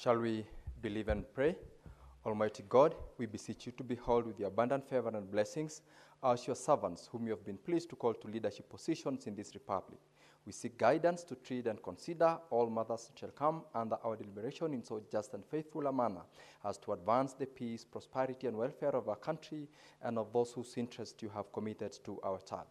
Shall we believe and pray? Almighty God, we beseech you to behold with your abundant favor and blessings as your servants whom you have been pleased to call to leadership positions in this republic. We seek guidance to treat and consider all matters that shall come under our deliberation in so just and faithful a manner as to advance the peace, prosperity, and welfare of our country and of those whose interest you have committed to our charge.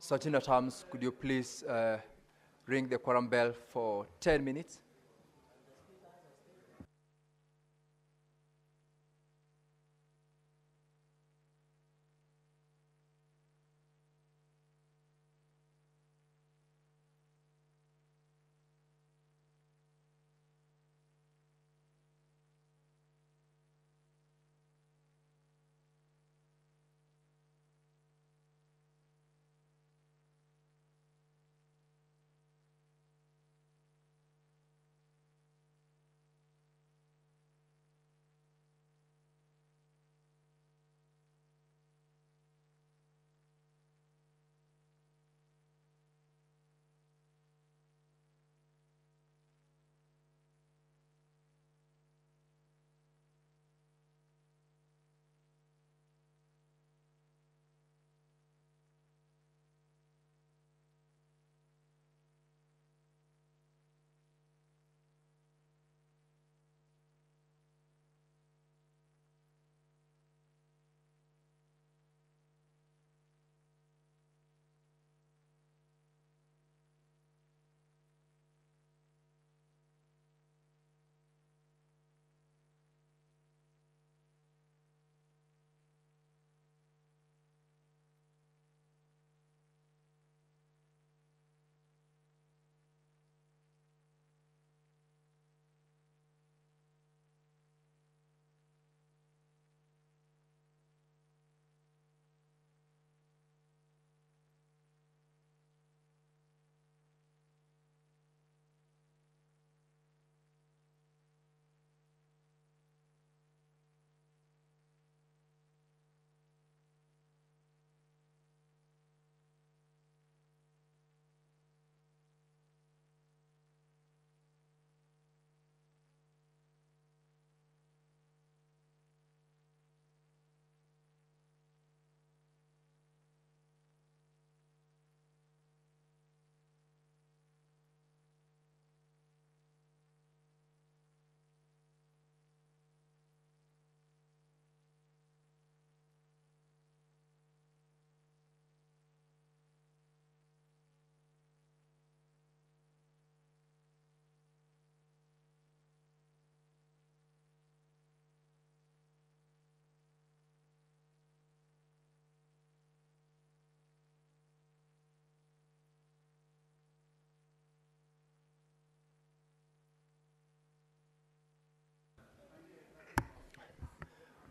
Sergeant at Arms, could you please ring the quorum bell for 10 minutes?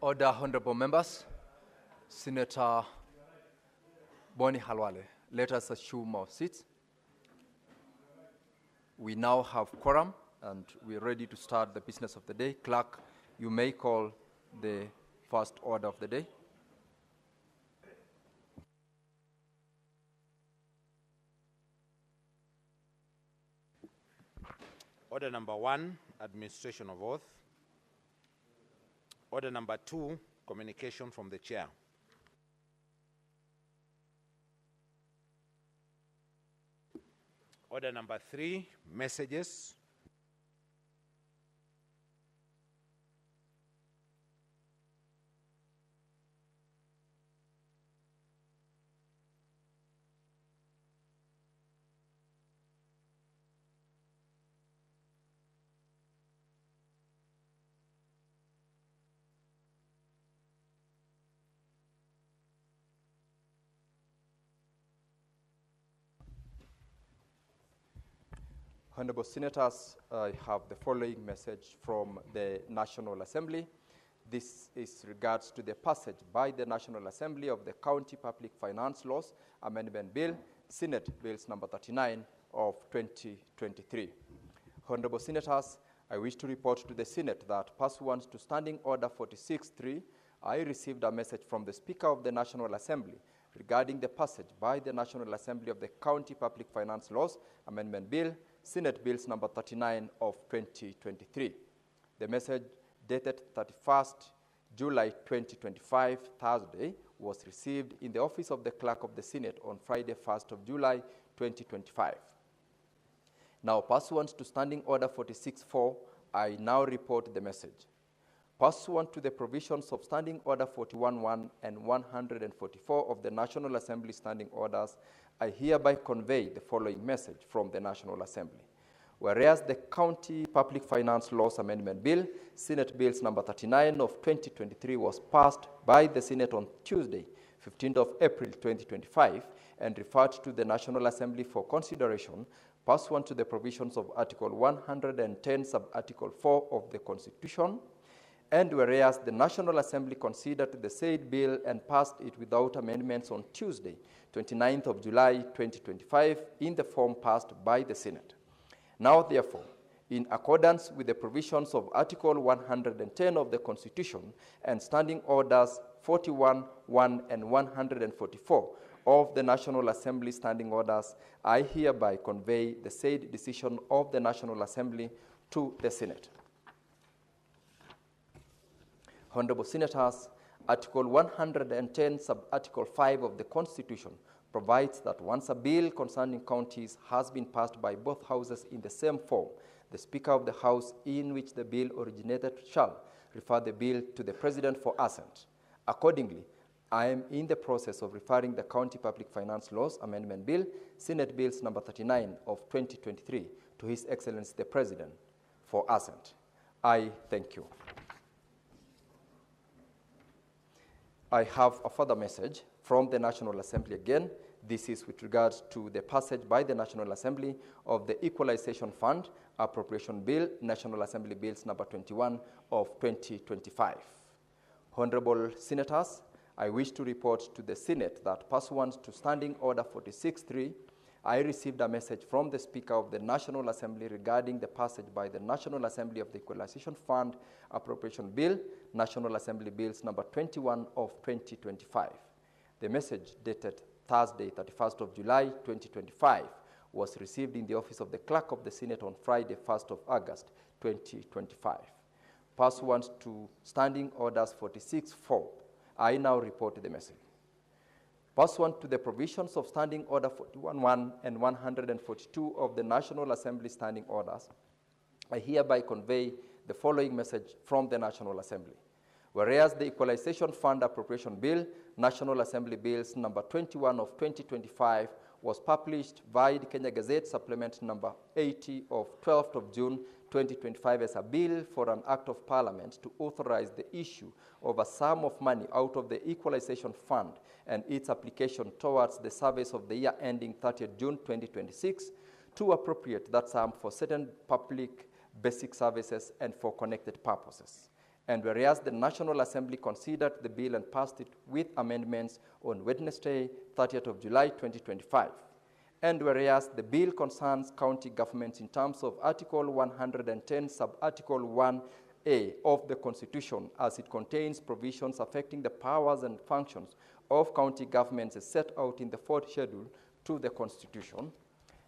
Order, honorable members. Senator Boni Halwale, let us assume our seats. We now have quorum and we're ready to start the business of the day. Clerk, you may call the first order of the day. Order number 1, administration of oath. Order number 2, communication from the chair. Order number 3, messages. Honorable Senators, I have the following message from the National Assembly. This is regards to the passage by the National Assembly of the County Public Finance Laws Amendment Bill, Senate Bills number 39 of 2023. Honorable Senators, I wish to report to the Senate that pursuant to Standing Order 46.3, I received a message from the Speaker of the National Assembly regarding the passage by the National Assembly of the County Public Finance Laws Amendment Bill, Senate Bills number 39 of 2023. The message dated 31st July 2025, Thursday, was received in the office of the Clerk of the Senate on Friday, 1st of July 2025. Now, pursuant to Standing Order 46.4, I now report the message. Pursuant to the provisions of Standing Order 41.1 and 144 of the National Assembly Standing Orders, I hereby convey the following message from the National Assembly. Whereas the County Public Finance Laws Amendment Bill, Senate Bills number 39 of 2023 was passed by the Senate on Tuesday, 15th of April 2025, and referred to the National Assembly for consideration pursuant to the provisions of Article 110, Sub-Article 4 of the Constitution, and whereas the National Assembly considered the said bill and passed it without amendments on Tuesday, 29th of July 2025, in the form passed by the Senate. Now, therefore, in accordance with the provisions of Article 110 of the Constitution and Standing Orders 41.1 and 144 of the National Assembly Standing Orders, I hereby convey the said decision of the National Assembly to the Senate. Honorable Senators, Article 110, Sub-Article 5 of the Constitution provides that once a bill concerning counties has been passed by both houses in the same form, the Speaker of the House in which the bill originated shall refer the bill to the President for assent. Accordingly, I am in the process of referring the County Public Finance Laws Amendment Bill, Senate Bills number 39 of 2023, to His Excellency the President for assent. I thank you. I have a further message from the National Assembly again. This is with regards to the passage by the National Assembly of the Equalization Fund Appropriation Bill, National Assembly Bills number 21 of 2025. Honorable Senators, I wish to report to the Senate that pursuant to Standing Order 46.3, I received a message from the Speaker of the National Assembly regarding the passage by the National Assembly of the Equalization Fund Appropriation Bill, National Assembly Bills number 21 of 2025. The message dated Thursday, 31st of July, 2025, was received in the office of the Clerk of the Senate on Friday, 1st of August, 2025. Pursuant to Standing Orders 46.4, I now report the message. Pursuant to the provisions of Standing Order 41.1 and 142 of the National Assembly Standing Orders, I hereby convey the following message from the National Assembly. Whereas the Equalization Fund Appropriation Bill, National Assembly Bills number 21 of 2025, was published via the Kenya Gazette Supplement number 80 of 12th of June 2025 as a bill for an Act of Parliament to authorize the issue of a sum of money out of the Equalization Fund and its application towards the service of the year ending 30th June 2026 to appropriate that sum for certain public basic services and for connected purposes. And whereas the National Assembly considered the bill and passed it with amendments on Wednesday, 30th of July 2025, and whereas the bill concerns county governments in terms of Article 110, Sub-Article 1A of the Constitution, as it contains provisions affecting the powers and functions of county governments as set out in the fourth schedule to the Constitution.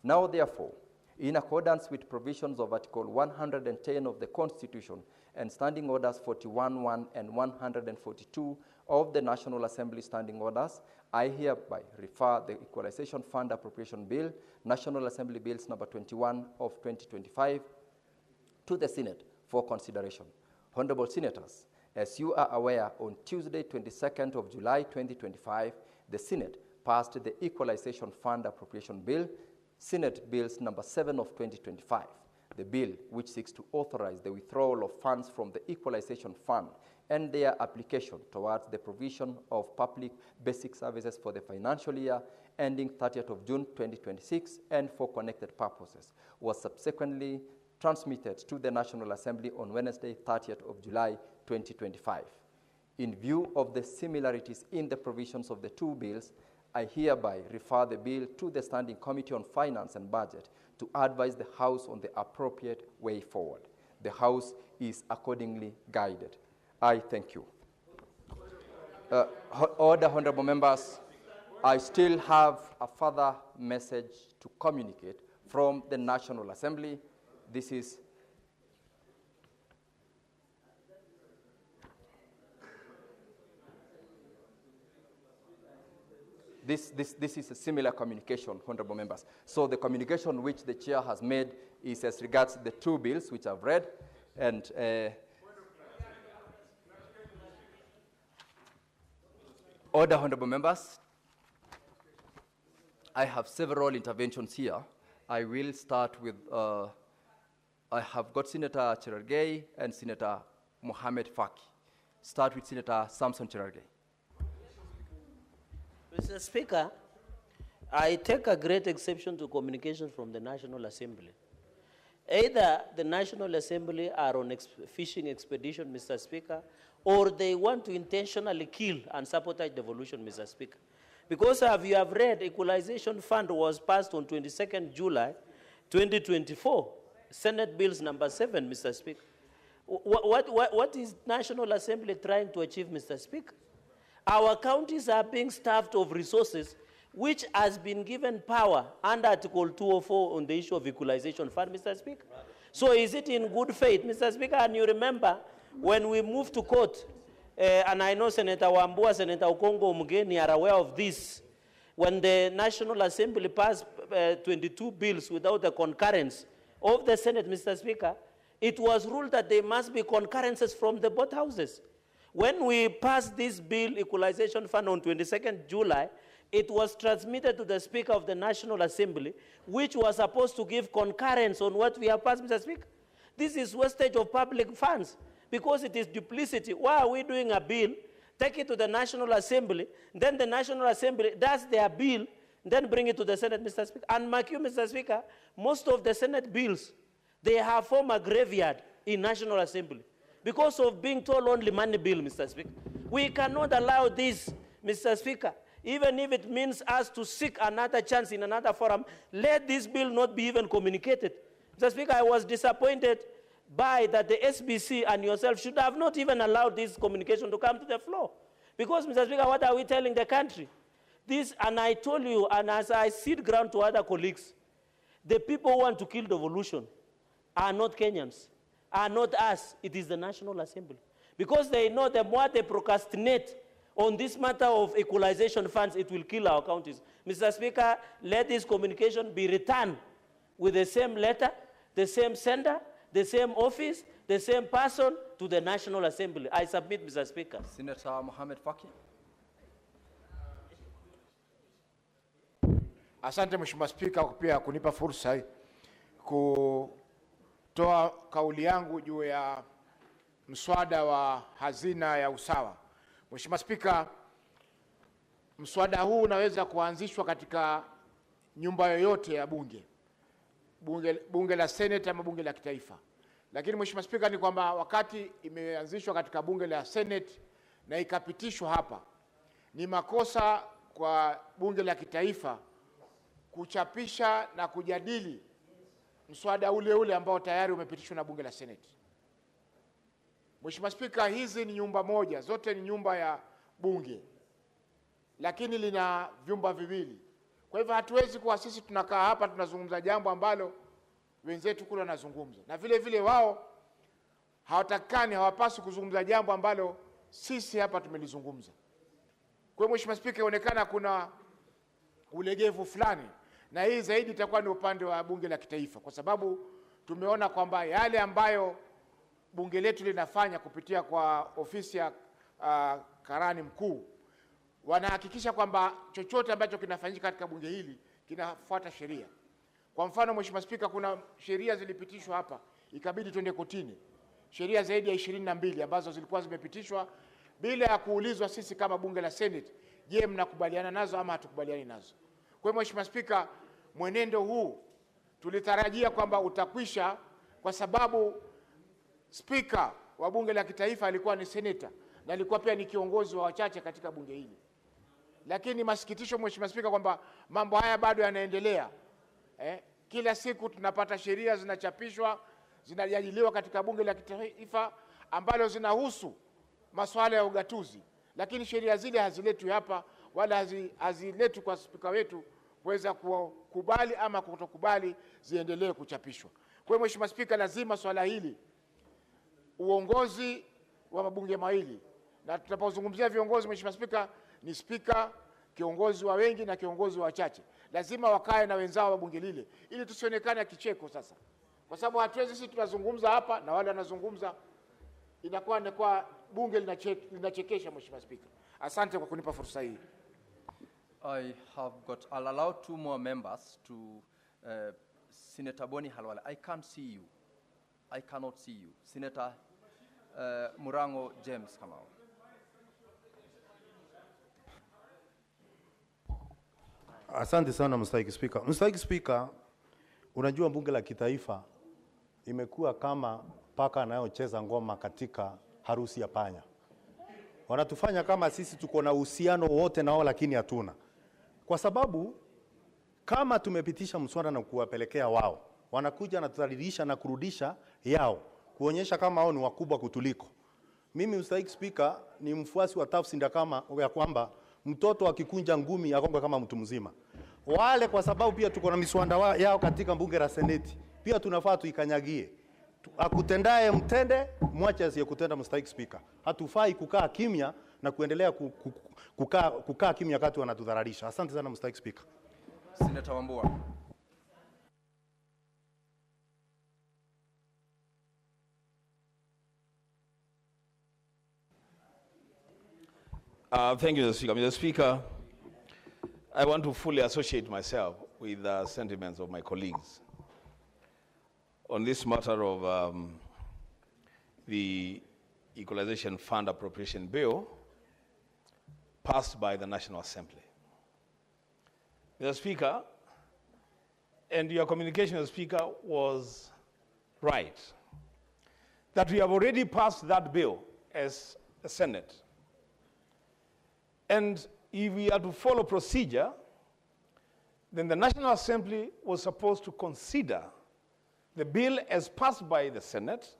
Now, therefore, in accordance with provisions of Article 110 of the Constitution and Standing Orders 41.1 and 142 of the National Assembly Standing Orders, I hereby refer the Equalization Fund Appropriation Bill, National Assembly Bills number 21 of 2025, to the Senate for consideration. Honorable Senators, as you are aware, on Tuesday, 22nd of July 2025, the Senate passed the Equalization Fund Appropriation Bill, Senate Bills number 7 of 2025, the bill which seeks to authorize the withdrawal of funds from the Equalization Fund and their application towards the provision of public basic services for the financial year ending 30th of June 2026 and for connected purposes was subsequently transmitted to the National Assembly on Wednesday, 30th of July 2025. In view of the similarities in the provisions of the two bills, I hereby refer the bill to the Standing Committee on Finance and Budget to advise the House on the appropriate way forward. The House is accordingly guided. I thank you. Order, honorable members. I still have a further message to communicate from the National Assembly. This is This is a similar communication, honorable members. So the communication which the chair has made is as regards the two bills which I've read, and order, honorable members. I have several interventions here. I will start with, I have got Senator Cherargei and Senator Mohamed Faki. Start with Senator Samson Cherargei. Mr. Speaker, I take a great exception to communications from the National Assembly. Either the National Assembly are on fishing expedition, Mr. Speaker, or they want to intentionally kill and sabotage devolution, Mr. Speaker. Because as you have read, Equalization Fund was passed on 22nd July 2024, Senate Bills number 7, Mr. Speaker. What is National Assembly trying to achieve, Mr. Speaker? Our counties are being starved of resources which has been given power under Article 204 on the issue of Equalization Fund, Mr. Speaker. So is it in good faith, Mr. Speaker? And you remember when we moved to court, and I know Senator Wambua, Senator Okongo Mugeni are aware of this, when the National Assembly passed 22 bills without the concurrence of the Senate, Mr. Speaker, it was ruled that there must be concurrences from the both houses. When we passed this bill, Equalization Fund, on 22nd July, it was transmitted to the Speaker of the National Assembly, which was supposed to give concurrence on what we have passed, Mr. Speaker. This is wastage of public funds because it is duplicity. Why are we doing a bill, take it to the National Assembly, then the National Assembly does their bill, then bring it to the Senate, Mr. Speaker? And mark you, Mr. Speaker, most of the Senate bills, they have formed a graveyard in National Assembly because of being told only money bill, Mr. Speaker. We cannot allow this, Mr. Speaker. Even if it means us to seek another chance in another forum, let this bill not be even communicated. Mr. Speaker, I was disappointed by that the SBC and yourself should have not even allowed this communication to come to the floor. Because, Mr. Speaker, what are we telling the country? This, and I told you, and as I sit ground to other colleagues, the people who want to kill devolution are not Kenyans, are not us, it is the National Assembly. Because they know the more they procrastinate on this matter of equalization funds, it will kill our counties. Mr. Speaker, let this communication be returned with the same letter, the same sender, the same office, the same person to the National Assembly. I submit, Mr. Speaker. Senator Mohamed Faki. Asante Mheshimiwa Spika kwa pia kunipa fursa kutoa kauli yangu juu ya mswada wa hazina ya usawa. Mheshimiwa Spika, mswada huu unaweza kuanzishwa katika nyumba yoyote ya bunge la Senate ama bunge la kitaifa. Lakini Mheshimiwa Spika, ni kwamba wakati imeanzishwa katika bunge la Senate na ikapitishwa hapa, ni makosa kwa bunge la kitaifa kuchapisha na kujadili mswada ule ule ambao tayari umepitishwa na bunge la Senate. Mheshimiwa Spika, hizi ni nyumba moja, zote ni nyumba ya bunge, lakini lina vyumba viwili. Kwa hivyo hatuwezi kuwa sisi tunakaa hapa tunazungumza jambo ambalo wenzetu kule wanazungumza, na vile vile wao hawatakani, hawapaswi kuzungumza jambo ambalo sisi hapa tumelizungumza. Kwa hiyo Mheshimiwa Spika, inaonekana kuna ulegevu fulani, na hii zaidi itakuwa ni upande wa bunge la kitaifa, kwa sababu tumeona kwamba yale ambayo bunge letu linafanya kupitia kwa ofisi ya karani mkuu, wanahakikisha kwamba chochote ambacho kinafanyika katika bunge hili kinafuata sheria. Kwa mfano Mheshimiwa Spika, kuna sheria zilipitishwa hapa ikabidi twende kotini. sheria zaidi ya 22 ambazo zilikuwa zimepitishwa bila ya kuulizwa sisi kama bunge la Senate, je, mnakubaliana nazo ama hatukubaliani nazo. Kwa hiyo Mheshimiwa Spika, mwenendo huu tulitarajia kwamba utakwisha, kwa sababu Spika wa bunge la kitaifa alikuwa ni seneta na alikuwa pia ni kiongozi wa wachache katika bunge hili. Lakini masikitisho Mheshimiwa Spika kwamba mambo haya bado yanaendelea. Kila siku tunapata sheria zinachapishwa, zinajadiliwa katika bunge la kitaifa ambalo zinahusu masuala ya ugatuzi, lakini sheria zile haziletwi hapa wala haziletwi kwa spika wetu kuweza kukubali ama kutokubali ziendelee kuchapishwa. Kwa hiyo Mheshimiwa Spika, lazima swala hili, uongozi wa mabunge mawili, na tunapozungumzia viongozi Mheshimiwa Spika, ni spika, kiongozi wa wengi na kiongozi wa wachache, lazima wakae na wenzao wa bunge lile ili tusionekane kicheko sasa, kwa sababu hatuwezi sisi tunazungumza hapa na wale wanazungumza, inakuwa ni kwa bunge linachekesha. Mheshimiwa Spika, asante kwa kunipa fursa hii. I'll allow 2 more members to Senator Boni Halwale. I can't see you. I cannot see you. Senator Murango James Kamau. Asante sana Mstahiki Spika. Mstahiki Spika, unajua bunge la kitaifa imekuwa kama paka anayocheza ngoma katika harusi ya panya. Wanatufanya kama sisi tuko na uhusiano wote nao, lakini hatuna. Kwa sababu kama tumepitisha mswada na kuwapelekea wao, wanakuja na tutadhihirisha na kurudisha yao, kuonyesha kama hao ni wakubwa kutuliko. Mimi Mstahiki Spika ni mfuasi wa tafsiri kama ya kwamba mtoto akikunja ngumi akonga kama mtu mzima. Wale kwa sababu pia tuko na miswanda yao katika bunge la Seneti, pia tunafaa tuikanyagie. Akutendaye mtende, mwache asiyekutenda. Mstahiki Spika, hatufai kukaa kimya na kuendelea kukaa kimya wakati wanatudhararisha. Asante sana Mstahiki Spika. Senator Wambua. Thank you, Mr. Speaker. Mr. Speaker, I want to fully associate myself with the sentiments of my colleagues on this matter of the Equalization Fund Appropriation Bill passed by the National Assembly. Mr. Speaker, and your communication, Mr. Speaker, was right, that we have already passed that bill as a Senate. And if we are to follow procedure, then the National Assembly was supposed to consider the bill as passed by the Senate,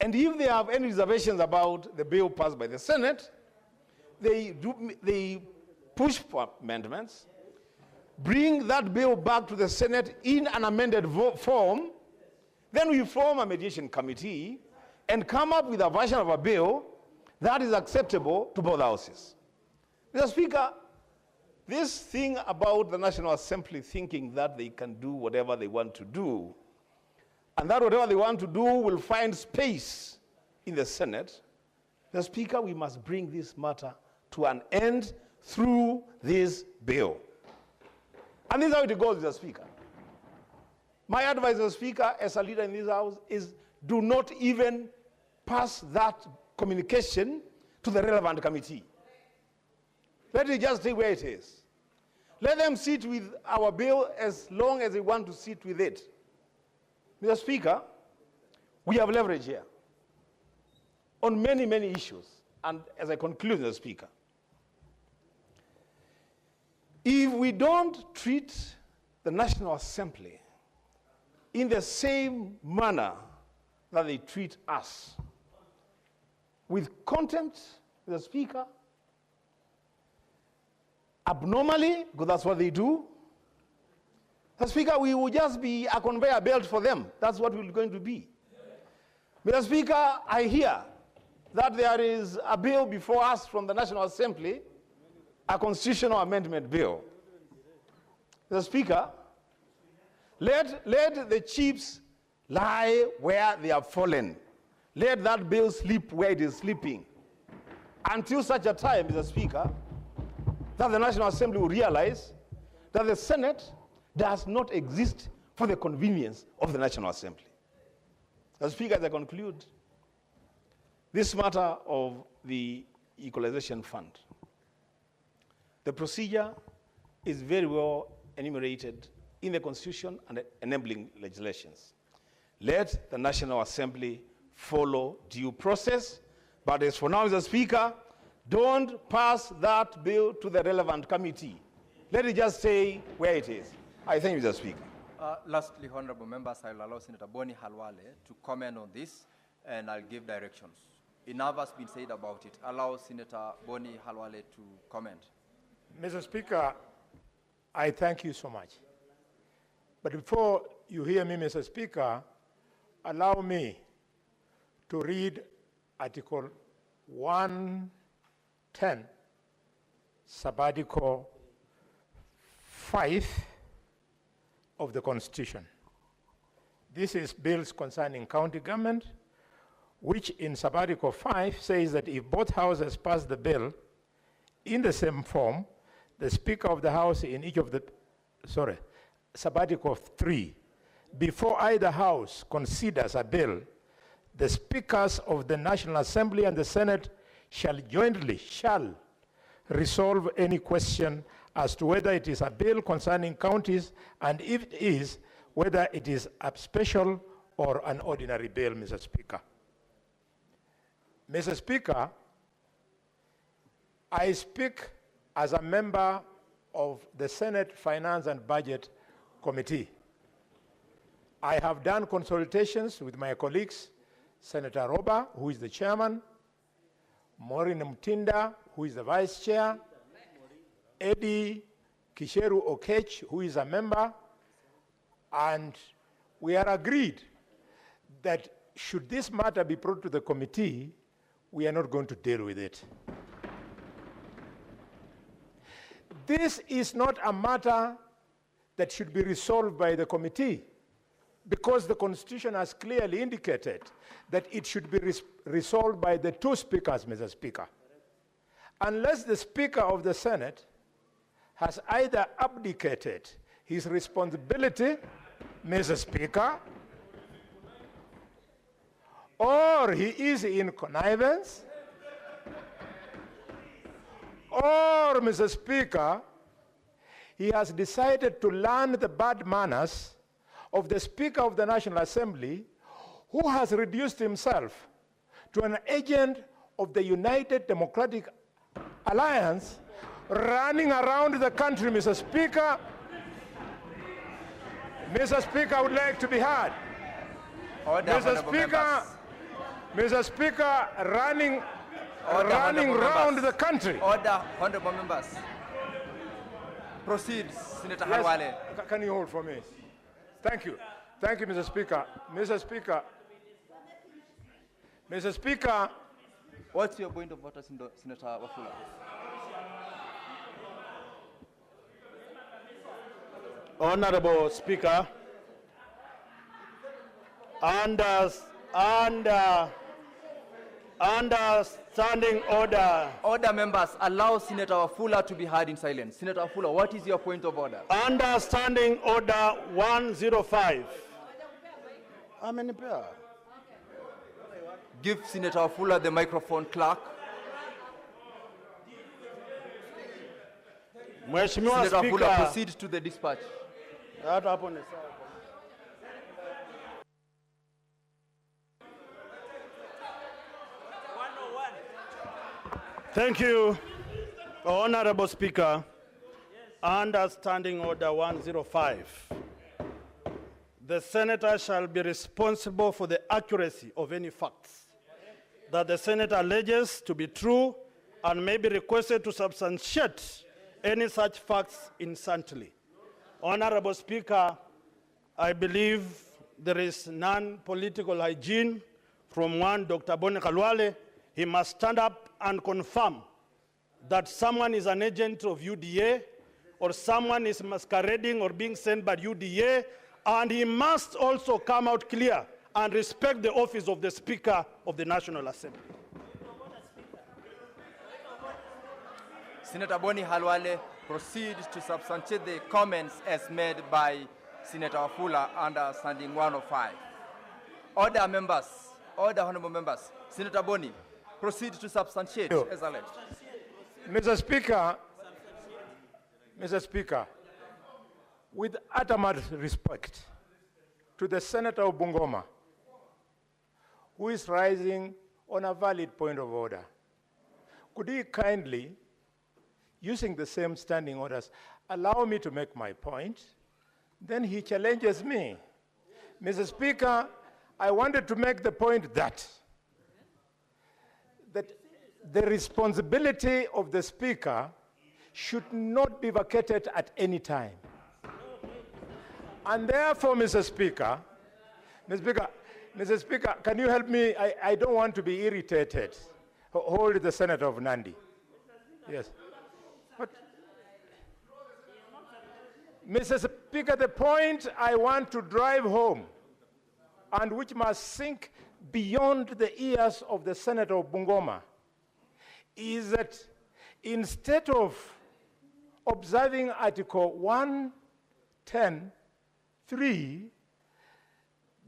and if they have any reservations about the bill passed by the Senate, they push for amendments, bring that bill back to the Senate in an amended form, then we form a mediation committee and come up with a version of a bill that is acceptable to both houses. Mr. Speaker, this thing about the National Assembly thinking that they can do whatever they want to do, and that whatever they want to do will find space in the Senate, Mr. Speaker, we must bring this matter to an end through this bill. And this is how it goes, Mr. Speaker. My advice, Mr. Speaker, as a leader in this House, is do not even pass that communication to the relevant committee. Let it just stay where it is. Let them sit with our bill as long as they want to sit with it. Mr. Speaker, we have leverage here on many, many issues. And as I conclude, Mr. Speaker, if we don't treat the National Assembly in the same manner that they treat us, with contempt, Mr. Speaker, abnormally, because that's what they do, Mr. Speaker, we will just be a conveyor belt for them. That's what we're going to be. Mr. Speaker, I hear that there is a bill before us from the National Assembly, a constitutional amendment bill. Mr. Speaker, let the chiefs lie where they have fallen. Let that bill sleep where it is sleeping. Until such a time, Mr. Speaker, that the National Assembly will realize that the Senate does not exist for the convenience of the National Assembly. Mr. Speaker, as I conclude, this matter of the equalization fund. The procedure is very well enumerated in the Constitution and enabling legislations. Let the National Assembly follow due process, but as for now, Mr. Speaker, don't pass that bill to the relevant committee. Let it just stay where it is. I thank you, Mr. Speaker. Lastly, honorable members, I will allow Senator Boni Halwale to comment on this, and I'll give directions. Enough has been said about it. Allow Senator Boni Halwale to comment. Mr. Speaker, I thank you so much. But before you hear me, Mr. Speaker, allow me to read Article 110, Sabbatical 5 of the Constitution. This is bills concerning county government, which in Sabbatical 5 says that if both houses pass the bill in the same form, the Speaker of the House in each of the, Sabbatical 3, before either house considers a bill, the Speakers of the National Assembly and the Senate shall jointly resolve any question as to whether it is a bill concerning counties, and if it is, whether it is a special or an ordinary bill, Mr. Speaker. Mr. Speaker, I speak as a member of the Senate Finance and Budget Committee. I have done consultations with my colleagues, Senator Roba, who is the chairman, Maureen Mtinda, who is the vice chair, Eddie Kisheru Okech, who is a member, and we are agreed that should this matter be brought to the committee, we are not going to deal with it. This is not a matter that should be resolved by the committee, because the Constitution has clearly indicated that it should be resolved by the two speakers, Mr. Speaker. Unless the Speaker of the Senate has either abdicated his responsibility, Mr. Speaker, or he is in connivance, or, Mr. Speaker, he has decided to learn the bad manners of the Speaker of the National Assembly, who has reduced himself to an agent of the United Democratic Alliance, running around the country, Mr. Speaker. Mr. Speaker, I would like to be heard. Order, Mr. Speaker, Mr. Speaker, running around the country. Order, honorable members. Proceed, Senator Halwale. Can you hold for me? Thank you. Thank you, Mr. Speaker. Mr. Speaker. Mr. Speaker. What's your point of order, Senator Wafula? Honorable Speaker, under standing order. Order, members. Allow Senator Wafula to be heard in silence. Senator Wafula, what is your point of order? Under standing order 105. Give Senator Wafula the microphone, clerk. Mheshimiwa Senator Wafula, Speaker. proceed to the dispatch. Thank you, Honorable Speaker. Under Standing Order 105, the Senator shall be responsible for the accuracy of any facts that the Senator alleges to be true and may be requested to substantiate any such facts instantly. Honorable Speaker, I believe there is non-political hygiene from one Dr. Boni Halwale. He must stand up and confirm that someone is an agent of UDA or someone is masquerading or being sent by UDA, and he must also come out clear and respect the office of the Speaker of the National Assembly. Senator Boni Halwale, proceed to substantiate the comments as made by Senator Wafula under Standing 105. Order, members. Order, honorable members. Senator Boni, Proceed to substantiate You. as alleged. Mr. Speaker, with utmost respect to the Senator of Bungoma, who is rising on a valid point of order, could he kindly, using the same standing orders, allow me to make my point? Then he challenges me. Mr. Speaker, I wanted to make the point that the responsibility of the Speaker should not be vacated at any time. And therefore, Mr. Speaker, can you help me? I don't want to be irritated. Hold the Senator of Nandi. Yes. But, Mr. Speaker, the point I want to drive home, and which must sink beyond the ears of the Senator of Bungoma, is that instead of observing Article 110(3),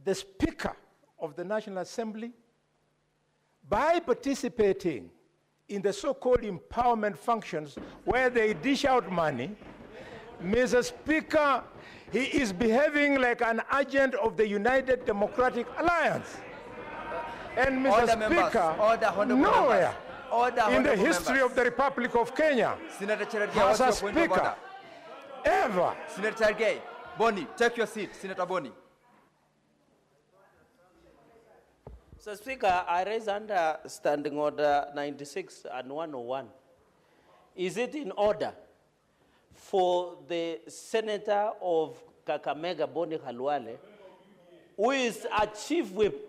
the Speaker of the National Assembly, by participating in the so-called empowerment functions where they dish out money, Mr. Speaker, he is behaving like an agent of the United Democratic Alliance. And Mr. Speaker, nowhere in the history of the Republic of Kenya has a Speaker ever. Senator Chergei, Boni, take your seat. Senator Boni. Mr. Speaker, I raise under Standing Order 96 and 101. Is it in order for the Senator of Kakamega, Boni Khalwale, who is a chief whip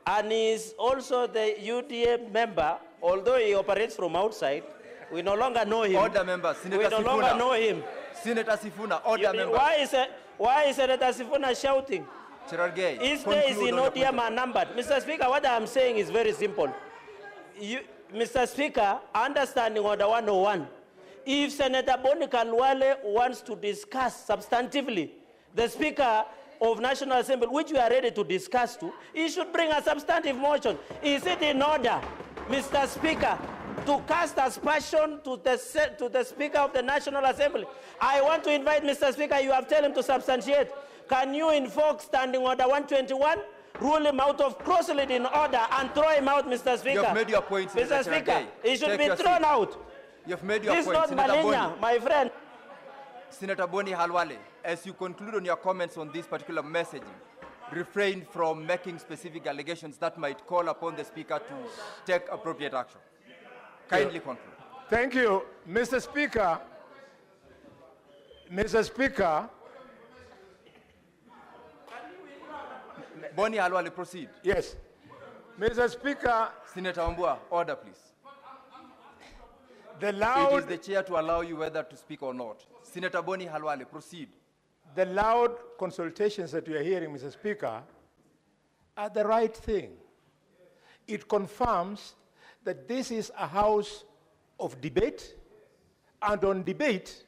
and is also the UDA member, although he operates from outside, we no longer know him. Order members, Senator we no Sifuna. longer know him. Senator Sifuna, order members. Why is Senator Sifuna shouting? Cherargei, His day is in odium and numbered. Mr. Speaker, what I am saying is very simple. Mr. Speaker, understanding Order 101, if Senator Boni Khalwale wants to discuss substantively the Speaker of National Assembly, which we are ready to discuss to, he should bring a substantive motion. Is it in order, Mr. Speaker, to cast aspersion to the Speaker of the National Assembly? I want to invite Mr. Speaker, you have told him to substantiate. Can you invoke Standing Order 121, rule him out of cross-leading order and throw him out, Mr. Speaker? You have made your point, Mr. Speaker, he should be thrown out. You have made your This point, is not Senator Malenya, Boni. my friend. Senator Boni Khalwale, as you conclude on your comments on this particular messaging, refrain from making specific allegations that might call upon the Speaker to take appropriate action. Kindly conclude. Thank you, Mr. Speaker. Mr. Speaker. Boni Khalwale, proceed. Yes. Mr. Speaker. Senator Wambua, order, please. The It loud, is the chair to allow you whether to speak or not. Senator Boni Khalwale, proceed. the loud consultations that we are hearing, Mr. Speaker, are the right thing. It confirms that this is a house of debate, and on debate,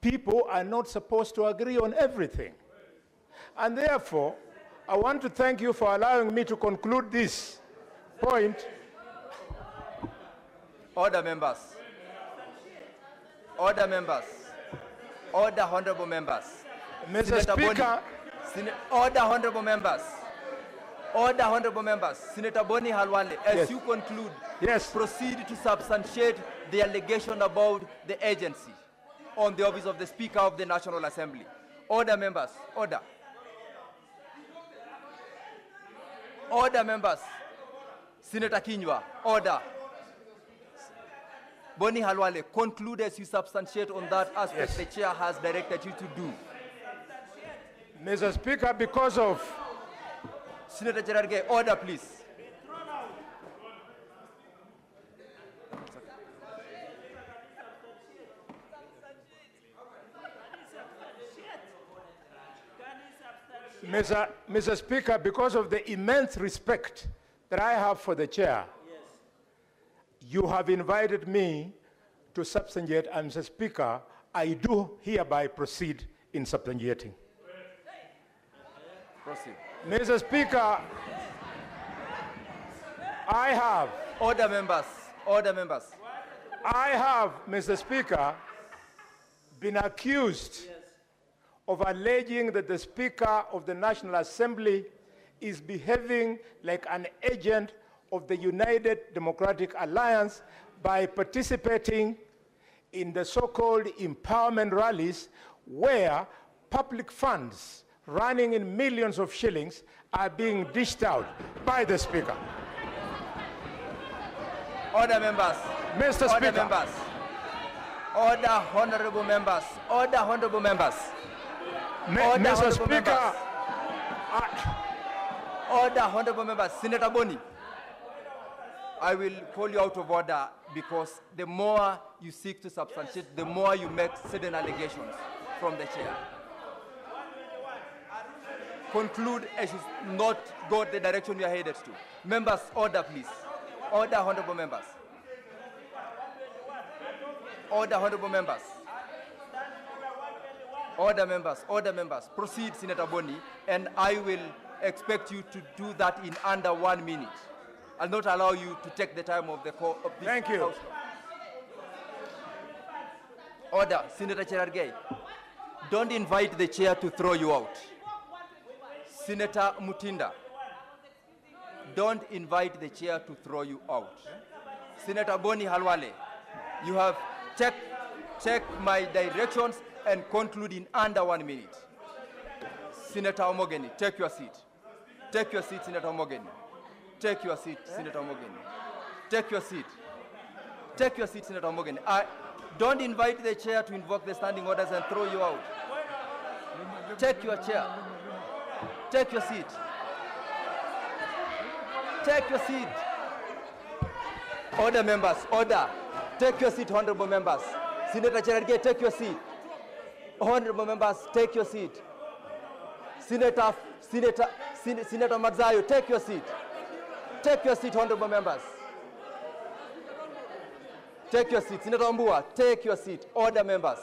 people are not supposed to agree on everything. And therefore, I want to thank you for allowing me to conclude this point. Order, members. Order, members. Order, honorable members. Mr. Senator Speaker, Boni, order, honorable members. Order, honorable members. Senator Boni Khalwale, as Yes. you conclude, Yes. proceed to substantiate the allegation about the agency on the office of the Speaker of the National Assembly. Order, members. Order. Order, members. Senator Kinyua, order. Boni Khalwale, conclude as you substantiate on that aspect Yes. the chair has directed you to do. Mr. Speaker, because of Senator Cherargei, order, please. Mr. Speaker, because of the immense respect that I have for the chair, you have invited me to substantiate, and Mr. Speaker, I do hereby proceed in substantiating. Proceed. Mr. Speaker, I have Order, members. Order, members. I have, Mr. Speaker, been accused of alleging that the Speaker of the National Assembly is behaving like an agent of the United Democratic Alliance by participating in the so-called empowerment rallies where public funds running in millions of shillings are being dished out by the Speaker. Order, members. Mr. Order, Speaker. members. Order, honorable members. Order, honorable members. Order, Mr. honorable Speaker, members. Order, honorable members. Senator Boni, I will call you out of order because the more you seek to substantiate, the more you make certain allegations from the chair. Conclude as you not go the direction you are headed to. Members, order, please. Order, honorable members. Order, honorable members. Order, members. Order, members. Proceed, Senator Boni, and I will expect you to do that in under 1 minute. I'll not allow you to take the time of the call of this Thank you. House. Order, Senator Cherargei. Don't invite the chair to throw you out. Senator Mutinda, don't invite the chair to throw you out. Senator Boni Halwale, you have check my directions and conclude in under 1 minute. Senator Omogeni, take your seat. Take your seat, Senator Omogeni. Take your seat, Senator Omogeni. Take your seat. Take your seat, Senator Omogeni. Don't invite the chair to invoke the standing orders and throw you out. Take your chair. Take your seat. Take your seat. Order, members, order. Take your seat, honorable members. Senator Cherargei, take your seat. Honorable members, take your seat. Senator Madzayo, take your seat. Take your seat, honorable members. Take your seat. Senator Mbua, take your seat. Order, members.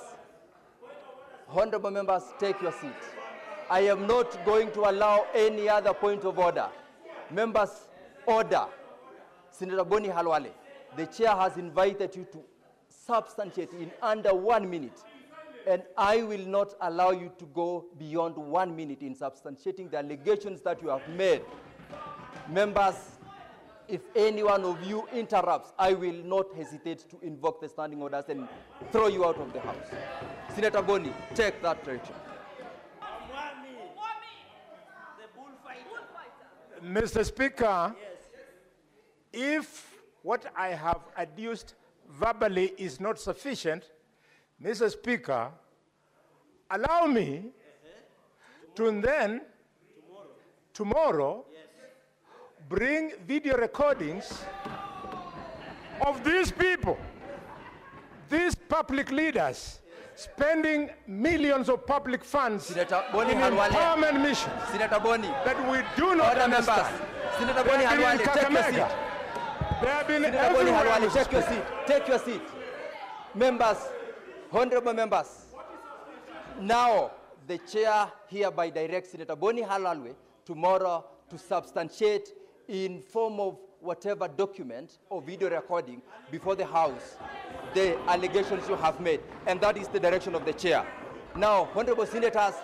Honorable members, take your seat. I am not going to allow any other point of order. Members, order. Senator Boni Halwale, the chair has invited you to substantiate in under 1 minute, and I will not allow you to go beyond 1 minute in substantiating the allegations that you have made. Members, if any one of you interrupts, I will not hesitate to invoke the standing orders and throw you out of the House. Senator Boni, take that direction. Mr. Speaker, if what I have adduced verbally is not sufficient, Mr. Speaker, allow me to then, tomorrow, bring video recordings of these people, these public leaders, spending millions of public funds in empowerment missions Senator Boni, that we do not order, understand. members. Senator They Boni have been in Halwale, take your seat. Kakamega. They have been Senator Boni everywhere. Halwale, Mr. take your Speaker. seat. Take your seat. Members, honorable members. Now, the chair hereby directs Senator Boni Halwale tomorrow to substantiate in form of whatever document or video recording before the House the allegations you have made, and that is the direction of the chair. Now, honorable senators,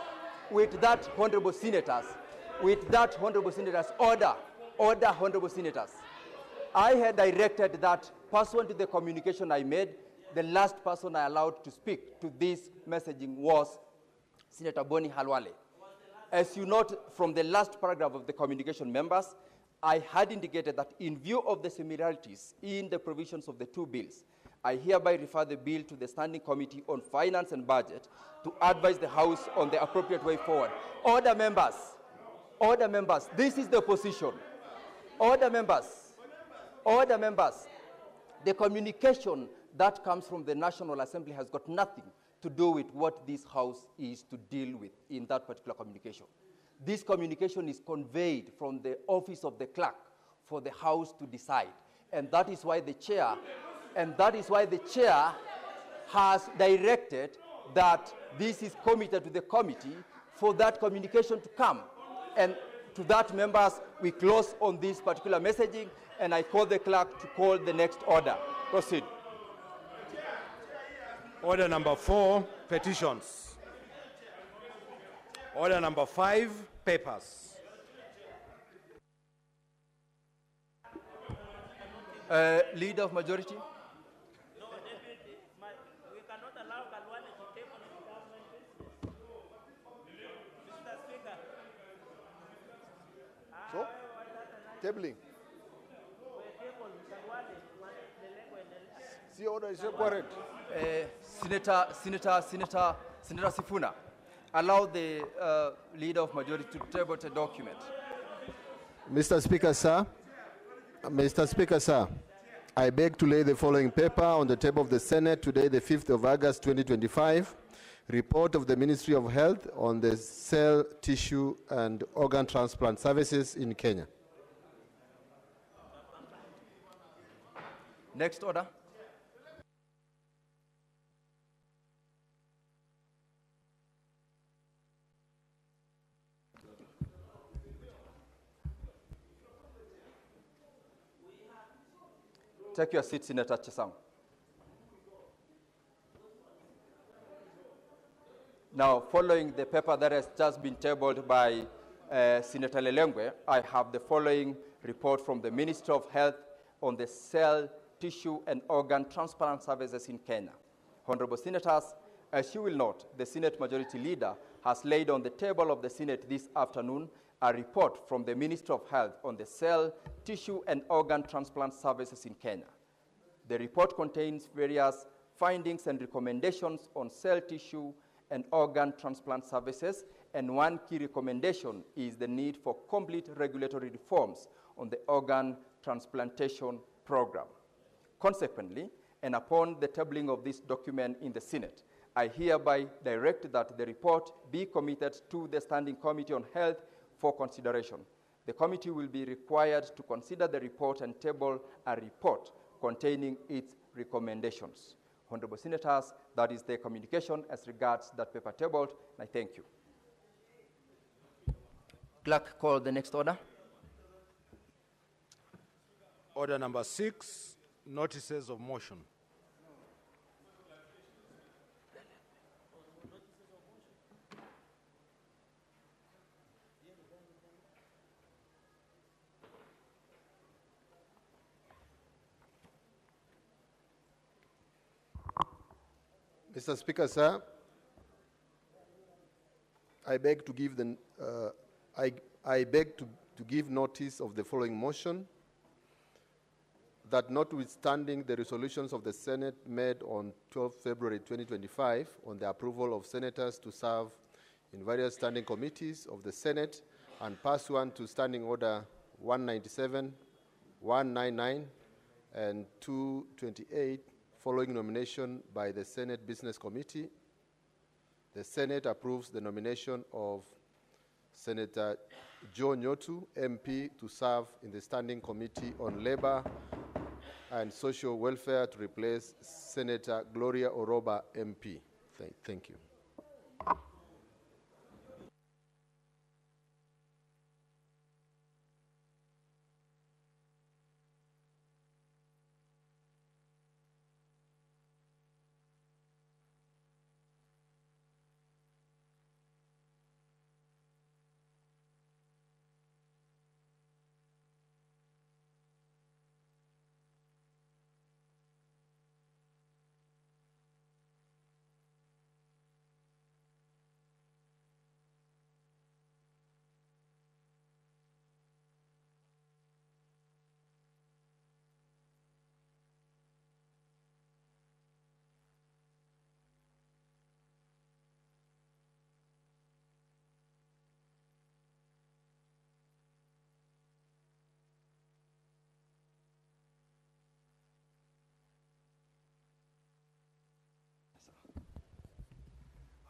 with that, honorable senators, order, honorable senators. I had directed that, pursuant to the communication I made, the last person I allowed to speak to this messaging was Senator Boni Halwale. As you note from the last paragraph of the communication, members, I had indicated that in view of the similarities in the provisions of the two bills, I hereby refer the bill to the Standing Committee on Finance and Budget to advise the House on the appropriate way forward. Order, members. Order, members. This is the position. Order, members. Order, members. The communication that comes from the National Assembly has got nothing to do with what this House is to deal with in that particular communication. This communication is conveyed from the office of the clerk for the House to decide. And that is why the chair has directed that this is committed to the committee for that communication to come. And To that, members, we close on this particular messaging, and I call the clerk to call the next order. Proceed. Order number 4, petitions. Order number 5, papers. Leader of majority. We cannot allow Kalwale to table the government business. Mr. Speaker. So, tabling. See order is required. Senator Sifuna, allow the leader of majority to table the document. Mr. Speaker, sir. Mr. Speaker, sir. I beg to lay the following paper on the table of the Senate today, the 5th of August, 2025. Report of the Ministry of Health on the cell, tissue, and organ transplant services in Kenya. Next order. Take your seat, Senator Chesang. Now, following the paper that has just been tabled by Senator Lelengwe, I have the following report from the Ministry of Health on the cell, tissue, and organ transplant services in Kenya. Honorable Senators, as you will note, the Senate Majority Leader has laid on the table of the Senate this afternoon a report from the Ministry of Health on the cell, tissue, and organ transplant services in Kenya. The report contains various findings and recommendations on cell, tissue, and organ transplant services, and one key recommendation is the need for complete regulatory reforms on the organ transplantation program. Consequently, and upon the tabling of this document in the Senate, I hereby direct that the report be committed to the Standing Committee on Health for consideration. The committee will be required to consider the report and table a report containing its recommendations. Honorable Senators, that is the communication as regards that paper tabled, and I thank you. Clerk, call the next order. Order number 6, notices of motion. Mr. Speaker, sir, I beg to give to give notice of the following motion, that notwithstanding the resolutions of the Senate made on 12 February 2025 on the approval of senators to serve in various standing committees of the Senate and pursuant to Standing Order 197, 199, and 228, following nomination by the Senate Business Committee, the Senate approves the nomination of Senator Joe Nyotu, MP, to serve in the Standing Committee on Labor and Social Welfare to replace Senator Gloria Oroba, MP. Thank you.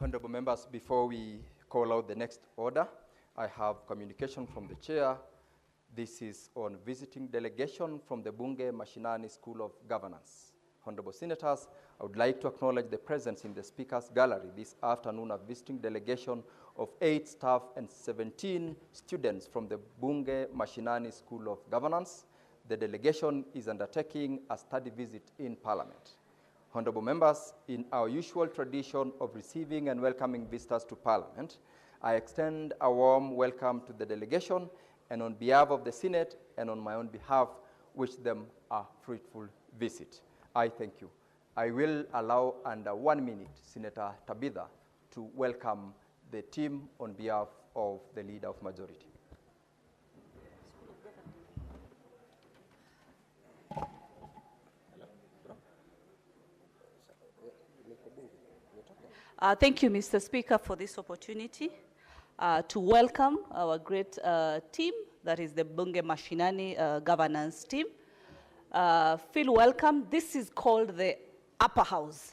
Honorable members, before we call out the next order, I have communication from the chair. This is on visiting delegation from the Bunge Mashinani School of Governance. Honorable Senators, I would like to acknowledge the presence in the Speaker's Gallery this afternoon of visiting delegation of 8 staff and 17 students from the Bunge Mashinani School of Governance. The delegation is undertaking a study visit in Parliament. Honorable members, in our usual tradition of receiving and welcoming visitors to Parliament, I extend a warm welcome to the delegation, and on behalf of the Senate and on my own behalf, wish them a fruitful visit. I thank you. I will allow under 1 minute Senator Tabitha to welcome the team on behalf of the Leader of Majority. Thank you, Mr. Speaker, for this opportunity to welcome our great team, that is the Bunge Mashinani governance team. Feel welcome. This is called the upper house.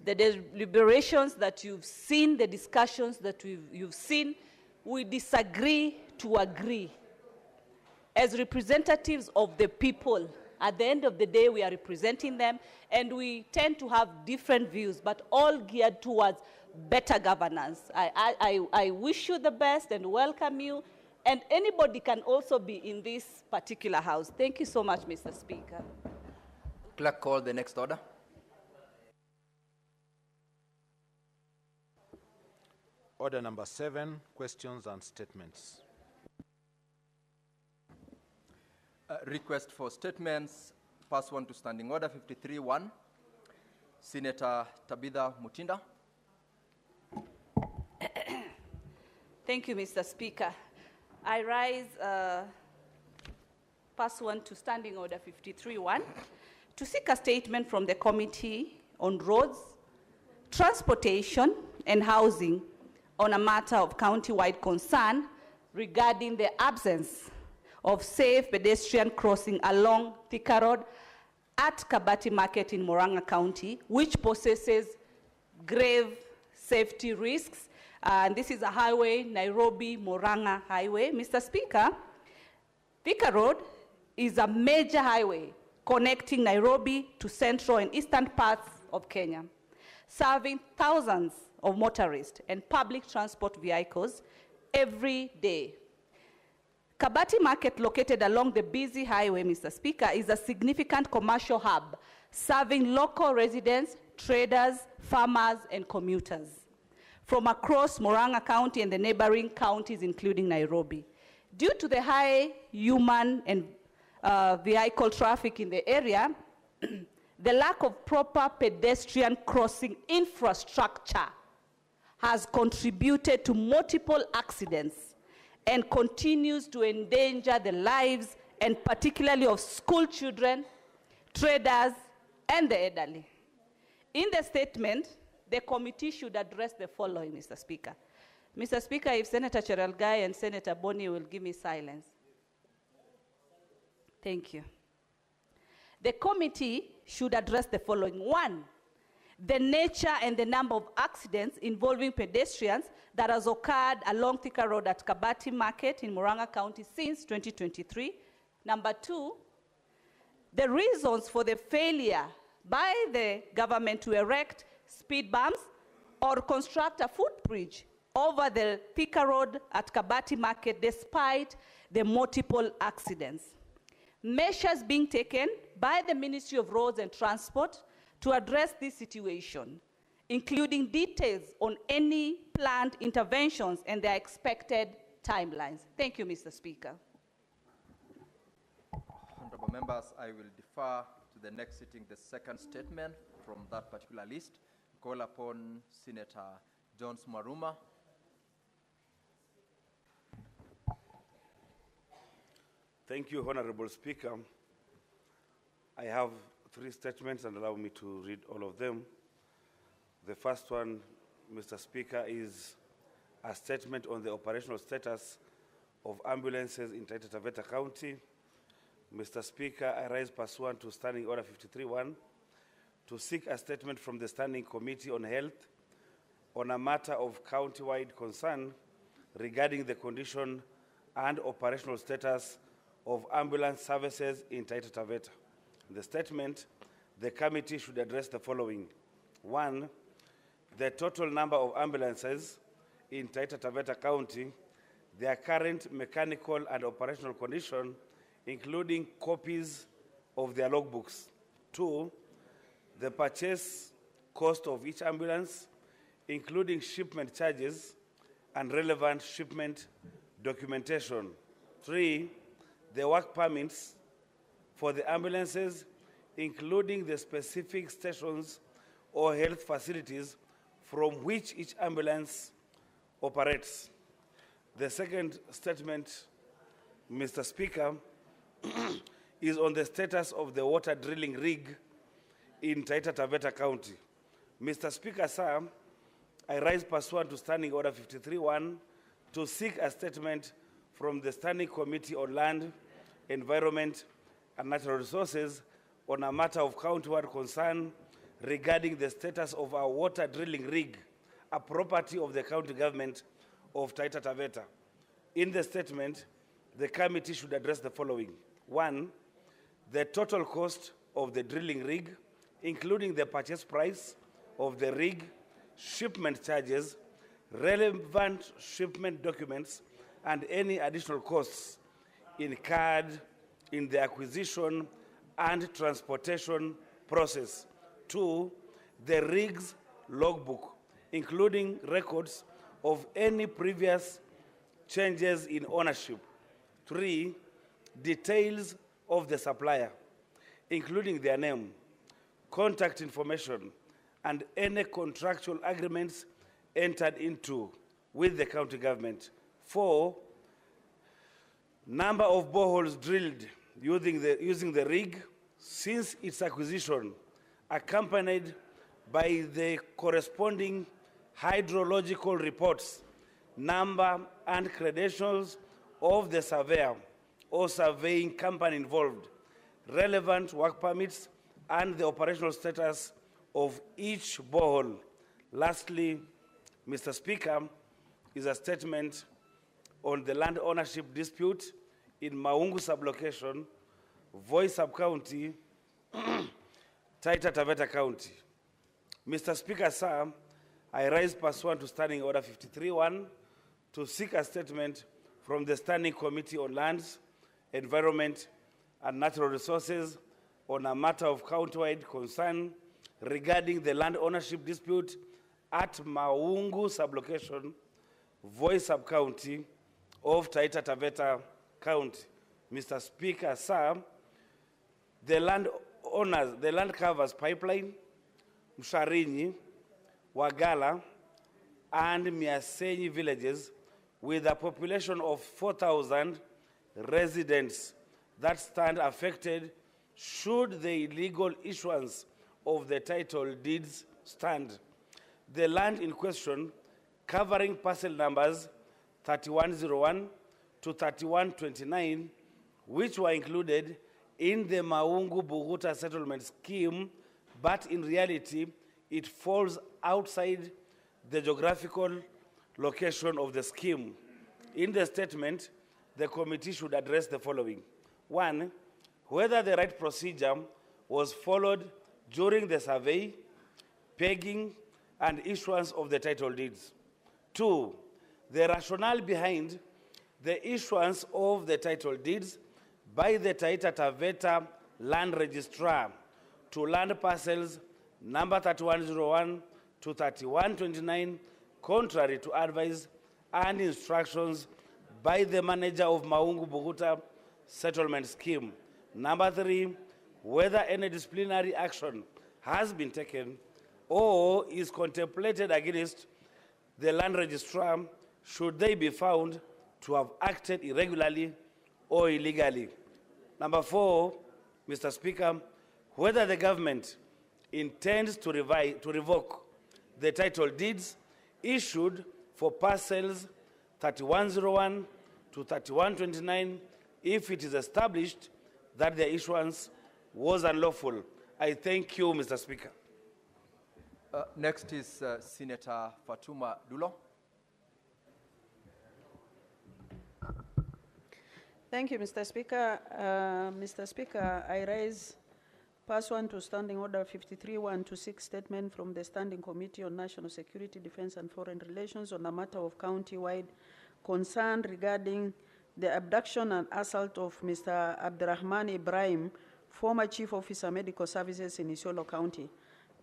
The deliberations that you've seen, the discussions that you've seen, we disagree to agree. As representatives of the people, at the end of the day, we are representing them, and we tend to have different views, but all geared towards better governance. I wish you the best and welcome you, and anybody can also be in this particular house. Thank you so much, Mr. Speaker. Clerk, call the next order. Order number 7, questions and statements. Request for statements. Pass one to Standing Order 53-1. Senator Tabitha Mutinda. Thank you, Mr. Speaker. I rise pass one to Standing Order 53-1 to seek a statement from the Committee on Roads, Transportation and Housing on a matter of county-wide concern regarding the absence of safe pedestrian crossing along Thika Road at Kabati Market in Murang'a County, which possesses grave safety risks. And this is a highway, Nairobi-Murang'a Highway. Mr. Speaker, Thika Road is a major highway connecting Nairobi to central and eastern parts of Kenya, serving thousands of motorists and public transport vehicles every day. Kabati Market, located along the busy highway, Mr. Speaker, is a significant commercial hub serving local residents, traders, farmers, and commuters from across Murang'a County and the neighboring counties, including Nairobi. Due to the high human and vehicle traffic in the area, the lack of proper pedestrian crossing infrastructure has contributed to multiple accidents and continues to endanger the lives and particularly of school children, traders, and the elderly. In the statement, the committee should address the following, Mr. Speaker. Mr. Speaker, if Senator Cherelgai and Senator Boni will give me silence. Thank you. The committee should address the following. 1, the nature and the number of accidents involving pedestrians that has occurred along Thika Road at Kabati Market in Murang'a County since 2023. Number 2, the reasons for the failure by the government to erect speed bumps or construct a footbridge over the Thika Road at Kabati Market despite the multiple accidents. Measures being taken by the Ministry of Roads and Transport to address this situation, including details on any planned interventions and their expected timelines. Thank you, Mr. Speaker. Honorable members, I will defer to the next sitting the second statement from that particular list. Call upon Senator Jones Maruma. Thank you, Honorable Speaker. I have 3 statements and allow me to read all of them. The first one, Mr. Speaker, is a statement on the operational status of ambulances in Taita Taveta County. Mr. Speaker, I rise pursuant to Standing Order 53-1 to seek a statement from the Standing Committee on Health on a matter of county-wide concern regarding the condition and operational status of ambulance services in Taita Taveta. The statement, the committee should address the following. 1, the total number of ambulances in Taita Taveta County, their current mechanical and operational condition, including copies of their logbooks. 2, the purchase cost of each ambulance, including shipment charges and relevant shipment documentation. 3, the work permits for the ambulances, including the specific stations or health facilities from which each ambulance operates. The second statement, Mr. Speaker, is on the status of the water drilling rig in Taita Taveta County. Mr. Speaker, sir, I rise pursuant to Standing Order 53-1 to seek a statement from the Standing Committee on Land, Environment and Natural Resources on a matter of county-wide concern regarding the status of our water drilling rig, a property of the county government of Taita Taveta. In the statement, the committee should address the following. 1, the total cost of the drilling rig, including the purchase price of the rig, shipment charges, relevant shipment documents, and any additional costs incurred in the acquisition and transportation process. 2, the rig's logbook, including records of any previous changes in ownership. 3, details of the supplier, including their name, contact information, and any contractual agreements entered into with the county government. 4, number of boreholes drilled using the rig since its acquisition, accompanied by the corresponding hydrological reports, number and credentials of the surveyor or surveying company involved, relevant work permits, and the operational status of each borehole. Lastly, Mr. Speaker, is a statement on the land ownership dispute in Maungu sublocation, Voi sub-county, Taita Taveta County. Mr. Speaker, sir, I rise pursuant to Standing Order 53-1 to seek a statement from the Standing Committee on Lands, Environment and Natural Resources on a matter of county-wide concern regarding the land ownership dispute at Maungu sublocation, Voi sub-county of Taita Taveta County. Mr. Speaker, sir, the land covers Pipeline, Msharinyi, Wagala, and Miasenyi villages with a population of 4,000 residents that stand affected should the illegal issuance of the title deeds stand. The land in question, covering parcel numbers 3101 to 3129, which were included in the Maungu Buguta settlement scheme, but in reality, it falls outside the geographical location of the scheme. In the statement, the committee should address the following. 1, whether the right procedure was followed during the survey, pegging, and issuance of the title deeds. 2, the rationale behind the issuance of the title deeds by the Taita Taveta Land Registrar to land parcels number 3101 to 3129, contrary to advice and instructions by the manager of Maungu Buguta settlement scheme. Number 3, whether any disciplinary action has been taken or is contemplated against the land registrar should they be found to have acted irregularly or illegally. Number 4, Mr. Speaker, whether the government intends to revoke the title deeds issued for parcels 3101 to 3129 if it is established that their issuance was unlawful. I thank you, Mr. Speaker. Next is Senator Fatuma Dulo. Thank you, Mr. Speaker. Mr. Speaker, I raise Pursuant to Standing Order 53-1 to seek statement from the Standing Committee on National Security, Defense and Foreign Relations on a matter of county-wide concern regarding the abduction and assault of Mr. Abdurrahman Ibrahim, former Chief Officer Medical Services in Isiolo County.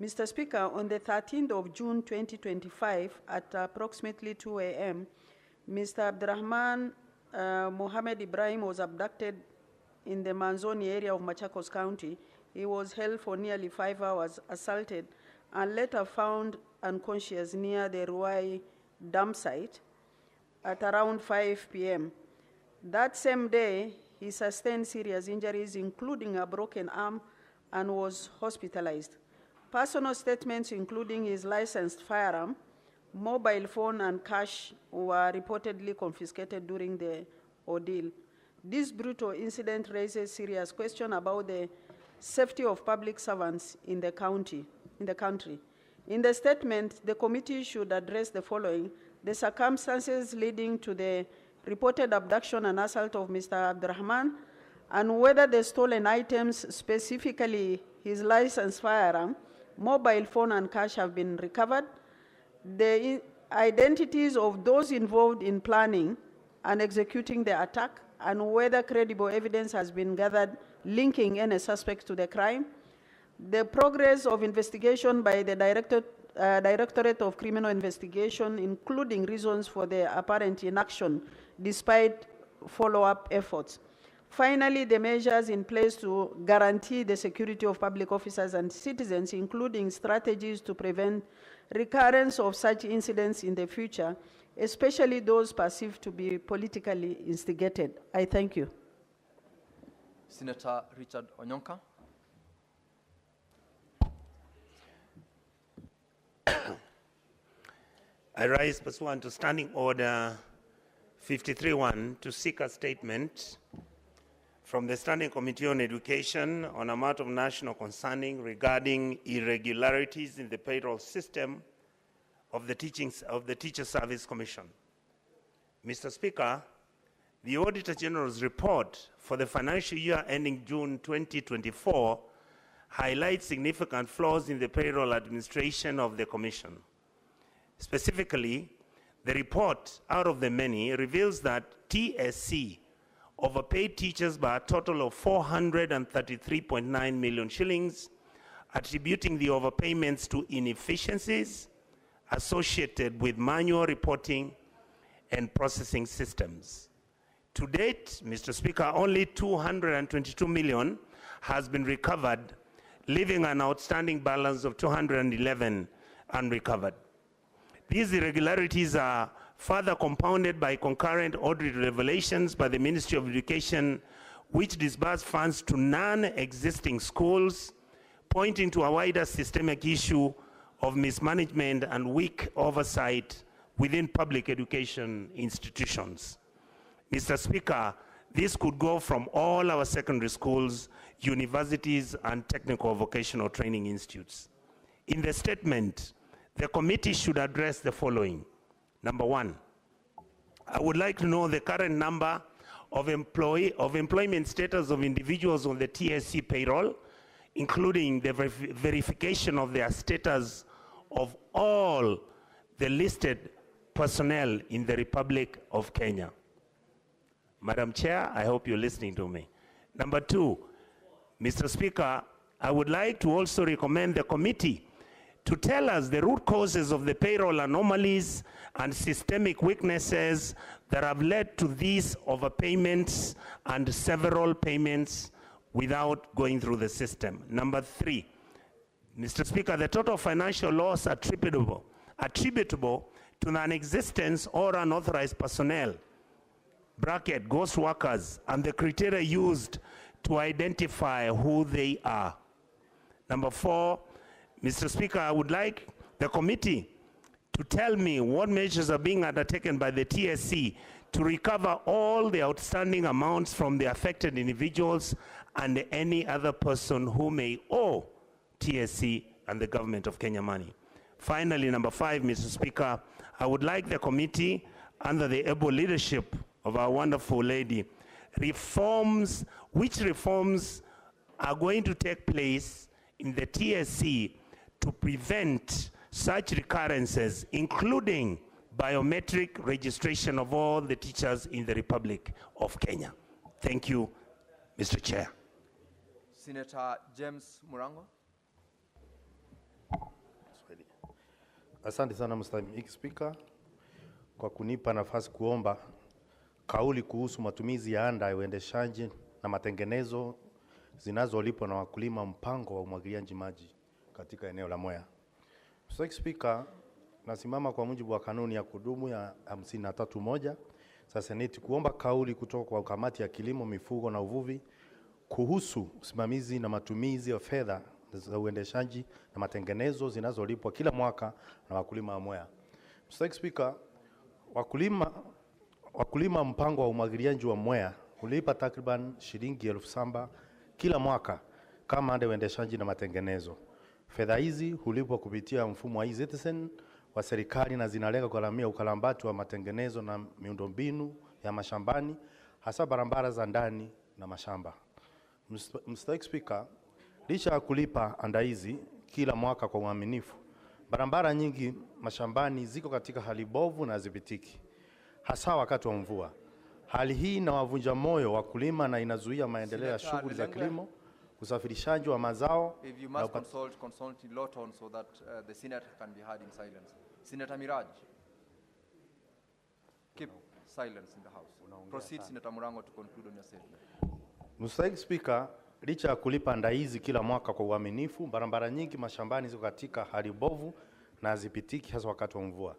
Mr. Speaker, on the 13th of June 2025 at approximately 2 a.m., Mr. Abdurrahman Mohammed Ibrahim was abducted in the Manzoni area of Machakos County. He was held for nearly 5 hours, assaulted, and later found unconscious near the Ruai dump site at around 5 p.m. That same day, he sustained serious injuries, including a broken arm, and was hospitalized. Personal statements, including his licensed firearm, mobile phone, and cash, were reportedly confiscated during the ordeal. This brutal incident raises serious questions about the safety of public servants in the country. In the statement, the committee should address the following: the circumstances leading to the reported abduction and assault of Mr. Abdurrahman, and whether the stolen items, specifically his licensed firearm, mobile phone, and cash, have been recovered, the identities of those involved in planning and executing the attack, and whether credible evidence has been gathered linking any suspect to the crime, the progress of investigation by the Directorate of Criminal Investigation, including reasons for the apparent inaction despite follow-up efforts. Finally, the measures in place to guarantee the security of public officers and citizens, including strategies to prevent recurrence of such incidents in the future, especially those perceived to be politically instigated. I thank you. Senator Richard Onyonka. I rise pursuant to Standing Order 53-1 to seek a statement from the Standing Committee on Education on a matter of national concerning regarding irregularities in the payroll system of the Teacher Service Commission. Mr. Speaker, the Auditor General's report for the financial year ending June 2024 highlights significant flaws in the payroll administration of the Commission. Specifically, the report, out of the many, reveals that TSC overpaid teachers by a total of 433.9 million shillings, attributing the overpayments to inefficiencies associated with manual reporting and processing systems. To date, Mr. Speaker, only 222 million has been recovered, leaving an outstanding balance of 211 unrecovered. These irregularities are further compounded by concurrent audit revelations by the Ministry of Education, which disbursed funds to non-existing schools, pointing to a wider systemic issue of mismanagement and weak oversight within public education institutions. Mr. Speaker, this could go from all our secondary schools, universities, and technical vocational training institutes. In the statement, the committee should address the following. Number one, I would like to know the current number of employment status of individuals on the TSC payroll, including the verification of their status of all the listed personnel in the Republic of Kenya. Madam Chair, I hope you're listening to me. Number two, Mr. Speaker, I would like to also recommend the committee to tell us the root causes of the payroll anomalies and systemic weaknesses that have led to these overpayments and several payments without going through the system. Number three, Mr. Speaker, the total financial loss attributable to non-existence or unauthorized personnel, bracket, ghost workers, and the criteria used to identify who they are. Number four, Mr. Speaker, I would like the committee to tell me what measures are being undertaken by the TSC to recover all the outstanding amounts from the affected individuals and any other person who may owe TSC and the government of Kenya money. Finally, number five, Mr. Speaker, I would like the committee, under the able leadership of our wonderful lady, which reforms are going to take place in the TSC to prevent such recurrences, including biometric registration of all the teachers in the Republic of Kenya? Thank you, Mr. Chair. Senator James Murango. Asante sana Mstahiki Spika kwa kunipa nafasi kuomba kauli kuhusu matumizi ya anda ya uendeshaji na matengenezo zinazolipwa na wakulima mpango wa umwagiliaji maji katika eneo la Mwea. Mstahiki Spika, nasimama kwa mujibu wa kanuni ya kudumu ya 53(1) za Seneti kuomba kauli kutoka kwa kamati ya kilimo, mifugo na uvuvi kuhusu usimamizi na matumizi ya fedha za uendeshaji na matengenezo zinazolipwa kila mwaka na wakulima wa Mwea. Mstahiki Spika, wakulima mpango wa umwagiliaji wa Mwea hulipa takriban shilingi 7,000 kila mwaka kama ada ya uendeshaji na matengenezo. Fedha hizi hulipwa kupitia mfumo wa e-Citizen wa serikali na zinalenga kugharamia ukarabati wa matengenezo na miundombinu ya mashambani, hasa barabara za ndani na mashamba. Mstahiki Spika, licha ya kulipa anda hizi kila mwaka kwa uaminifu, barabara nyingi mashambani ziko katika hali bovu na hazipitiki, hasa wakati wa mvua. Hali hii inawavunja moyo wakulima na inazuia maendeleo ya shughuli za kilimo, usafirishaji wa mazao. If you must consult in low tone so that the senator can be heard in silence. Senator Miraj, keep silence in the house. Proceed, Senator Murango, to conclude on your statement. Mstahiki Spika, licha ya kulipa anda hizi kila mwaka kwa uaminifu, barabara nyingi mashambani ziko katika hali bovu na hazipitiki, hasa wakati wa mvua.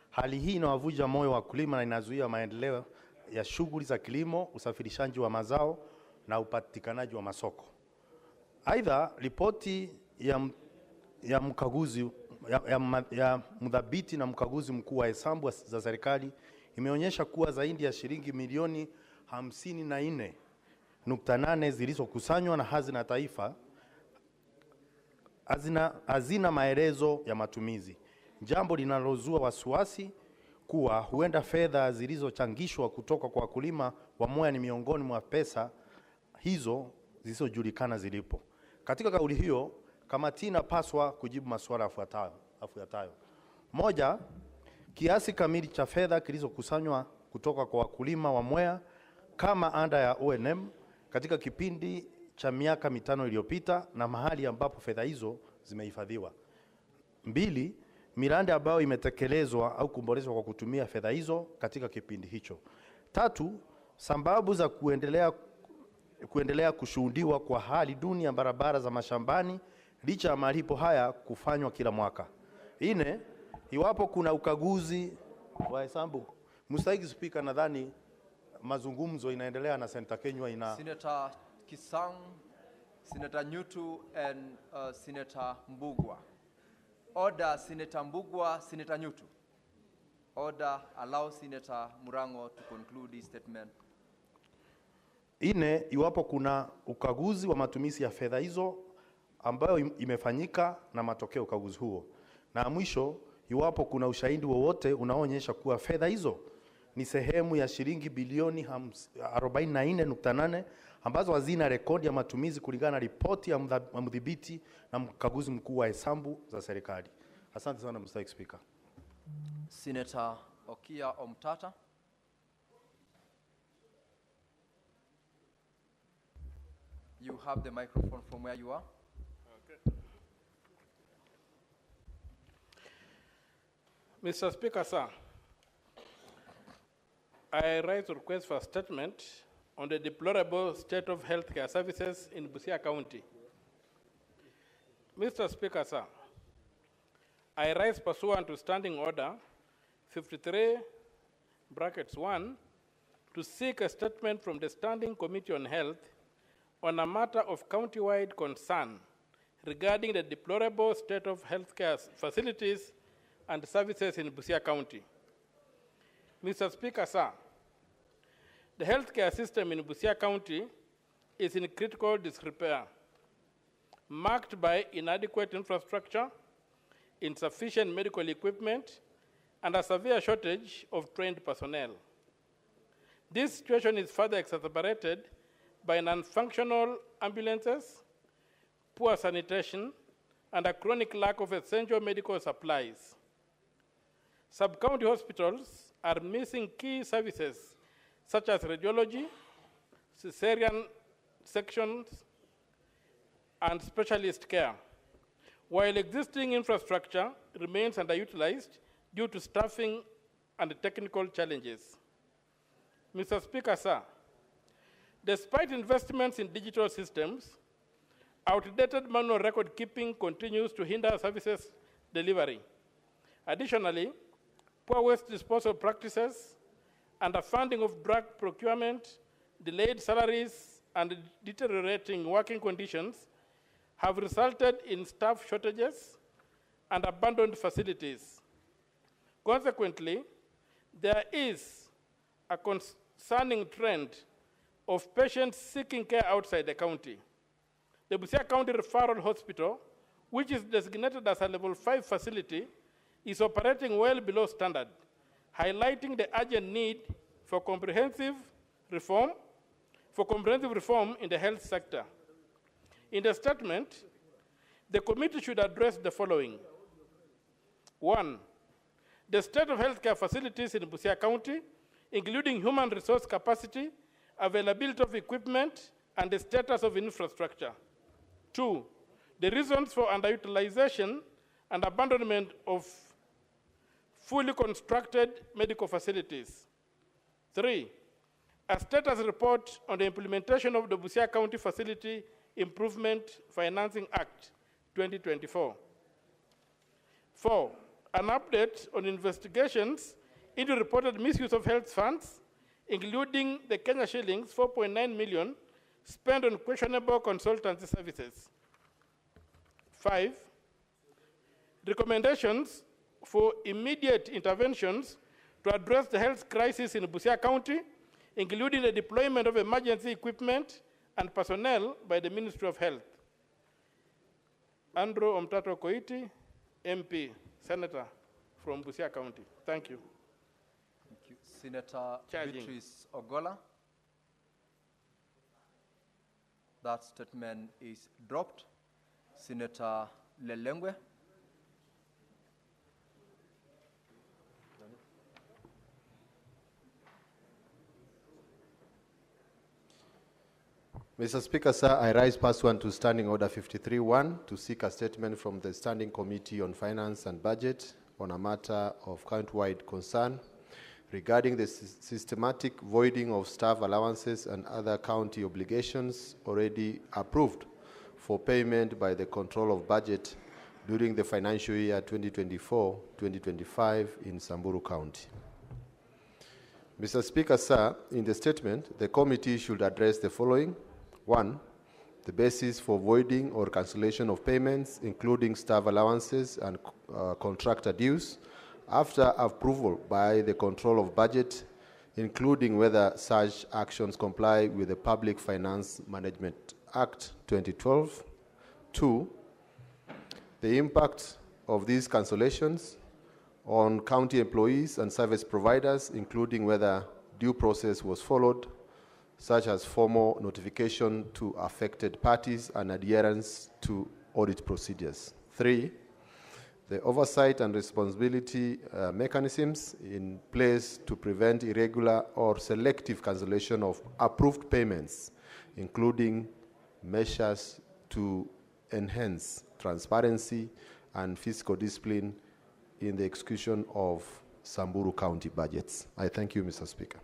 Hali hii inawavunja moyo wakulima na inazuia maendeleo ya shughuli za kilimo, usafirishaji wa mazao na upatikanaji wa masoko. Aidha, ripoti ya mkaguzi ya mdhibiti na mkaguzi mkuu wa hesabu za serikali imeonyesha kuwa zaidi ya shilingi milioni 54.8 zilizokusanywa na hazina taifa hazina maelezo ya matumizi, jambo linalozua wasiwasi kuwa huenda fedha zilizochangishwa kutoka kwa wakulima wa Mwea ni miongoni mwa pesa hizo zisizojulikana zilipo. Katika kauli hiyo, kamati inapaswa kujibu maswali yafuatayo. Moja, kiasi kamili cha fedha kilizokusanywa kutoka kwa wakulima wa Mwea kama anda ya ONM katika kipindi cha miaka 5 iliyopita na mahali ambapo fedha hizo zimehifadhiwa. Mbili, miradi ambayo imetekelezwa au kuboreshwa kwa kutumia fedha hizo katika kipindi hicho. Tatu, sababu za kuendelea kushuhudiwa kwa hali duni ya barabara za mashambani licha ya malipo haya kufanywa kila mwaka. Nne, iwapo kuna ukaguzi wa hesabu. Mstahiki Spika, nadhani mazungumzo inaendelea na Senator Kenywa Senator Kisang, Senator Nyutu and Senator Mbugua. Order Senator Mbugua, Senator Nyutu. Order, allow Senator Murango to conclude his statement. Nne, iwapo kuna ukaguzi wa matumizi ya fedha hizo ambayo imefanyika na matokeo ukaguzi huo. Na mwisho, iwapo kuna ushahidi wowote unaoonyesha kuwa fedha hizo ni sehemu ya shilingi bilioni 44.8 ambazo hazina rekodi ya matumizi kulingana na ripoti ya mdhibiti na mkaguzi mkuu wa hesabu za serikali. Asante sana Mstahiki Spika. Senator Okia Omtata. You have the microphone from where you are. Okay. Mr. Speaker, sir, I rise to request for a statement on the deplorable state of healthcare services in Busia County. Mr. Speaker, sir, I rise pursuant to Standing Order 53(1) to seek a statement from the Standing Committee on Health on a matter of county-wide concern regarding the deplorable state of healthcare facilities and services in Busia County. Mr. Speaker, sir, the healthcare system in Busia County is in critical disrepair, marked by inadequate infrastructure, insufficient medical equipment, and a severe shortage of trained personnel. This situation is further exacerbated by non-functional ambulances, poor sanitation, and a chronic lack of essential medical supplies. Sub-county hospitals are missing key services such as radiology, cesarean sections, and specialist care, while existing infrastructure remains underutilized due to staffing and technical challenges. Mr. Speaker, sir, despite investments in digital systems, outdated manual record keeping continues to hinder services delivery. Additionally, poor waste disposal practices, underfunding of drug procurement, delayed salaries, and deteriorating working conditions have resulted in staff shortages and abandoned facilities. Consequently, there is a concerning trend of patients seeking care outside the county. The Busia County Referral Hospital, which is designated as a level 5 facility, is operating well below standard, highlighting the urgent need for comprehensive reform in the health sector. In the statement, the committee should address the following. 1, the state of healthcare facilities in Busia County, including human resource capacity, availability of equipment, and the status of infrastructure. 2, the reasons for underutilization and abandonment of fully constructed medical facilities. 3, a status report on the implementation of the Busia County Facility Improvement Financing Act 2024. 4, an update on investigations into reported misuse of health funds, including the Kenya shillings 4.9 million spent on questionable consultancy services. 5, recommendations for immediate interventions to address the health crisis in Busia County, including the deployment of emergency equipment and personnel by the Ministry of Health. Andrew Omtato Koiti, MP, Senator from Busia County. Thank you. Thank you. Senator Beatrice Ogola. That statement is dropped. Senator Lelengwe. Mr. Speaker, sir, I rise pursuant to Standing Order 53-1 to seek a statement from the Standing Committee on Finance and Budget on a matter of county-wide concern regarding the systematic voiding of staff allowances and other county obligations already approved for payment by the Control of Budget during the financial year 2024-2025 in Samburu County. Mr. Speaker, sir, in the statement, the committee should address the following. 1, the basis for voiding or cancellation of payments, including staff allowances and contractor dues, after approval by the Control of Budget, including whether such actions comply with the Public Finance Management Act 2012. 2, the impact of these cancellations on county employees and service providers, including whether due process was followed, such as formal notification to affected parties and adherence to audit procedures. 3, the oversight and responsibility mechanisms in place to prevent irregular or selective cancellation of approved payments, including measures to enhance transparency and fiscal discipline in the execution of Samburu County budgets. I thank you, Mr. Speaker.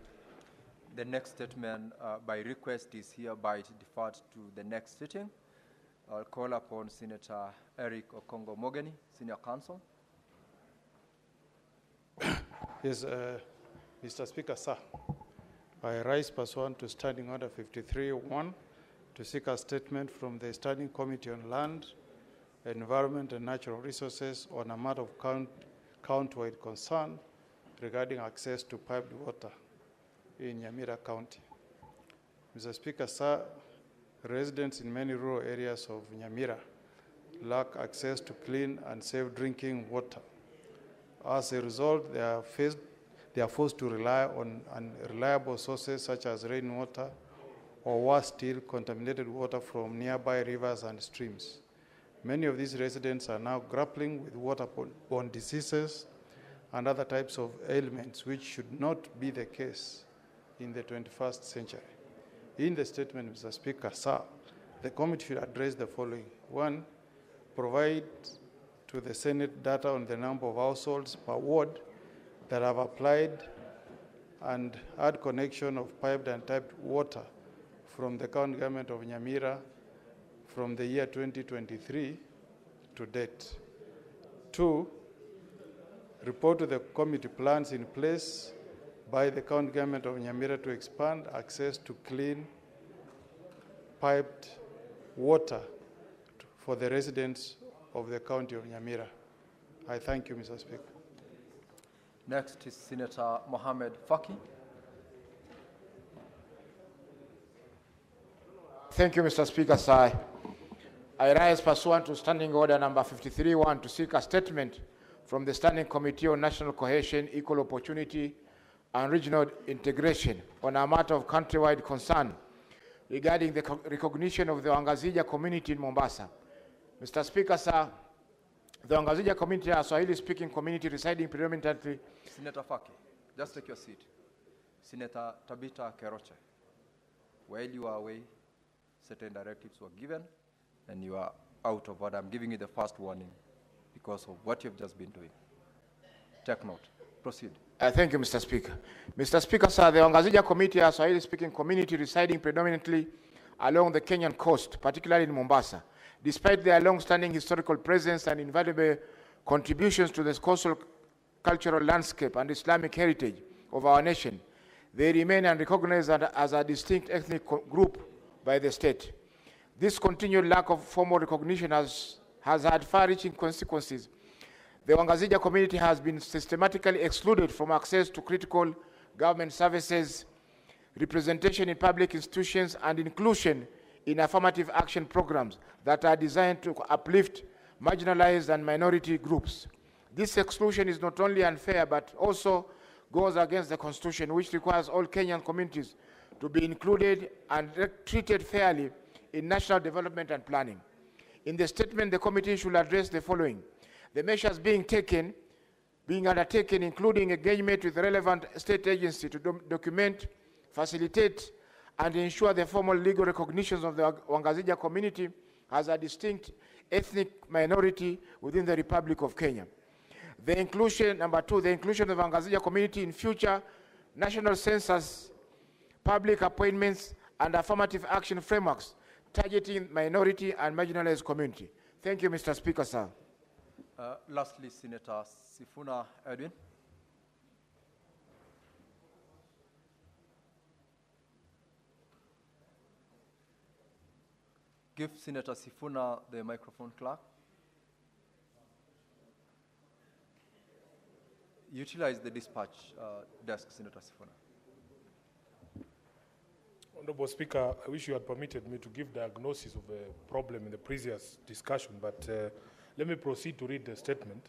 The next statement by request is hereby deferred to the next sitting. I'll call upon Senator Eric Okongo Mogeni, Senior Counsel. Yes, Mr. Speaker, sir. I rise pursuant to Standing Order 53-1 to seek a statement from the Standing Committee on Land, Environment and Natural Resources on a matter of county-wide concern regarding access to piped water in Nyamira County. Mr. Speaker, sir, residents in many rural areas of Nyamira lack access to clean and safe drinking water. As a result, they are forced to rely on unreliable sources such as rainwater or worse still, contaminated water from nearby rivers and streams. Many of these residents are now grappling with waterborne diseases and other types of ailments which should not be the case in the 21st century. In the statement, Mr. Speaker, sir, the committee should address the following. One, provide to the Senate data on the number of households per ward that have applied and had connection of piped and tapped water from the county government of Nyamira from the year 2023 to date. Two, report to the committee plans in place by the county government of Nyamira to expand access to clean piped water for the residents of the county of Nyamira. I thank you, Mr. Speaker. Next is Senator Mohamed Faki. Thank you, Mr. Speaker, sir. I rise pursuant to Standing Order number 53-1 to seek a statement from the Standing Committee on National Cohesion, Equal Opportunity, and Regional Integration on a matter of countrywide concern regarding the recognition of the Wangazija community in Mombasa. Mr. Speaker, sir, the Wangazija community are a Swahili-speaking community residing predominantly... Senator Faki, just take your seat. Senator Tabita Keroche, while you are away, certain directives were given, and you are out of order. I'm giving you the first warning because of what you've just been doing. Take note. Proceed. Thank you, Mr. Speaker. Mr. Speaker, sir, the Wangazija community are a Swahili-speaking community residing predominantly along the Kenyan coast, particularly in Mombasa. Despite their long-standing historical presence and invaluable contributions to the coastal cultural landscape and Islamic heritage of our nation, they remain unrecognized as a distinct ethnic group by the state. This continued lack of formal recognition has had far-reaching consequences. The Wangazija community has been systematically excluded from access to critical government services, representation in public institutions, and inclusion in affirmative action programs that are designed to uplift marginalized and minority groups. This exclusion is not only unfair, but also goes against the Constitution, which requires all Kenyan communities to be included and treated fairly in national development and planning. In the statement, the committee should address the following. The measures being undertaken, including engagement with relevant state agencies to document, facilitate, and ensure the formal legal recognition of the Wangazija community as a distinct ethnic minority within the Republic of Kenya. The inclusion, number two, the inclusion of the Wangazija community in future national census, public appointments, and affirmative action frameworks targeting minority and marginalized community. Thank you, Mr. Speaker, sir. Lastly, Senator Sifuna Edwin. Give Senator Sifuna the microphone, clerk. Utilize the dispatch desk, Senator Sifuna. Honorable Speaker, I wish you had permitted me to give diagnosis of the problem in the previous discussion, but let me proceed to read the statement.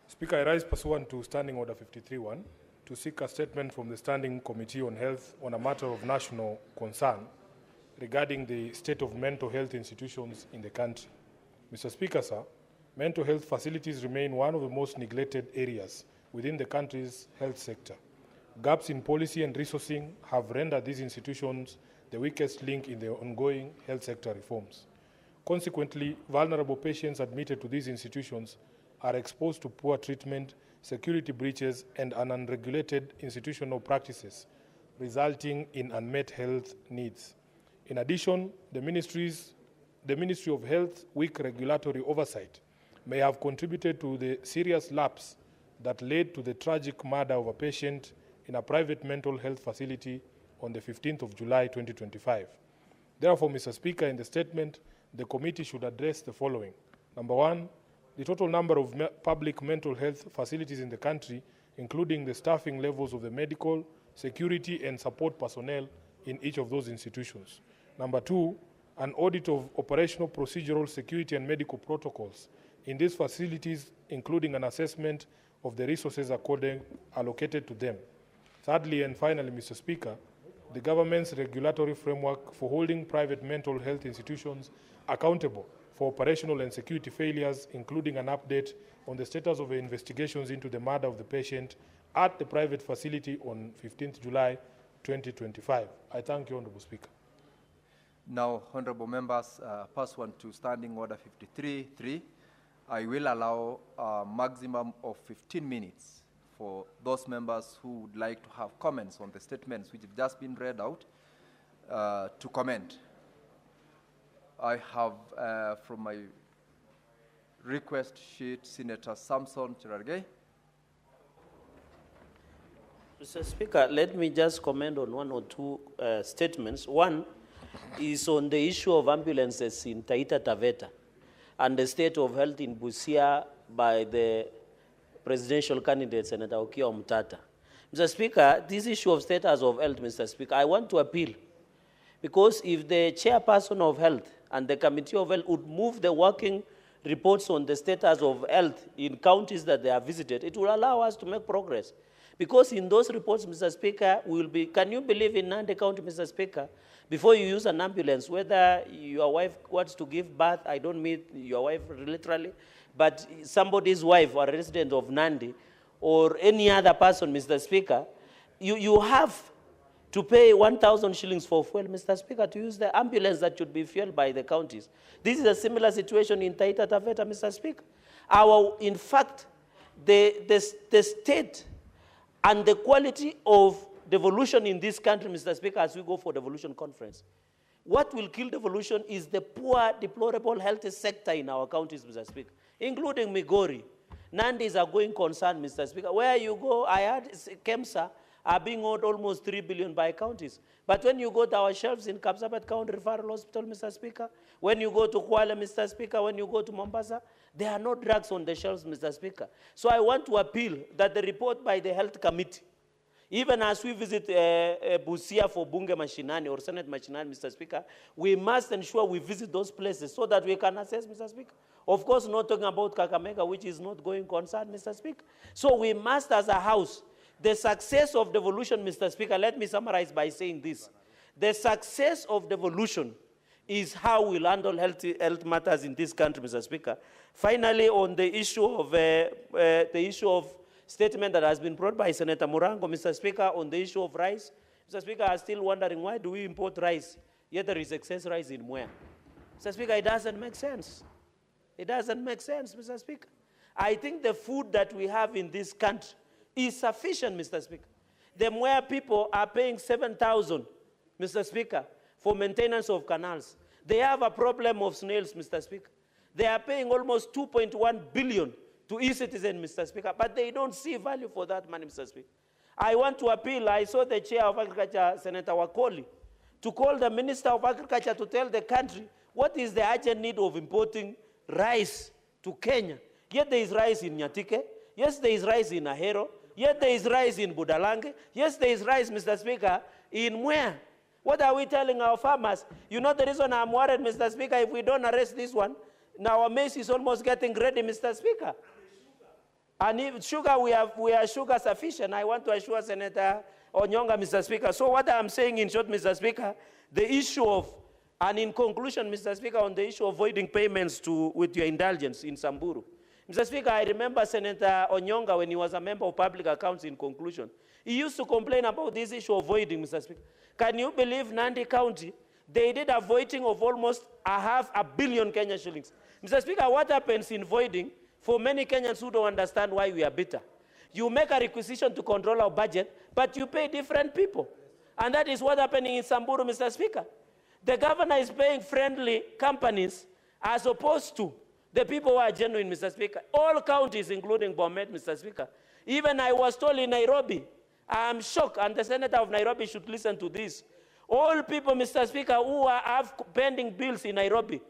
Speaker, I rise pursuant to Standing Order 53-1 to seek a statement from the Standing Committee on Health on a matter of national concern regarding the state of mental health institutions in the country. Mr. Speaker, sir, mental health facilities remain one of the most neglected areas within the country's health sector. Gaps in policy and resourcing have rendered these institutions the weakest link in the ongoing health sector reforms. Consequently, vulnerable patients admitted to these institutions are exposed to poor treatment, security breaches, and unregulated institutional practices, resulting in unmet health needs. In addition, the Ministry of Health's weak regulatory oversight may have contributed to the serious lapse that led to the tragic murder of a patient in a private mental health facility on the 15th of July 2025. Therefore, Mr. Speaker, in the statement, the committee should address the following. Number one, the total number of public mental health facilities in the country, including the staffing levels of the medical, security, and support personnel in each of those institutions. Number two, an audit of operational, procedural, security, and medical protocols in these facilities, including an assessment of the resources allocated to them. Thirdly and finally, Mr. Speaker, the government's regulatory framework for holding private mental health institutions accountable for operational and security failures, including an update on the status of the investigations into the murder of the patient at the private facility on 15th July 2025. I thank you, Honorable Speaker. Now, honorable members, pursuant to Standing Order 53.3, I will allow a maximum of 15 minutes for those members who would like to have comments on the statements which have just been read out to comment. I have from my request sheet, Senator Samson Cherargei. Mr. Speaker, let me just comment on one or two statements. One is on the issue of ambulances in Taita Taveta and the state of health in Busia by the presidential candidate, Senator Okiya Omtata. Mr. Speaker, this issue of status of health, Mr. Speaker, I want to appeal, because if the chairperson of health and the committee of health would move the working reports on the status of health in counties that they have visited, it will allow us to make progress. Because in those reports, Mr. Speaker, will be, can you believe in Nandi County, Mr. Speaker, before you use an ambulance, whether your wife wants to give birth, I don't mean your wife literally, but somebody's wife or a resident of Nandi or any other person, Mr. Speaker, you have to pay 1,000 shillings for fuel, Mr. Speaker, to use the ambulance that should be fueled by the counties. This is a similar situation in Taita Taveta, Mr. Speaker. In fact, the state and the quality of devolution in this country, Mr. Speaker, as we go for devolution conference, what will kill devolution is the poor, deplorable health sector in our counties, Mr. Speaker, including Migori. Nandi is a going concern, Mr. Speaker. Where you go, I heard KEMSA are being owed almost 3 billion by counties. But when you go to our shelves in Kapsabet County Referral Hospital, Mr. Speaker, when you go to Kuala, Mr. Speaker, when you go to Mombasa, there are no drugs on the shelves, Mr. Speaker. So I want to appeal that the report by the Health Committee, even as we visit Busia for Bunge Mashinani or Senate Mashinani, Mr. Speaker, we must ensure we visit those places so that we can assess, Mr. Speaker. Of course, not talking about Kakamega, which is not going concern, Mr. Speaker. So we must, as a House, the success of devolution, Mr. Speaker, let me summarize by saying this. The success of devolution is how we'll handle health matters in this country, Mr. Speaker. Finally, on the issue of statement that has been brought by Senator Murango, Mr. Speaker, on the issue of rice, Mr. Speaker, I'm still wondering why do we import rice, yet there is excess rice in Mwea. Mr. Speaker, it doesn't make sense. It doesn't make sense, Mr. Speaker. I think the food that we have in this country is sufficient, Mr. Speaker. The Mwea people are paying 7,000, Mr. Speaker, for maintenance of canals. They have a problem of snails, Mr. Speaker. They are paying almost 2.1 billion to e-citizen, Mr. Speaker, but they don't see value for that money, Mr. Speaker. I want to appeal, I saw the Chair of Agriculture, Senator Wakoli, to call the Minister of Agriculture to tell the country what is the urgent need of importing rice to Kenya. Yet there is rice in Nyatike, yes, there is rice in Ahero, yet there is rice in Budalange, yes, there is rice, Mr. Speaker, in Mwea. What are we telling our farmers? You know the reason I'm worried, Mr. Speaker, if we don't arrest this one, now our maize is almost getting ready, Mr. Speaker. And if sugar, we are sugar sufficient. I want to assure Senator Onyonga, Mr. Speaker. So what I'm saying in short, Mr. Speaker, the issue of, and in conclusion, Mr. Speaker, on the issue of voiding payments with your indulgence in Samburu. Mr. Speaker, I remember Senator Onyonga when he was a member of Public Accounts in conclusion. He used to complain about this issue of voiding, Mr. Speaker. Can you believe Nandi County, they did a voiding of almost 500 million Kenya shillings. Mr. Speaker, what happens in voiding, for many Kenyans who don't understand why we are bitter, you make a requisition to control our budget, but you pay different people. And that is what's happening in Samburu, Mr. Speaker. The governor is paying friendly companies as opposed to the people who are genuine, Mr. Speaker. All counties, including Bomet, Mr. Speaker. Even I was told in Nairobi, I'm shocked, and the senator of Nairobi should listen to this. All people, Mr. Speaker, who have pending bills in Nairobi,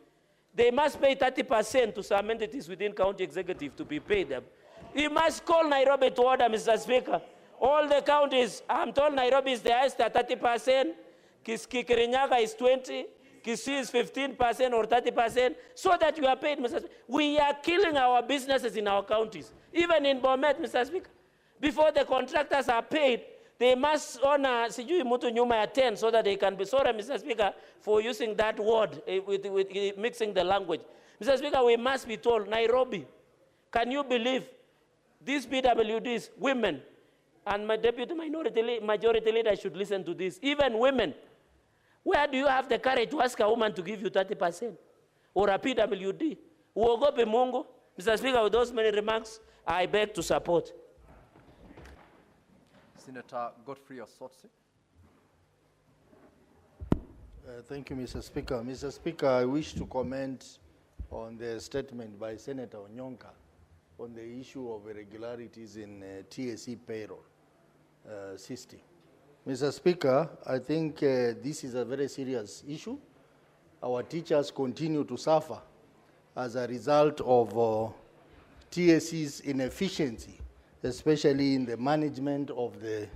they must pay 30% to some entities within county executive to be paid them. You must call Nairobi to order, Mr. Speaker. All the counties, I'm told Nairobi is the highest at 30%, Kirinyaga is 20%, Kisii is 15% or 30%, so that you are paid, Mr. Speaker. We are killing our businesses in our counties, even in Bomet, Mr. Speaker. Before the contractors are paid, They must honor sijui mtu nyuma ya 10 so that they can be sorry, Mr. Speaker, for using that word with mixing the language. Mr. Speaker, we must be told, Nairobi, can you believe these PWDs, women, and my deputy majority leader should listen to this, even women, where do you have the courage to ask a woman to give you 30% or a PWD? Uogope Mungu. Mr. Speaker, with those many remarks, I beg to support. Senator Godfrey Osotsi. Thank you, Mr. Speaker. Mr. Speaker, I wish to comment on the statement by Senator Onyonka on the issue of irregularities in TSC payroll system. Mr. Speaker, I think this is a very serious issue. Our teachers continue to suffer as a result of TSC's inefficiency, especially in the management of the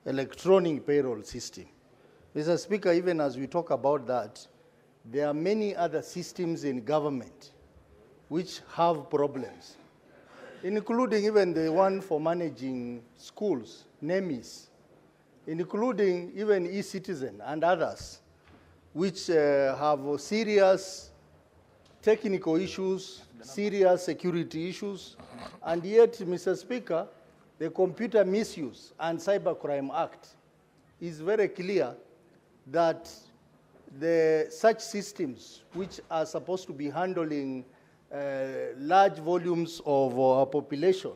electronic payroll system. Mr. Speaker, even as we talk about that, there are many other systems in government which have problems, including even the one for managing schools, NEMIS, including even e-citizen and others, which have serious technical issues, serious security issues, and yet, Mr. Speaker, the Computer Misuse and Cybercrime Act is very clear that such systems, which are supposed to be handling large volumes of our population,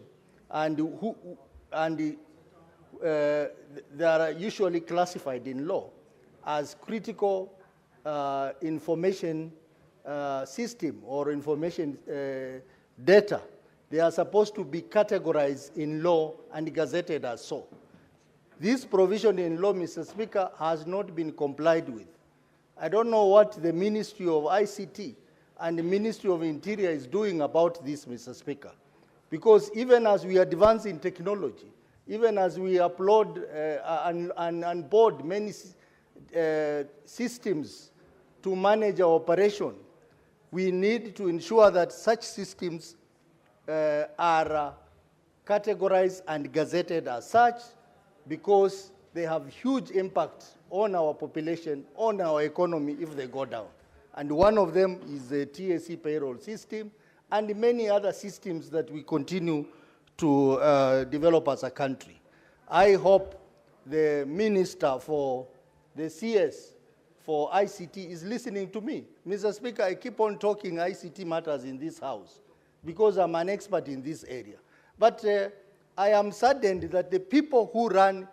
and they are usually classified in law as critical information system or information data. They are supposed to be categorized in law and gazetted as so. This provision in law, Mr. Speaker, has not been complied with. I don't know what the Ministry of ICT and the Ministry of Interior is doing about this, Mr. Speaker. Because even as we advance in technology, even as we upload and board many systems to manage our operation, we need to ensure that such systems are categorized and gazetted as such, because they have huge impact on our population, on our economy if they go down. And one of them is the TSC payroll system and many other systems that we continue to develop as a country. I hope the Minister for the CS for ICT is listening to me. Mr. Speaker, I keep on talking ICT matters in this House because I'm an expert in this area. But I am saddened that the people who run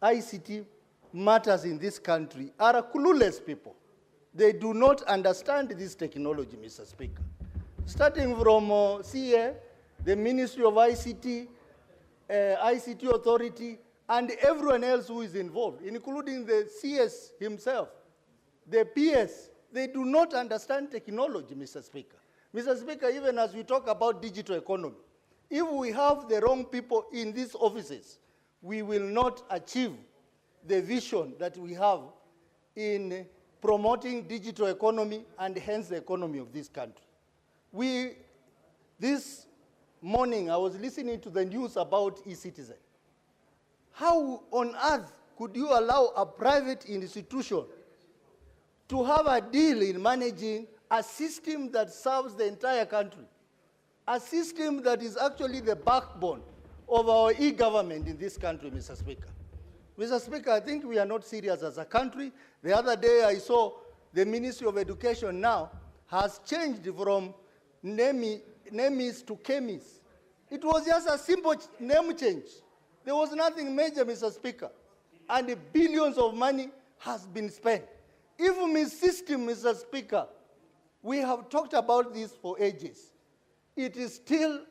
ICT matters in this country are clueless people. They do not understand this technology, Mr. Speaker. Starting from CA, the Ministry of ICT, ICT Authority, and everyone else who is involved, including the CS himself, the PS, they do not understand technology, Mr. Speaker. Mr. Speaker, even as we talk about digital economy, if we have the wrong people in these offices, we will not achieve the vision that we have in promoting digital economy and hence the economy of this country. This morning, I was listening to the news about e-citizen. How on earth could you allow a private institution to have a deal in managing a system that serves the entire country? A system that is actually the backbone of our e-government in this country, Mr. Speaker. Mr. Speaker, I think we are not serious as a country. The other day I saw the Ministry of Education now has changed from NEMIS to KEMIS. It was just a simple name change. There was nothing major, Mr. Speaker. And billions of money has been spent. Even this system, Mr. Speaker, we have talked about this for ages. It is still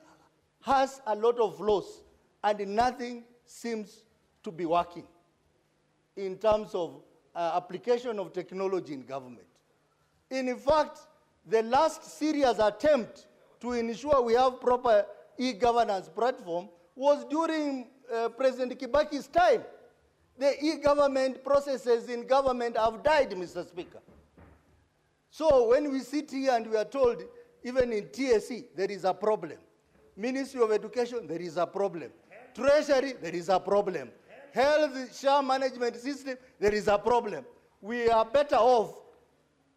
has a lot of flaws, and nothing seems to be working in terms of application of technology in government. In fact, the last serious attempt to ensure we have proper e-governance platform was during President Kibaki's time. The e-government processes in government have died, Mr. Speaker. So when we sit here and we are told, even in TSC, there is a problem. Ministry of Education, there is a problem. Treasury, there is a problem. health share management system, there is a problem. We are better off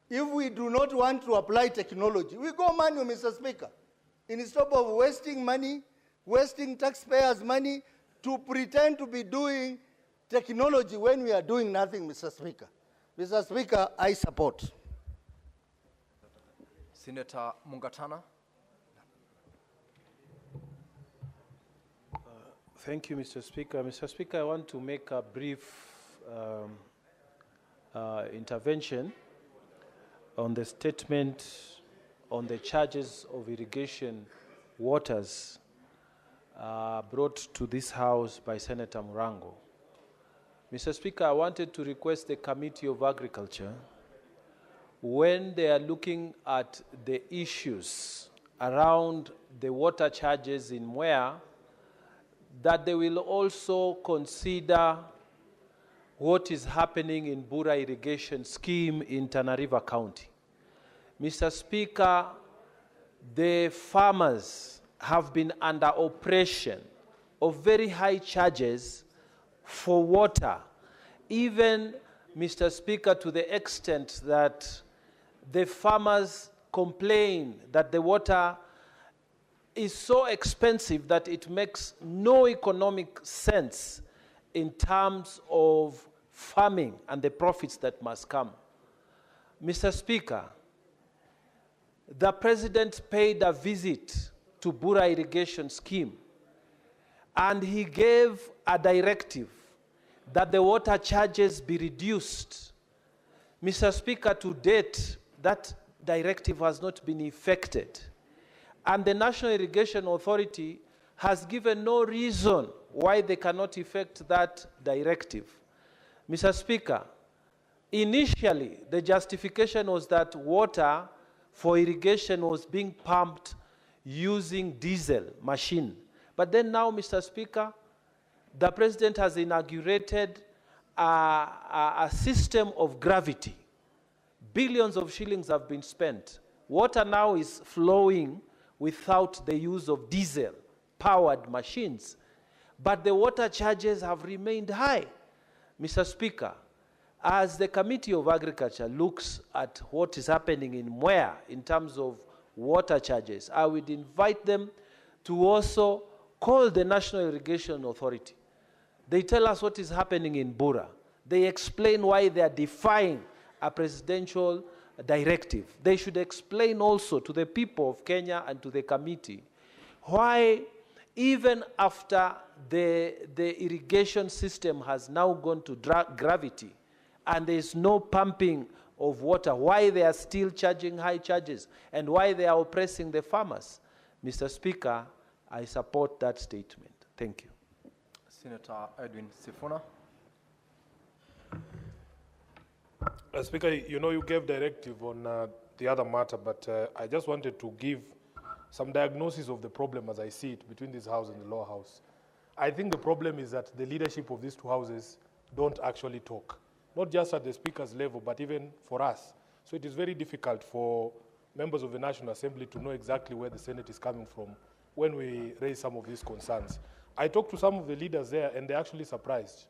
if we do not want to apply technology. We go manual, Mr. Speaker, instead of wasting money, wasting taxpayers' money to pretend to be doing technology when we are doing nothing, Mr. Speaker. Mr. Speaker, I support. Senator Mungatana. Thank you, Mr. Speaker. Mr. Speaker, I want to make a brief intervention on the statement on the charges of irrigation waters brought to this House by Senator Murango. Mr. Speaker, I wanted to request the Committee of Agriculture, when they are looking at the issues around the water charges in Mwea, that they will also consider what is happening in Bura irrigation scheme in Tana River County. Mr. Speaker, the farmers have been under oppression of very high charges for water, even, Mr. Speaker, to the extent that the farmers complain that the water is so expensive that it makes no economic sense in terms of farming and the profits that must come. Mr. Speaker, the President paid a visit to Bura irrigation scheme, and he gave a directive that the water charges be reduced. Mr. Speaker, to date, that directive has not been effected. And the National Irrigation Authority has given no reason why they cannot effect that directive. Mr. Speaker, initially, the justification was that water for irrigation was being pumped using diesel machine. But then now, Mr. Speaker, the President has inaugurated a system of gravity. Billions of shillings have been spent. Water now is flowing without the use of diesel-powered machines. But the water charges have remained high. Mr. Speaker, as the Committee of Agriculture looks at what is happening in Mwea in terms of water charges, I would invite them to also call the National Irrigation Authority. They tell us what is happening in Bura. They explain why they are defying a presidential directive. They should explain also to the people of Kenya and to the committee why, even after the irrigation system has now gone to gravity and there is no pumping of water, why they are still charging high charges and why they are oppressing the farmers. Mr. Speaker, I support that statement. Thank you. Senator Edwin Sifuna. Speaker, you know you gave directive on the other matter, but I just wanted to give some diagnosis of the problem as I see it between this house and the lower house. I think the problem is that the leadership of these two houses don't actually talk, not just at the Speaker's level, but even for us. So it is very difficult for members of the National Assembly to know exactly where the Senate is coming from when we raise some of these concerns. I talked to some of the leaders there, and they're actually surprised.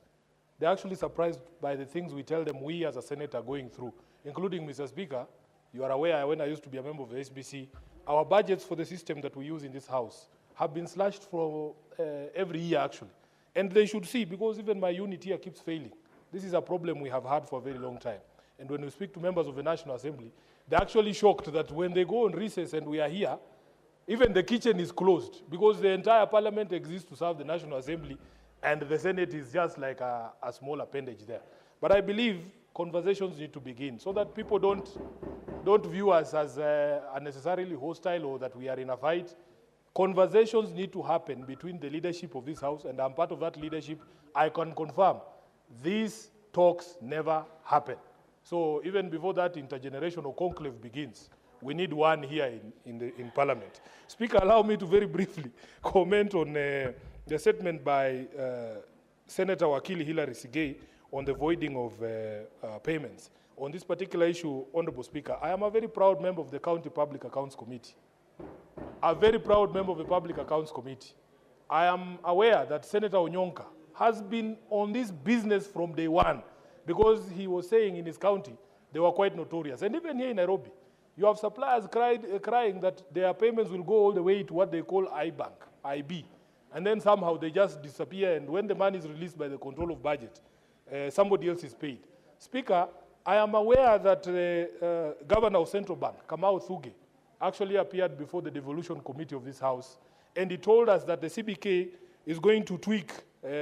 They're actually surprised by the things we tell them we as a Senate are going through, including, Mr. Speaker, you are aware when I used to be a member of the SBC, our budgets for the system that we use in this house have been slashed for every year, actually. And they should see, because even my unit here keeps failing. This is a problem we have had for a very long time. And when we speak to members of the National Assembly, they're actually shocked that when they go on recess and we are here, even the kitchen is closed, because the entire parliament exists to serve the National Assembly, and the Senate is just like a small appendage there. But I believe conversations need to begin so that people don't view us as unnecessarily hostile or that we are in a fight. Conversations need to happen between the leadership of this house, and I'm part of that leadership. I can confirm these talks never happen. So even before that intergenerational conclave begins, we need one here in Parliament. Speaker, allow me to very briefly comment on the statement by Senator Wakili Hilary Sigei on the voiding of payments. On this particular issue, Honorable Speaker, I am a very proud member of the County Public Accounts Committee. A very proud member of the Public Accounts Committee. I am aware that Senator Onyonka has been on this business from day one, because he was saying in his county they were quite notorious. And even here in Nairobi, you have suppliers crying that their payments will go all the way to what they call IB. And then somehow they just disappear, and when the money is released by the control of budget, somebody else is paid. Speaker, I am aware that the Governor of Central Bank, Kamau Thuge, actually appeared before the devolution committee of this House, and he told us that the CBK is going to tweak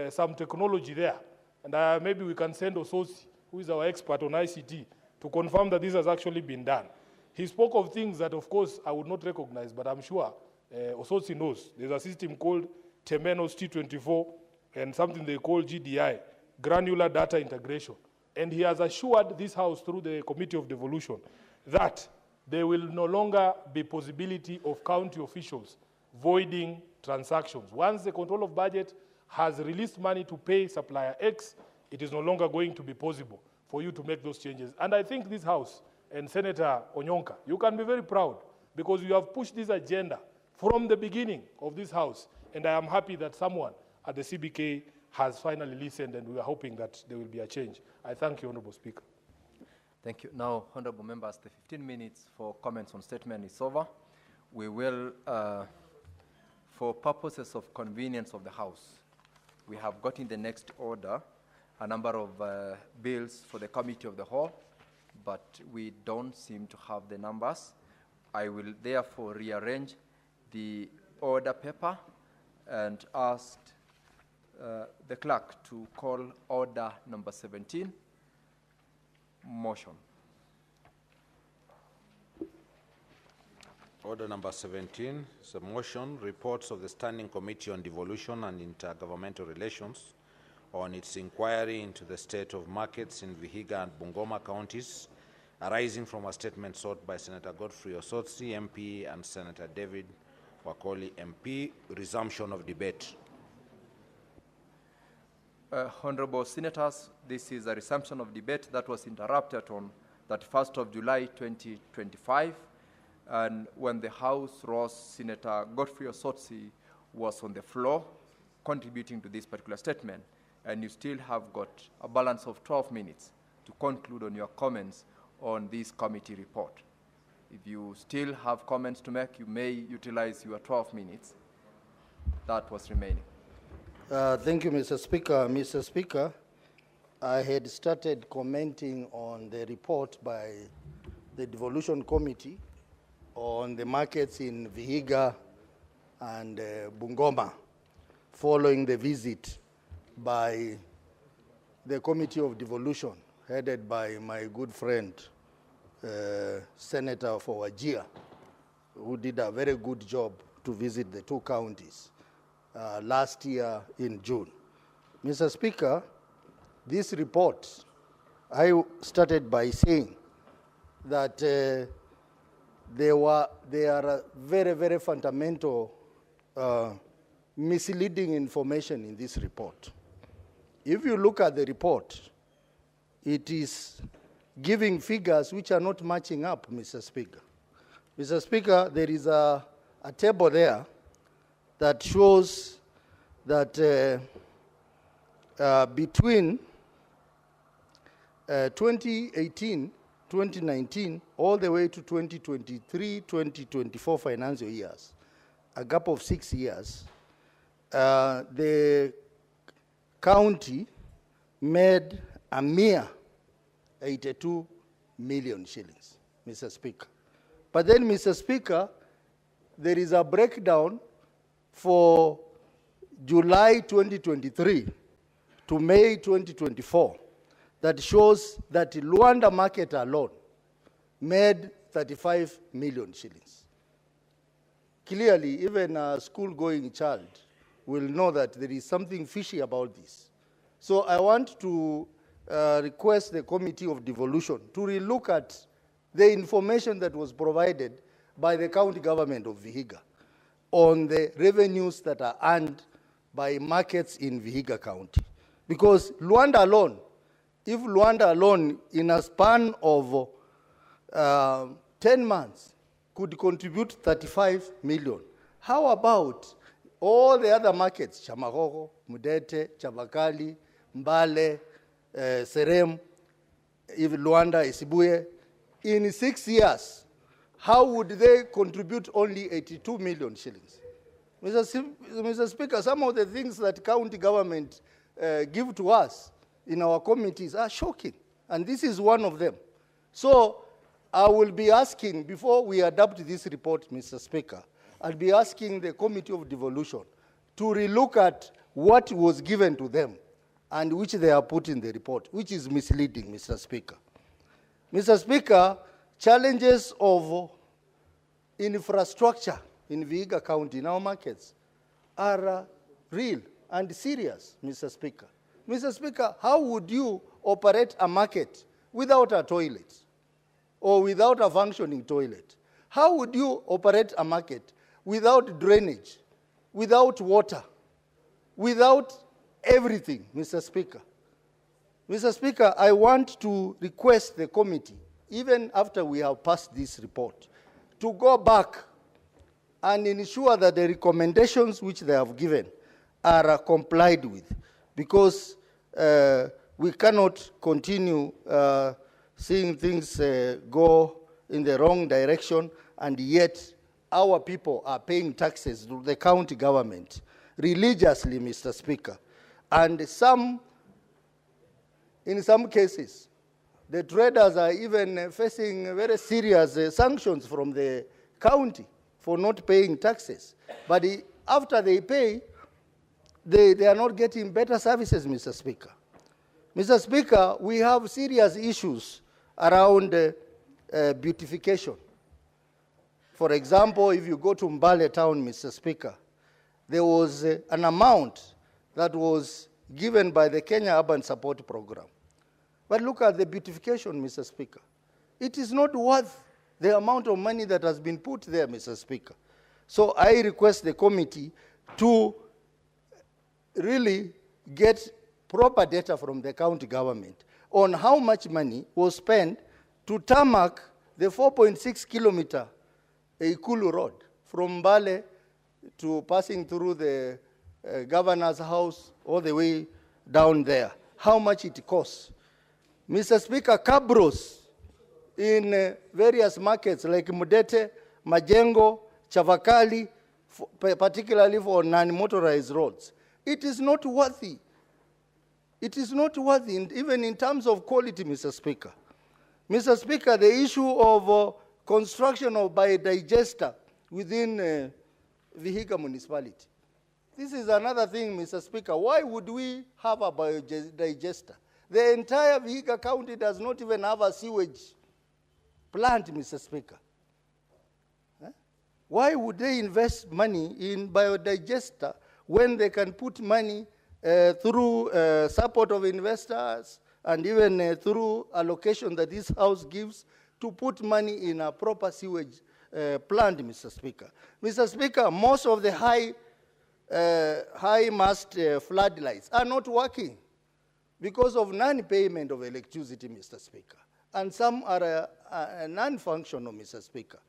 some technology there. And maybe we can send Ososi, who is our expert on ICT, to confirm that this has actually been done. He spoke of things that, of course, I would not recognize, but I'm sure Ososi knows. There's a system called Temenos T24 and something they call GDI, Granular Data Integration. And he has assured this House through the Committee of Devolution that there will no longer be possibility of county officials voiding transactions. Once the control of budget has released money to pay supplier X, it is no longer going to be possible for you to make those changes. And I think this House and Senator Onyonka, you can be very proud because you have pushed this agenda from the beginning of this House. And I am happy that someone at the CBK has finally listened, and we are hoping that there will be a change. I thank you, Honorable Speaker. Thank you. Now, Honorable Members, the 15 minutes for comments on statement is over. We will, for purposes of convenience of the House, we have got in the next order a number of bills for the Committee of the Whole, but we don't seem to have the numbers. I will therefore rearrange the order paper and ask the clerk to call order number 17, motion. Order number 17 is a motion, reports of the Standing Committee on Devolution and Intergovernmental Relations on its inquiry into the state of markets in Vihiga and Bungoma counties, arising from a statement sought by Senator Godfrey Osotsi, MP, and Senator David Wakoli, MP. Resumption of debate. Honorable Senators, this is a resumption of debate that was interrupted on 31st of July 2025. And when the House rose, Senator Godfrey Osotsi was on the floor contributing to this particular statement. And you still have got a balance of 12 minutes to conclude on your comments on this committee report. If you still have comments to make, you may utilize your 12 minutes that was remaining. Thank you, Mr. Speaker. Mr. Speaker, I had started commenting on the report by the Devolution Committee on the markets in Vihiga and Bungoma following the visit by the Committee of Devolution headed by my good friend, Senator for Wajir, who did a very good job to visit the two counties last year in June. Mr. Speaker, this report, I started by saying that there are very, very fundamental misleading information in this report. If you look at the report, it is giving figures which are not matching up, Mr. Speaker. Mr. Speaker, there is a table there that shows that between 2018, 2019, all the way to 2023, 2024 financial years, a gap of 6 years, the county made a mere 82 million shillings, Mr. Speaker. But then, Mr. Speaker, there is a breakdown for July 2023 to May 2024 that shows that Luanda market alone made 35 million shillings. Clearly, even a school-going child will know that there is something fishy about this. So I want to request the Committee of Devolution to relook at the information that was provided by the county government of Vihiga on the revenues that are earned by markets in Vihiga County. Because Luanda alone, if Luanda alone in a span of 10 months could contribute 35 million, how about all the other markets, Chamagogo, Mudete, Chavakali, Mbale, Serem, even Luanda, Isibuye, in 6 years, how would they contribute only 82 million shillings? Mr. Speaker, some of the things that county government give to us in our committees are shocking, and this is one of them. So I will be asking, before we adopt this report, Mr. Speaker, I'll be asking the Committee of Devolution to relook at what was given to them and which they have put in the report, which is misleading, Mr. Speaker. Mr. Speaker, challenges of infrastructure in Vihiga County, in our markets, are real and serious, Mr. Speaker. Mr. Speaker, how would you operate a market without a toilet or without a functioning toilet? How would you operate a market without drainage, without water, without everything, Mr. Speaker? Mr. Speaker, I want to request the committee, even after we have passed this report, to go back and ensure that the recommendations which they have given are complied with, because we cannot continue seeing things go in the wrong direction, and yet our people are paying taxes to the county government religiously, Mr. Speaker. And in some cases, the traders are even facing very serious sanctions from the county for not paying taxes. But after they pay, they are not getting better services, Mr. Speaker. Mr. Speaker, we have serious issues around beautification. For example, if you go to Mbale town, Mr. Speaker, there was an amount that was given by the Kenya Urban Support Program. But look at the beautification, Mr. Speaker. It is not worth the amount of money that has been put there, Mr. Speaker. So I request the committee to really get proper data from the county government on how much money was spent to tarmac the 4.6 kilometer Ikulu Road from Mbale to passing through the governor's house all the way down there. How much it costs. Mr. Speaker, cabros in various markets like Mudete, Majengo, Chavakali, particularly for non-motorized roads. It is not worthy. It is not worthy, even in terms of quality, Mr. Speaker. Mr. Speaker, the issue of construction of biodigester within Vihiga municipality. This is another thing, Mr. Speaker. Why would we have a biodigester? The entire Vihiga County does not even have a sewage plant, Mr. Speaker. Why would they invest money in biodigester when they can put money through support of investors and even through allocation that this House gives to put money in a proper sewage plant, Mr. Speaker? Mr. Speaker, most of the high-mast floodlights are not working because of non-payment of electricity, Mr. Speaker. And some are non-functional, Mr. Speaker.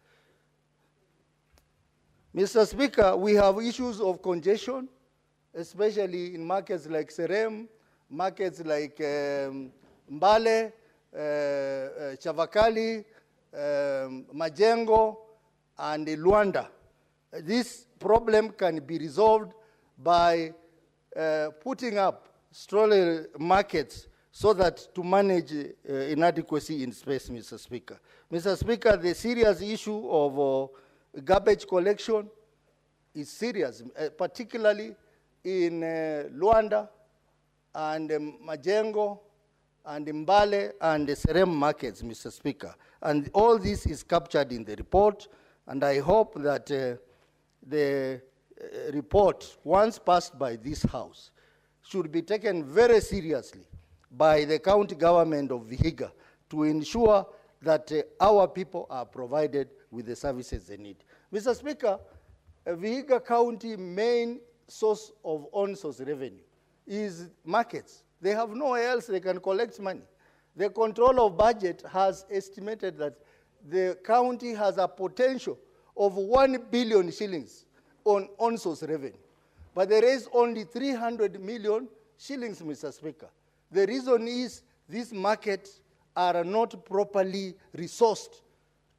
Mr. Speaker, we have issues of congestion, especially in markets like Serem, markets like Mbale, Chavakali, Majengo, and Luanda. This problem can be resolved by putting up stroller markets so that to manage inadequacy in space, Mr. Speaker. Mr. Speaker, the serious issue of garbage collection is serious, particularly in Luanda and Majengo and Mbale and the Serem markets, Mr. Speaker. And all this is captured in the report, and I hope that the report, once passed by this House, should be taken very seriously by the county government of Vihiga to ensure that our people are provided with the services they need. Mr. Speaker, Vihiga County main source of on-source revenue is markets. They have nowhere else they can collect money. The control of budget has estimated that the county has a potential of 1 billion shillings on on-source revenue. but they raised only 300 million shillings, Mr. Speaker. The reason is these markets are not properly resourced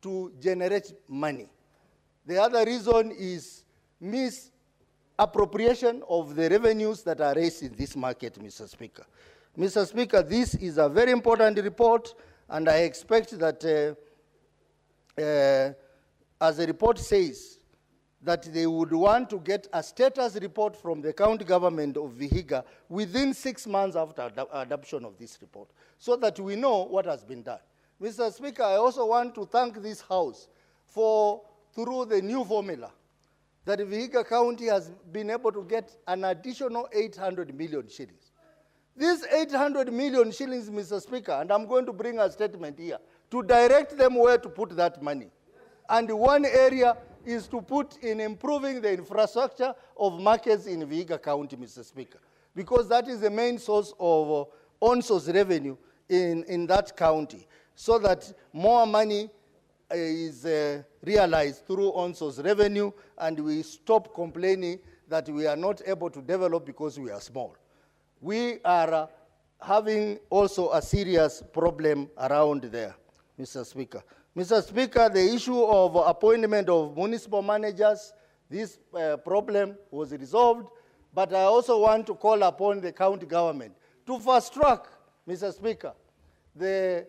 to generate money. The other reason is misappropriation of the revenues that are raised in this market, Mr. Speaker. Mr. Speaker, this is a very important report, and I expect that, as the report says, that they would want to get a status report from the county government of Vihiga within 6 months after adoption of this report, so that we know what has been done. Mr. Speaker, I also want to thank this House for, through the new formula, that Vihiga County has been able to get an additional 800 million shillings. These 800 million shillings, Mr. Speaker, and I'm going to bring a statement here, to direct them where to put that money. And one area is to put in improving the infrastructure of markets in Vihiga County, Mr. Speaker, because that is the main source of on-source revenue in that county, so that more money is realized through on-source revenue, and we stop complaining that we are not able to develop because we are small. We are having also a serious problem around there, Mr. Speaker. Mr. Speaker, the issue of appointment of municipal managers, this problem was resolved, but I also want to call upon the county government to fast track, Mr. Speaker, the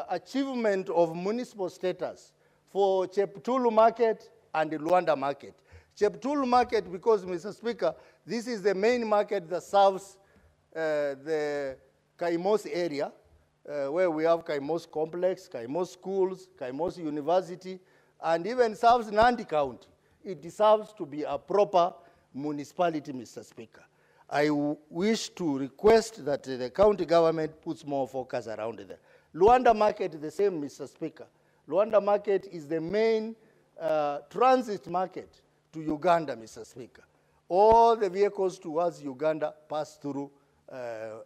achievement of municipal status for Cheptulu Market and Luanda Market. Cheptulu Market, because, Mr. Speaker, this is the main market that serves the Kaimos area, where we have Kaimos Complex, Kaimos Schools, Kaimos University, and even serves Nandi County. It deserves to be a proper municipality, Mr. Speaker. I wish to request that the county government puts more focus around there. Luanda Market, the same, Mr. Speaker. Luanda Market is the main transit market to Uganda, Mr. Speaker. All the vehicles towards Uganda pass through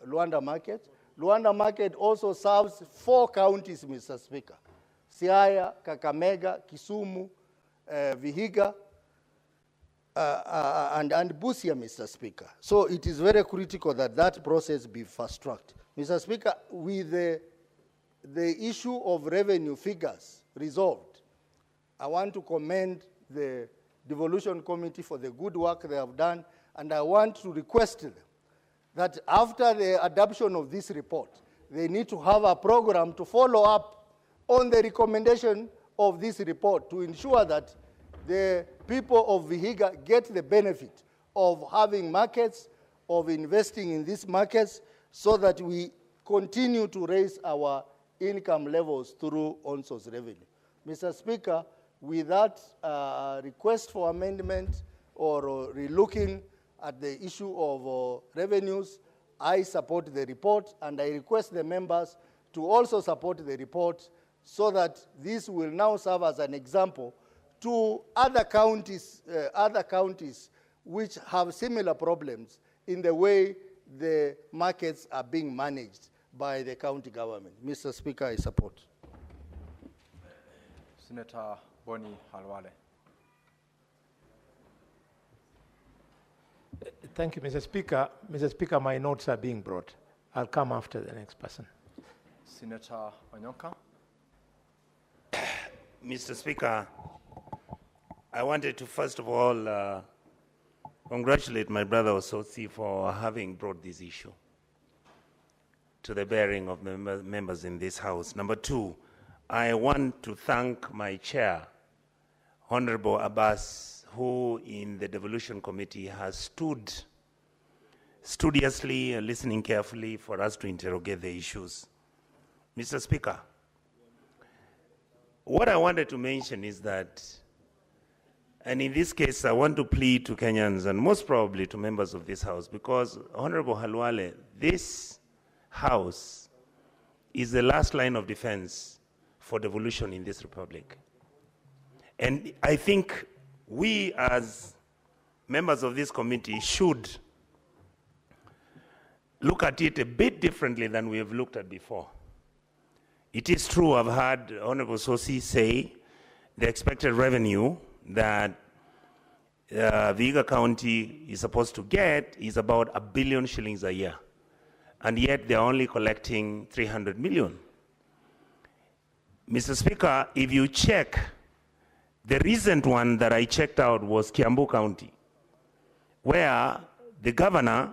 Luanda Market. Luanda Market also serves 4 counties, Mr. Speaker: Siaya, Kakamega, Kisumu, Vihiga, and Busia, Mr. Speaker. So it is very critical that that process be fast-tracked. Mr. Speaker, with the issue of revenue figures resolved, I want to commend the Devolution Committee for the good work they have done, and I want to request them that after the adoption of this report, they need to have a program to follow up on the recommendation of this report to ensure that the people of Vihiga get the benefit of having markets, of investing in these markets, so that we continue to raise our income levels through on-source revenue. Mr. Speaker, with that request for amendment or relooking at the issue of revenues, I support the report, and I request the members to also support the report, so that this will now serve as an example to other counties which have similar problems in the way the markets are being managed by the county government. Mr. Speaker, I support. Senator Boni Halwale. Thank you, Mr. Speaker. Mr. Speaker, my notes are being brought. I'll come after the next person. Senator Onyonka. Mr. Speaker, I wanted to first of all congratulate my brother Osotsi for having brought this issue to the bearing of the members in this House. Number 2, I want to thank my chair, Honorable Abbas, who in the Devolution Committee has stood studiously and listening carefully for us to interrogate the issues. Mr. Speaker, what I wanted to mention is that, and in this case, I want to plead to Kenyans and most probably to members of this House, because Honorable Halwale, this House is the last line of defense for devolution in this republic. And I think we as members of this committee should look at it a bit differently than we have looked at before. It is true, I've heard Honorable Sosi say the expected revenue that Vihiga County is supposed to get is about 1 billion shillings a year. And yet they're only collecting 300 million. Mr. Speaker, if you check, the recent one that I checked out was Kiambu County, where the governor,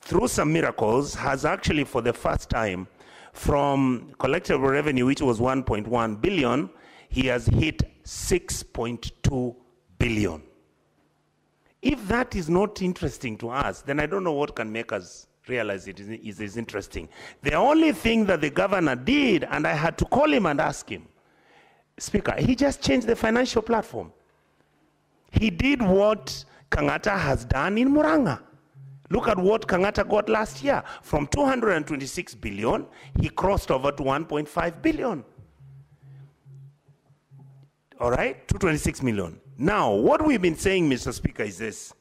through some miracles, has actually for the first time, from collectible revenue, which was 1.1 billion, he has hit 6.2 billion. If that is not interesting to us, then I don't know what can make us realize it is interesting. The only thing that the governor did, and I had to call him and ask him, Speaker, he just changed the financial platform. He did what Kangata has done in Muranga. Look at what Kangata got last year. From 226 billion, he crossed over to 1.5 billion. All right, 226 million. Now, what we've been saying, Mr. Speaker, is this.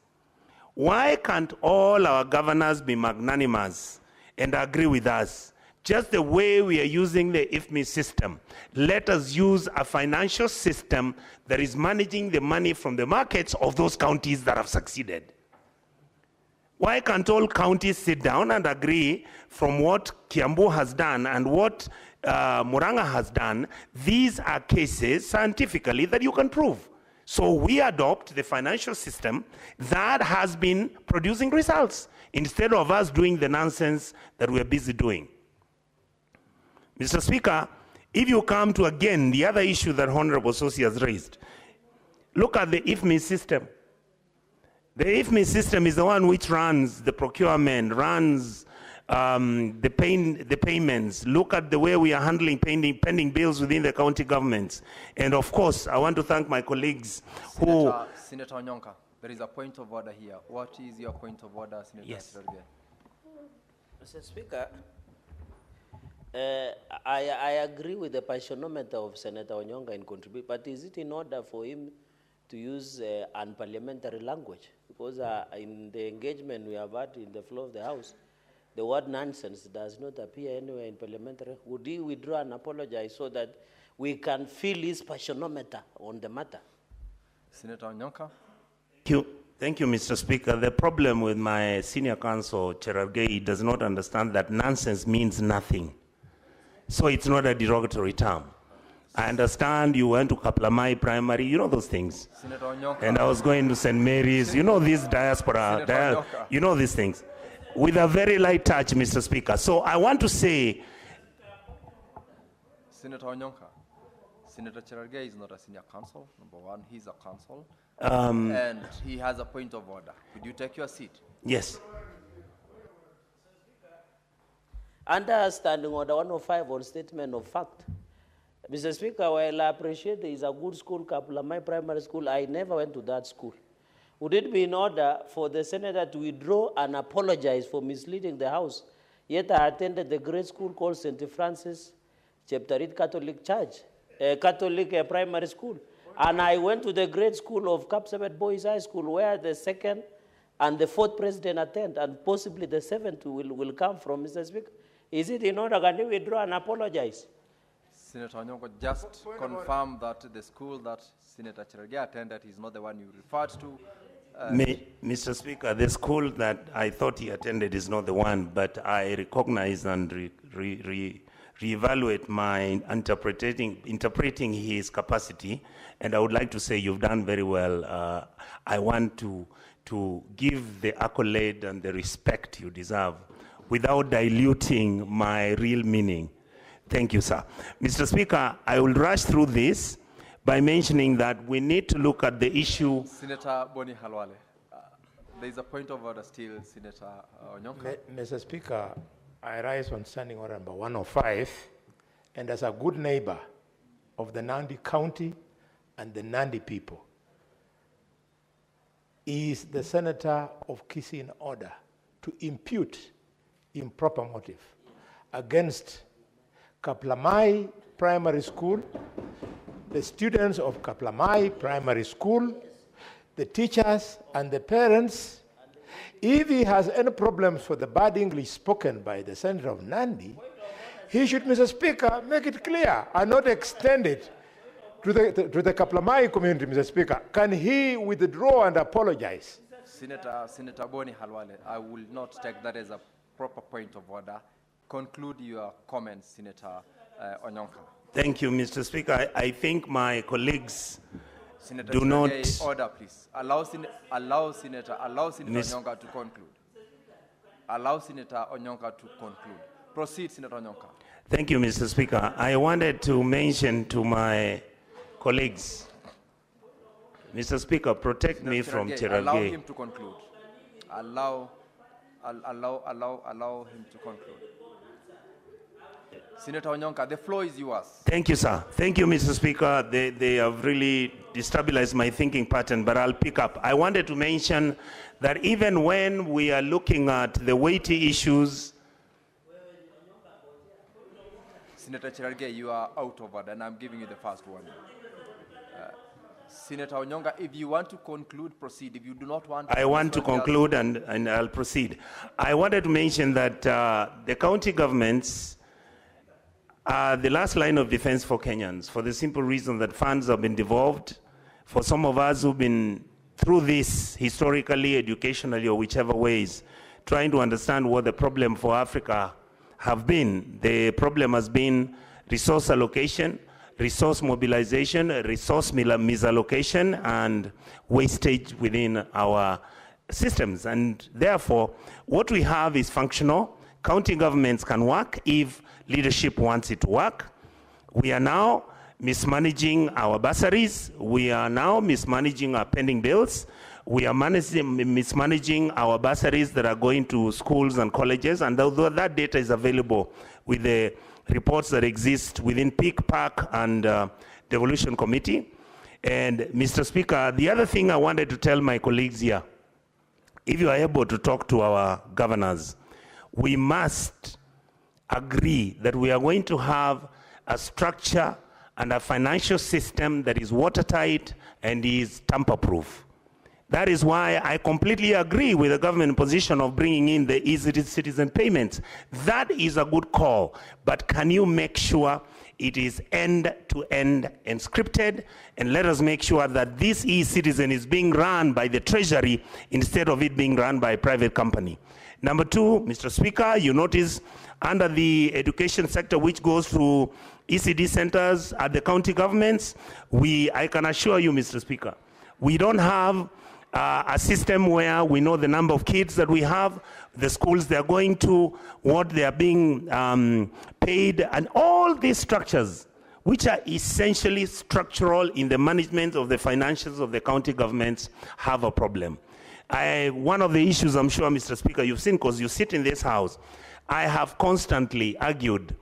Why can't all our governors be magnanimous and agree with us? Just the way we are using the IFMI system, let us use a financial system that is managing the money from the markets of those counties that have succeeded. Why can't all counties sit down and agree from what Kiambu has done and what Muranga has done? These are cases scientifically that you can prove. So we adopt the financial system that has been producing results instead of us doing the nonsense that we're busy doing. Mr. Speaker, if you come to, again, the other issue that Honorable Sosi has raised, look at the IFMI system. The IFMI system is the one which runs the procurement, runs the payments. Look at the way we are handling pending bills within the county governments. And of course, I want to thank my colleagues who... Senator Onyonka, there is a point of order here. What is your point of order, Senator? Yes. Mr. Speaker, I agree with the passionometer of Senator Onyonka in contributing, but is it in order for him to use unparliamentary language? Because in the engagement we have had in the floor of the House, the word nonsense does not appear anywhere in parliamentary. Would he withdraw and apologize so that we can feel his passionometer on the matter? Senator Onyonka. Thank you, Mr. Speaker. The problem with my senior counsel, Cherargei, does not understand that nonsense means nothing. So it's not a derogatory term. I understand you went to Kaplamai Primary, you know those things. Senator Onyonka. And I was going to St. Mary's, you know these diaspora, you know these things. With a very light touch, Mr. Speaker. So I want to say... Senator Onyonka, Senator Cherargei is not a senior counsel, number one. He's a counsel. And he has a point of order. Could you take your seat? Yes. Under Standing Order 105 on statement of fact, Mr. Speaker, while I appreciate there is a good school, Kaplamai Primary School, I never went to that school. Would it be in order for the senator to withdraw and apologize for misleading the House? Yet I attended the great school called St. Francis Cheptarit Catholic Church, Catholic primary school. And I went to the great school of Kapsabet Boys High School, where the second and the fourth president attend, and possibly the seventh will come from, Mr. Speaker. Is it in order, can you withdraw and apologize? Senator Onyonka, just confirm that the school that Senator Cherargei attended is not the one you referred to. Mr. Speaker, the school that I thought he attended is not the one, but I recognize and reevaluate my interpreting his capacity, and I would like to say you've done very well. I want to give the accolade and the respect you deserve without diluting my real meaning. Thank you, sir. Mr. Speaker, I will rush through this by mentioning that we need to look at the issue. Senator Boni Halwale, there is a point of order still, Senator Onyonka. Mr. Speaker, I rise on Standing Order number 105, and as a good neighbor of the Nandi County and the Nandi people, is the Senator of Kisii in order to impute improper motive against Kaplamai Primary School, the students of Kaplamai Primary School, the teachers and the parents. If he has any problems for the bad English spoken by the Senator of Nandi, he should, Mr. Speaker, make it clear and not extend it to the Kaplamai community, Mr. Speaker. Can he withdraw and apologize? Senator Boni Halwale, I will not take that as a proper point of order. Conclude your comments, Senator Onyonka. Thank you, Mr. Speaker. I think my colleagues Senator do not... Order, please. Allow Senator Onyonka to conclude. Allow Senator Onyonka to conclude. Proceed, Senator Onyonka. Thank you, Mr. Speaker. I wanted to mention to my colleagues, Mr. Speaker, protect me from Cherargei. Allow him to conclude. Allow him to conclude. Senator Onyonka, the floor is yours. Thank you, sir. Thank you, Mr. Speaker. They have really destabilized my thinking pattern, but I'll pick up. I wanted to mention that even when we are looking at the weighty issues, Senator Cherargei, you are out of order, and I'm giving you the first one. Senator Onyonka, if you want to conclude, proceed. If you do not want to... I want to conclude and I'll proceed. I wanted to mention that the county governments are the last line of defense for Kenyans, for the simple reason that funds have been devolved. For some of us who've been through this historically, educationally, or whichever ways, trying to understand what the problem for Africa have been. The problem has been resource allocation, resource mobilization, resource misallocation, and wastage within our systems. And therefore, what we have is functional. County governments can work if leadership wants it to work. We are now mismanaging our bursaries. We are now mismanaging our pending bills. We are mismanaging our bursaries that are going to schools and colleges. And although that data is available with the reports that exist within Peak, Park, and Devolution Committee. And Mr. Speaker, the other thing I wanted to tell my colleagues here, if you are able to talk to our governors, we must agree that we are going to have a structure and a financial system that is watertight and is tamper-proof. That is why I completely agree with the government position of bringing in the e-citizen payments. That is a good call, but can you make sure it is end-to-end encrypted, and let us make sure that this e-citizen is being run by the Treasury instead of it being run by a private company. Number two, Mr. Speaker, you notice under the education sector, which goes through ECD centers at the county governments, I can assure you, Mr. Speaker, we don't have a system where we know the number of kids that we have, the schools they're going to, what they are being paid, and all these structures, which are essentially structural in the management of the financials of the county governments, have a problem. One of the issues, I'm sure, Mr. Speaker, you've seen, because you sit in this house, I have constantly argued,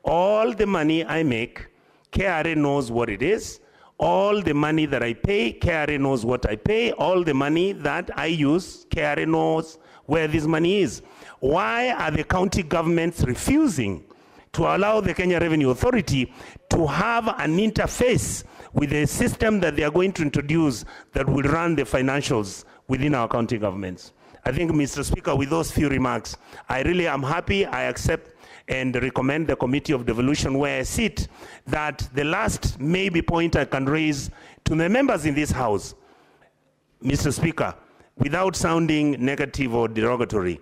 all the money I make, KRA knows what it is. All the money that I pay, KRA knows what I pay. All the money that I use, KRA knows where this money is. Why are the county governments refusing to allow the Kenya Revenue Authority to have an interface with a system that they are going to introduce that will run the financials within our county governments? I think, Mr. Speaker, with those few remarks, I really am happy. I accept and recommend the Committee of Devolution, where I sit, that the last maybe point I can raise to the members in this House, Mr. Speaker, without sounding negative or derogatory,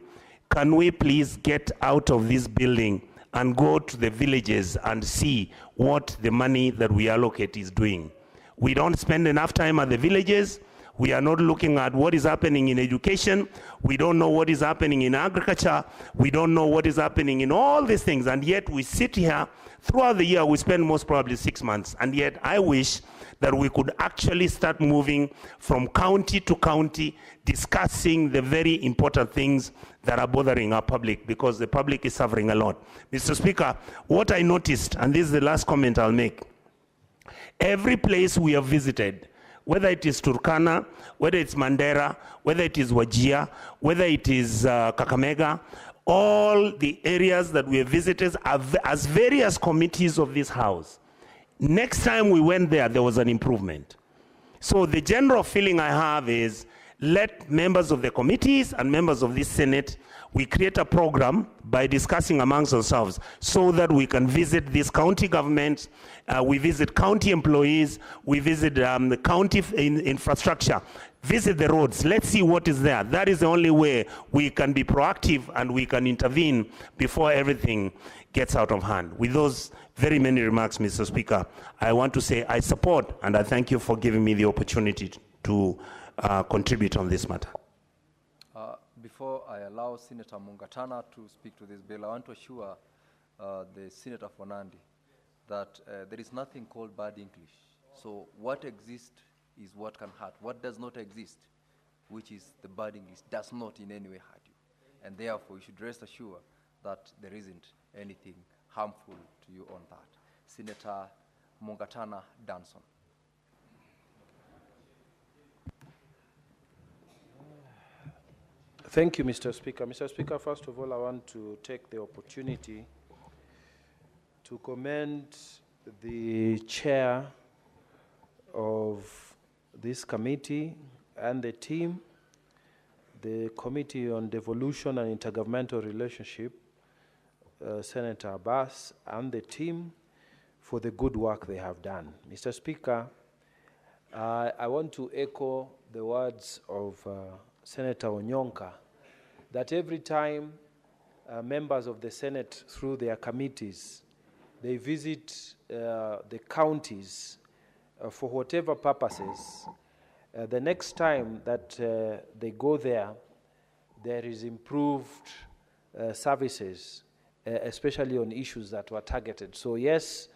can we please get out of this building and go to the villages and see what the money that we allocate is doing? We don't spend enough time at the villages. We are not looking at what is happening in education. We don't know what is happening in agriculture. We don't know what is happening in all these things. And yet we sit here throughout the year. We spend most probably 6 months. And yet I wish that we could actually start moving from county to county, discussing the very important things that are bothering our public, because the public is suffering a lot. Mr. Speaker, what I noticed, and this is the last comment I'll make, every place we have visited, whether it is Turkana, whether it's Mandera, whether it is Wajir, whether it is Kakamega, all the areas that we have visited as various committees of this House. Next time we went there, there was an improvement. So the general feeling I have is, let members of the committees and members of this Senate we create a program by discussing amongst ourselves so that we can visit these county governments, we visit county employees, we visit the county infrastructure, visit the roads, let's see what is there. That is the only way we can be proactive and we can intervene before everything gets out of hand. With those very many remarks, Mr. Speaker, I want to say I support and I thank you for giving me the opportunity to contribute on this matter. Before I allow Senator Mungatana to speak to this bill, I want to assure the Senator for Nandi that there is nothing called bad English. So what exists is what can hurt. What does not exist, which is the bad English, does not in any way hurt you. And therefore, you should rest assured that there isn't anything harmful to you on that. Senator Mungatana Danson. Thank you, Mr. Speaker. Mr. Speaker, first of all, I want to take the opportunity to commend the chair of this committee and the team, the Committee on Devolution and Intergovernmental Relationship, Senator Abbas, and the team for the good work they have done. Mr. Speaker, I want to echo the words of Senator Onyonka, that every time members of the Senate, through their committees, they visit the counties for whatever purposes, the next time that they go there, there is improved services, especially on issues that were targeted. So yes,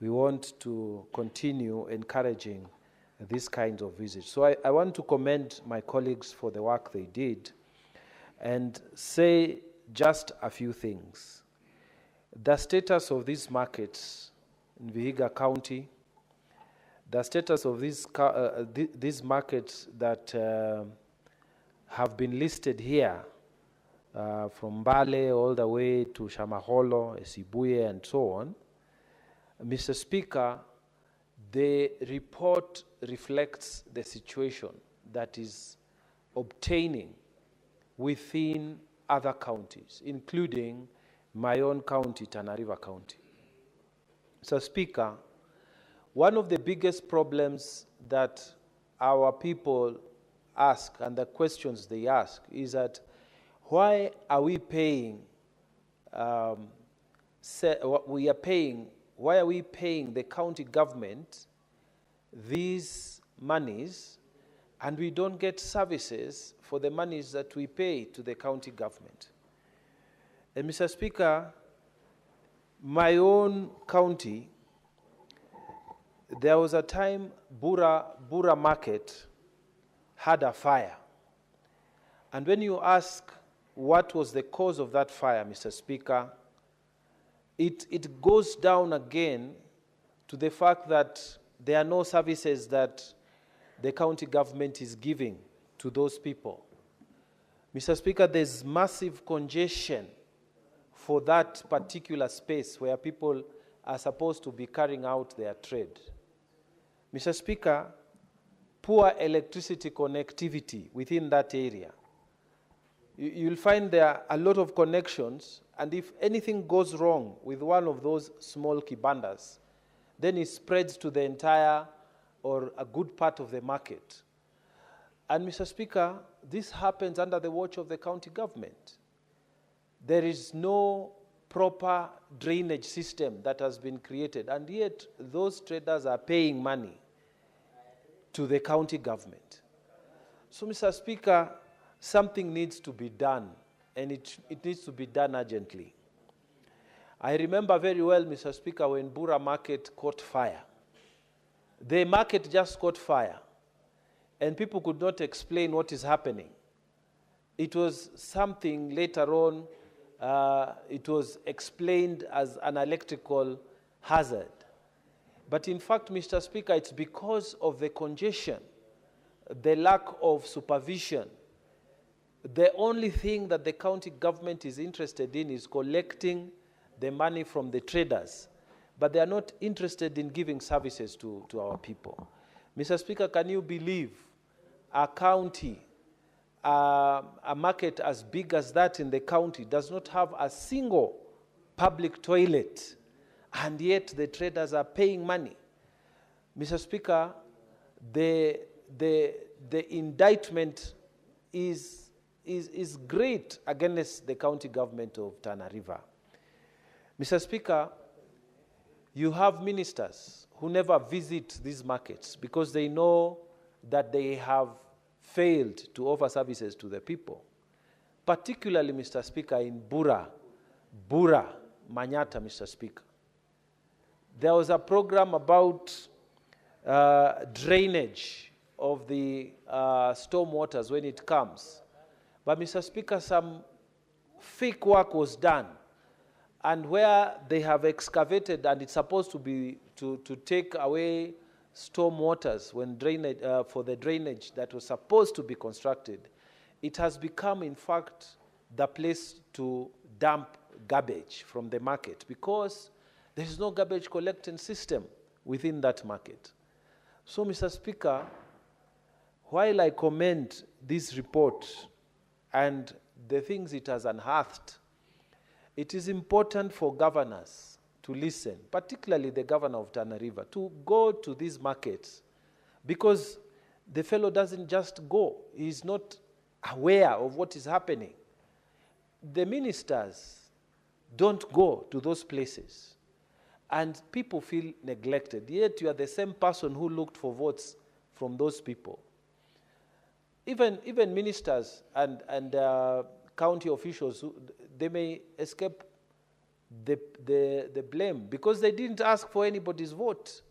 we want to continue encouraging these kinds of visits. So I want to commend my colleagues for the work they did and say just a few things. The status of these markets in Vihiga County, the status of these markets that have been listed here, from Mbale all the way to Shamaholo, Esibuye, and so on, Mr. Speaker, the report reflects the situation that is obtaining within other counties, including my own county, Tana River County. So, Speaker, one of the biggest problems that our people ask and the questions they ask is that why are we paying, why are we paying the county government these monies and we don't get services for the monies that we pay to the county government? And Mr. Speaker, my own county, there was a time Bura Market had a fire. And when you ask what was the cause of that fire, Mr. Speaker, it goes down again to the fact that there are no services that the county government is giving to those people. Mr. Speaker, there's massive congestion for that particular space where people are supposed to be carrying out their trade. Mr. Speaker, poor electricity connectivity within that area. You'll find there are a lot of connections, and if anything goes wrong with one of those small kibandas, then it spreads to the entire or a good part of the market. And Mr. Speaker, this happens under the watch of the county government. There is no proper drainage system that has been created, and yet those traders are paying money to the county government. So, Mr. Speaker, something needs to be done, and it needs to be done urgently. I remember very well, Mr. Speaker, when Bura Market caught fire. The market just caught fire, and people could not explain what is happening. It was something later on, it was explained as an electrical hazard. But in fact, Mr. Speaker, it's because of the congestion, the lack of supervision. The only thing that the county government is interested in is collecting the money from the traders, but they are not interested in giving services to our people. Mr. Speaker, can you believe a county a market as big as that in the county does not have a single public toilet, and yet the traders are paying money. Mr. Speaker, the indictment is great against the county government of Tana River. Mr. Speaker, you have ministers who never visit these markets because they know that they have failed to offer services to the people. Particularly, Mr. Speaker, in Bura, Manyata, Mr. Speaker. There was a program about drainage of the storm waters when it comes. But, Mr. Speaker, some fake work was done. And where they have excavated, and it's supposed to be to take away storm waters when drainage, for the drainage that was supposed to be constructed, it has become, in fact, the place to dump garbage from the market because there is no garbage collecting system within that market. So, Mr. Speaker, while I commend this report and the things it has unearthed, it is important for governors to listen, particularly the governor of Tana River, to go to these markets because the fellow doesn't just go. He's not aware of what is happening. The ministers don't go to those places, and people feel neglected. Yet you are the same person who looked for votes from those people. Even ministers and county officials, they may escape the blame because they didn't ask for anybody's vote.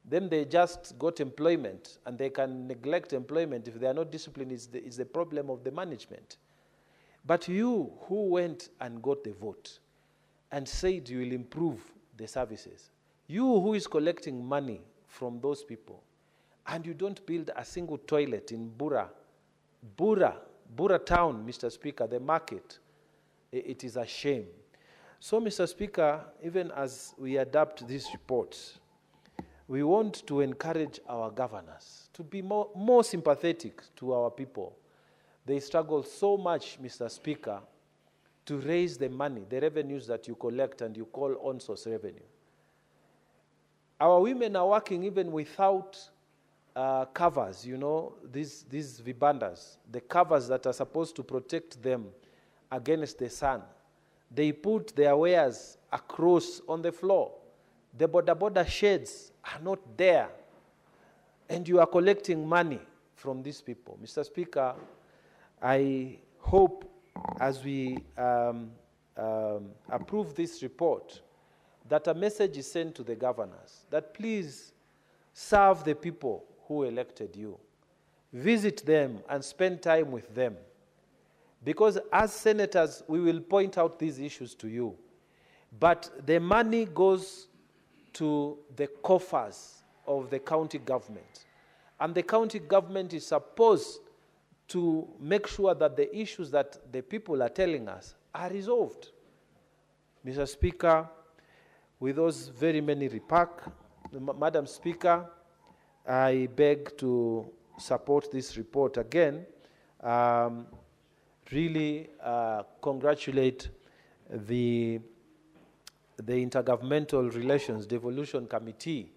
Then they just got employment, and they can neglect employment if they are not disciplined. Is the problem of the management. But you who went and got the vote and said you will improve the services, you who is collecting money from those people, and you don't build a single toilet in Bura town, Mr. Speaker, the market, it is a shame. So, Mr. Speaker, even as we adapt these reports, we want to encourage our governors to be more sympathetic to our people. They struggle so much, Mr. Speaker, to raise the money, the revenues that you collect and you call on-source revenue. Our women are working even without covers, you know, these vibandas, the covers that are supposed to protect them against the sun. They put their wares across on the floor. The border sheds are not there. And you are collecting money from these people. Mr. Speaker, I hope as we approve this report that a message is sent to the governors that please serve the people who elected you. Visit them and spend time with them. Because as senators, we will point out these issues to you. But the money goes to the coffers of the county government. And the county government is supposed to make sure that the issues that the people are telling us are resolved. Mr. Speaker, with those very many remarks, Madam Speaker, I beg to support this report again. Really congratulate the Intergovernmental Relations Devolution Committee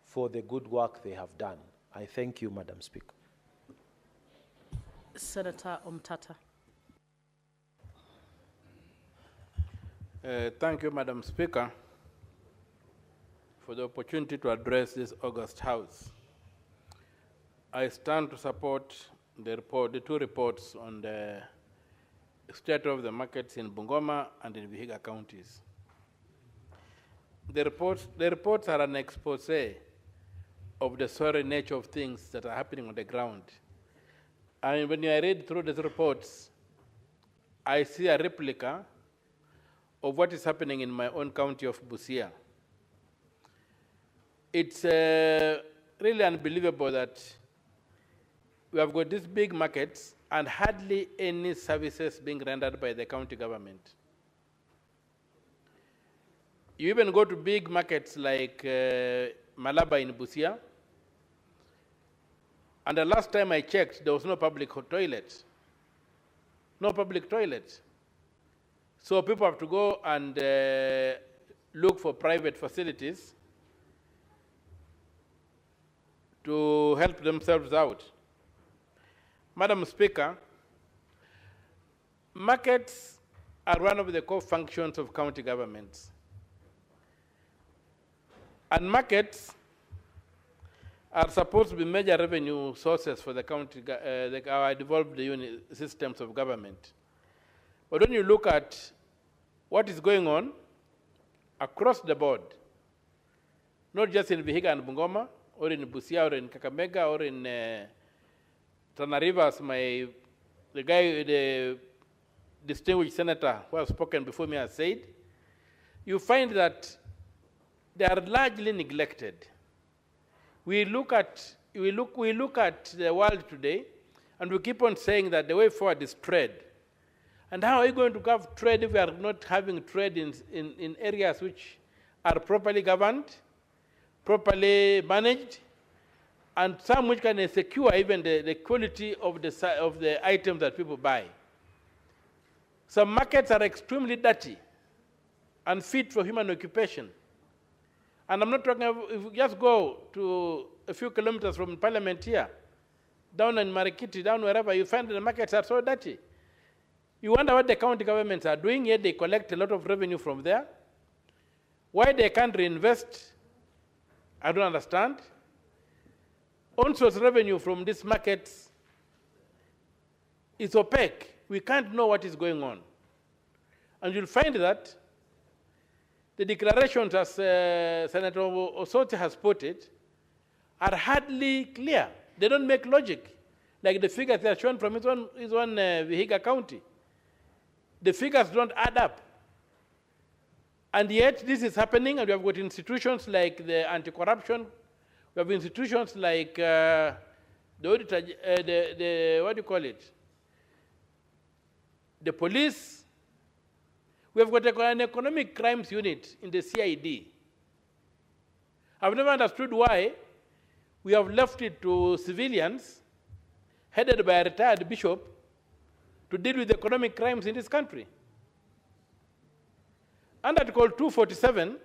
for the good work they have done. I thank you, Madam Speaker. Senator Omtata. Thank you, Madam Speaker, for the opportunity to address this august House. I stand to support the two reports on the state of the markets in Bungoma and in Vihiga counties. The reports are an expose of the sorry nature of things that are happening on the ground. And when I read through these reports, I see a replica of what is happening in my own county of Busia. It's really unbelievable that we have got these big markets and hardly any services being rendered by the county government. You even go to big markets like Malaba in Busia, and the last time I checked, there was no public toilet. no public toilets. So people have to go and look for private facilities to help themselves out. Madam Speaker, markets are one of the core functions of county governments. And markets are supposed to be major revenue sources for the county, our devolved unit systems of government. But when you look at what is going on across the board, not just in Vihiga and Bungoma, or in Busia, or in Kakamega, or in Tana Rivers, the distinguished senator who has spoken before me has said, you find that they are largely neglected. We look at the world today, and we keep on saying that the way forward is trade. And how are we going to have trade if we are not having trade in areas which are properly governed, properly managed, and some which can secure even the quality of the items that people buy? Some markets are extremely dirty, unfit for human occupation. And I'm not talking about, if you just go to a few kilometers from Parliament here, down in Marikiti, down wherever, you find the markets are so dirty. You wonder what the county governments are doing, yet they collect a lot of revenue from there. Why they can't reinvest, I don't understand. On-source revenue from these markets is opaque. We can't know what is going on. And you'll find that the declarations, as Senator Osoti has put it, are hardly clear. They don't make logic. Like the figures that are shown from his own Vihiga County. The figures don't add up. And yet this is happening, and we have got institutions like the anti-corruption, we have institutions like the auditor, what do you call it? The police. We have got an economic crimes unit in the CID. I've never understood why we have left it to civilians, headed by a retired bishop, to deal with economic crimes in this country. Under Article 247,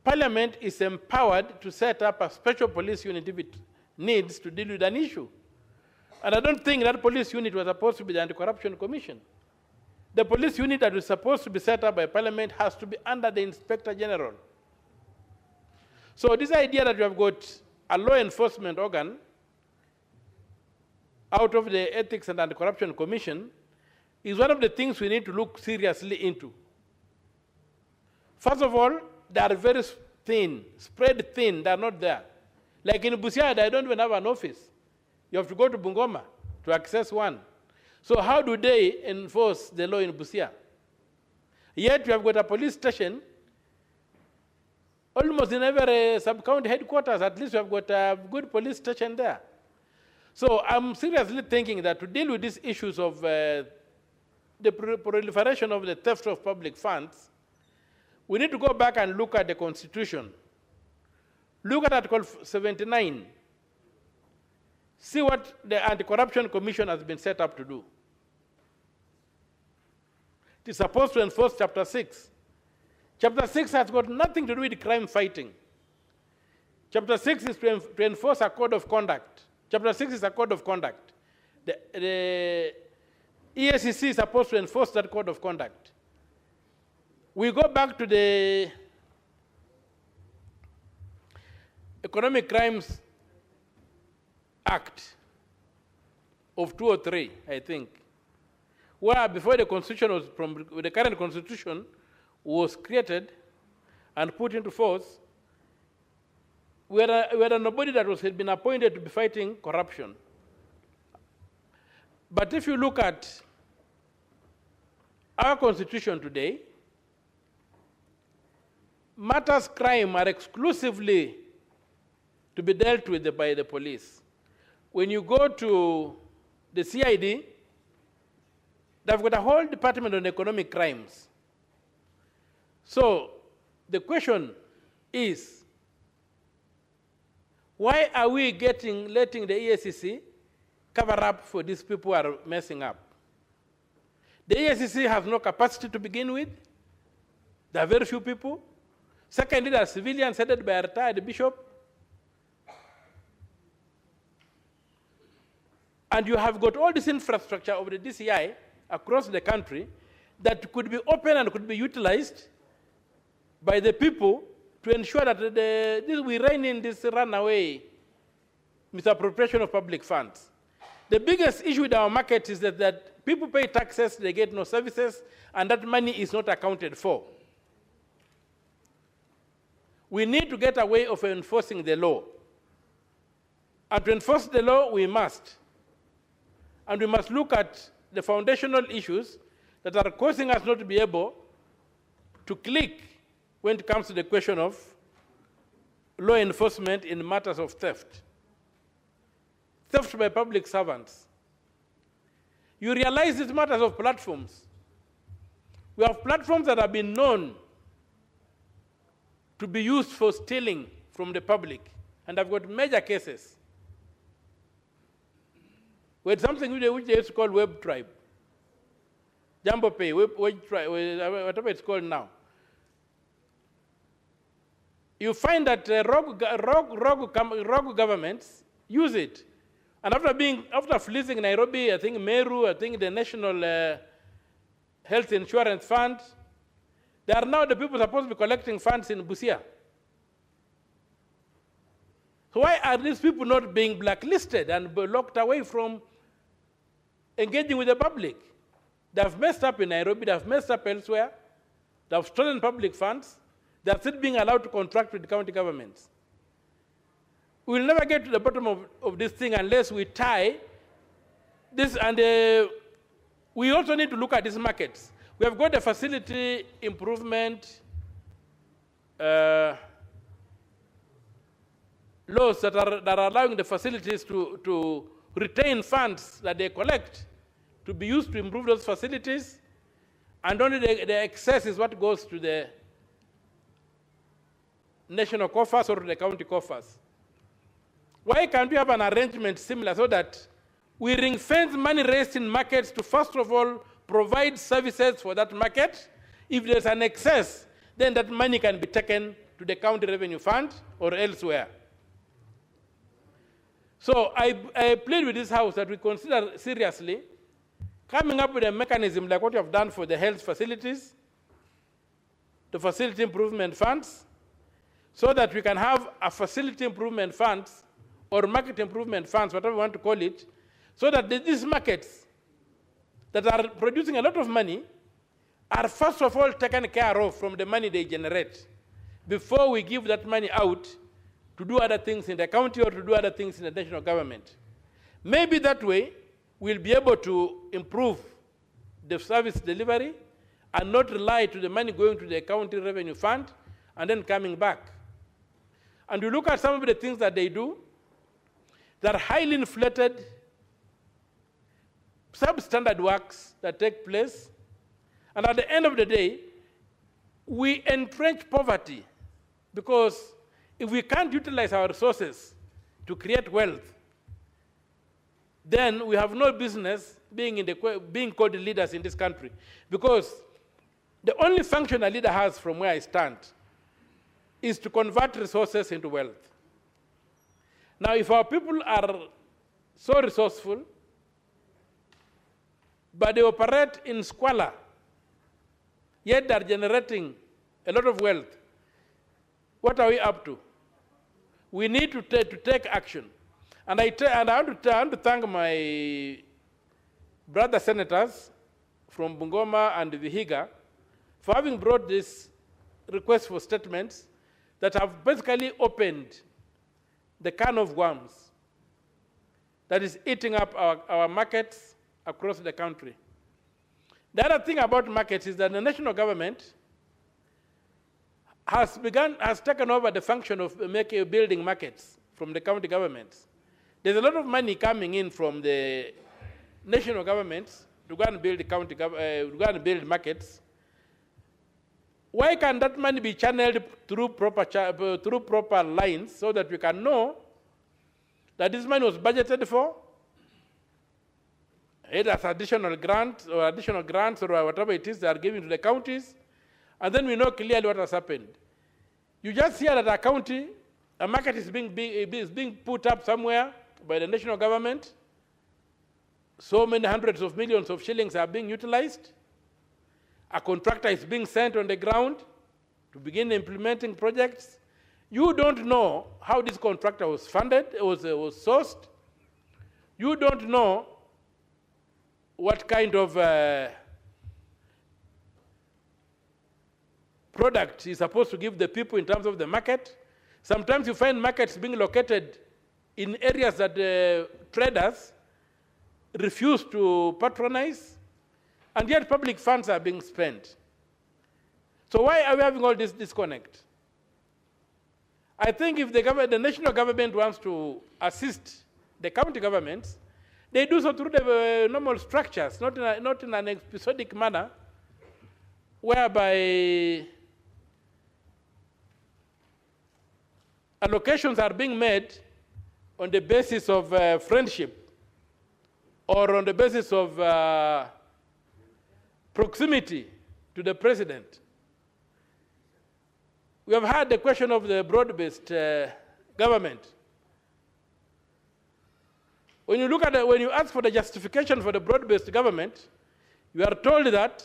Parliament is empowered to set up a special police unit if it needs to deal with an issue. And I don't think that police unit was supposed to be the Anti-Corruption Commission. The police unit that is supposed to be set up by Parliament has to be under the Inspector General. So this idea that you have got a law enforcement organ out of the Ethics and Anti-Corruption Commission is one of the things we need to look seriously into. First of all, they are very thin, spread thin, they are not there. Like in Busia, they don't even have an office. You have to go to Bungoma to access one. So how do they enforce the law in Busia? Yet you have got a police station almost in every sub-county headquarters. At least you have got a good police station there. So I'm seriously thinking that to deal with these issues of the proliferation of the theft of public funds, we need to go back and look at the Constitution. Look at Article 79. See what the Anti-Corruption Commission has been set up to do. It is supposed to enforce Chapter 6. Chapter 6 has got nothing to do with crime fighting. Chapter 6 is to enforce a code of conduct. Chapter 6 is a code of conduct. The EACC is supposed to enforce that code of conduct. We go back to the Economic Crimes Act of 2003, I think, where before the Constitution was, the current Constitution was created and put into force, we had nobody that had been appointed to be fighting corruption. But if you look at our Constitution today, matters crime are exclusively to be dealt with by the police. When you go to the CID, they've got a whole department on economic crimes. So the question is, why are we letting the EACC cover up for these people who are messing up? The EACC has no capacity to begin with. There are very few people. Secondly, there are civilians headed by a retired bishop. And you have got all this infrastructure of the DCI across the country that could be open and could be utilized by the people to ensure that we rein in this runaway misappropriation of public funds. The biggest issue with our market is that people pay taxes, they get no services, and that money is not accounted for. We need to get a way of enforcing the law. And to enforce the law, we must. And we must look at the foundational issues that are causing us not to be able to click when it comes to the question of law enforcement in matters of theft. Theft by public servants. You realize these matters of platforms. We have platforms that have been known to be used for stealing from the public, and I've got major cases. We had something which they used to call Web Tribe. Jumbo Pay, whatever it's called now. You find that rogue governments use it. And after fleecing Nairobi, I think Meru, I think the National Health Insurance Fund, they are now the people supposed to be collecting funds in Busia. So why are these people not being blacklisted and locked away from engaging with the public? They have messed up in Nairobi, they have messed up elsewhere, they have stolen public funds, they are still being allowed to contract with county governments. We will never get to the bottom of this thing unless we tie this, and we also need to look at these markets. We have got the facility improvement laws that are allowing the facilities to retain funds that they collect to be used to improve those facilities, and only the excess is what goes to the national coffers or to the county coffers. Why can't we have an arrangement similar so that we ring-fence money raised in markets to, first of all, provide services for that market? If there's an excess, then that money can be taken to the county revenue fund or elsewhere. So I plead with this House that we consider seriously coming up with a mechanism like what you have done for the health facilities, the facility improvement funds, so that we can have a facility improvement funds or market improvement funds, whatever we want to call it, so that these markets that are producing a lot of money are first of all taken care of from the money they generate before we give that money out to do other things in the county or to do other things in the national government. Maybe that way we'll be able to improve the service delivery and not rely to the money going to the county revenue fund and then coming back. And you look at some of the things that they do, that are highly inflated, substandard works that take place, and at the end of the day, we entrench poverty, because if we can't utilize our resources to create wealth, then we have no business being called leaders in this country, because the only function a leader has from where I stand is to convert resources into wealth. Now, if our people are so resourceful, but they operate in squalor, yet they're generating a lot of wealth, what are we up to? We need to take action. And I want to thank my brother senators from Bungoma and Vihiga for having brought this request for statements that have basically opened the can of worms that is eating up our markets across the country. The other thing about markets is that the national government has taken over the function of building markets from the county governments. There's a lot of money coming in from the national governments to go and build markets. Why can that money be channeled through proper lines so that we can know that this money was budgeted for? either as additional grants or whatever it is they are giving to the counties, and then we know clearly what has happened. You just hear that a county, a market is being put up somewhere by the national government. So many hundreds of millions of shillings are being utilized. A contractor is being sent on the ground to begin implementing projects. You don't know how this contractor was funded, was sourced. You don't know what kind of product is supposed to give the people in terms of the market. Sometimes you find markets being located in areas that traders refuse to patronize, and yet public funds are being spent. So why are we having all this disconnect? I think if the national government wants to assist the county governments, they do so through the normal structures, not in an episodic manner, whereby allocations are being made on the basis of friendship or on the basis of proximity to the president. We have had the question of the broad-based government. When you look at when you ask for the justification for the broad-based government, you are told that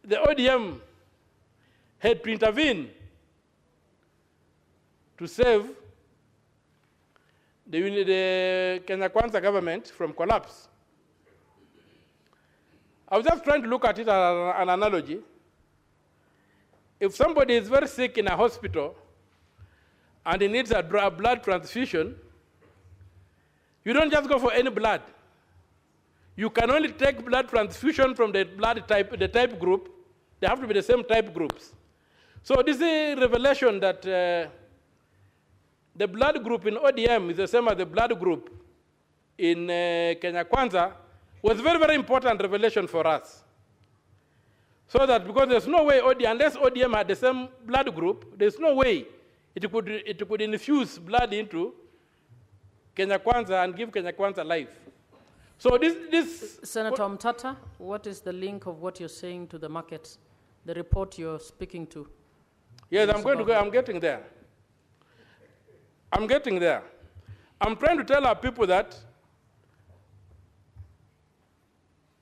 the ODM had to intervene to save the Kenya Kwanza government from collapse. I was just trying to look at it as an analogy. If somebody is very sick in a hospital and he needs a blood transfusion, you don't just go for any blood. You can only take blood transfusion from the blood type, the type group. They have to be the same type groups. So this is a revelation that the blood group in ODM is the same as the blood group in Kenya Kwanza was very, very important revelation for us. So that because there's no way, unless ODM had the same blood group, there's no way it could infuse blood into Kenya Kwanza and give Kenya Kwanza life. So this Senator Mtata, what is the link of what you're saying to the markets, the report you're speaking to? Yes, I'm getting there. I'm getting there. I'm trying to tell our people that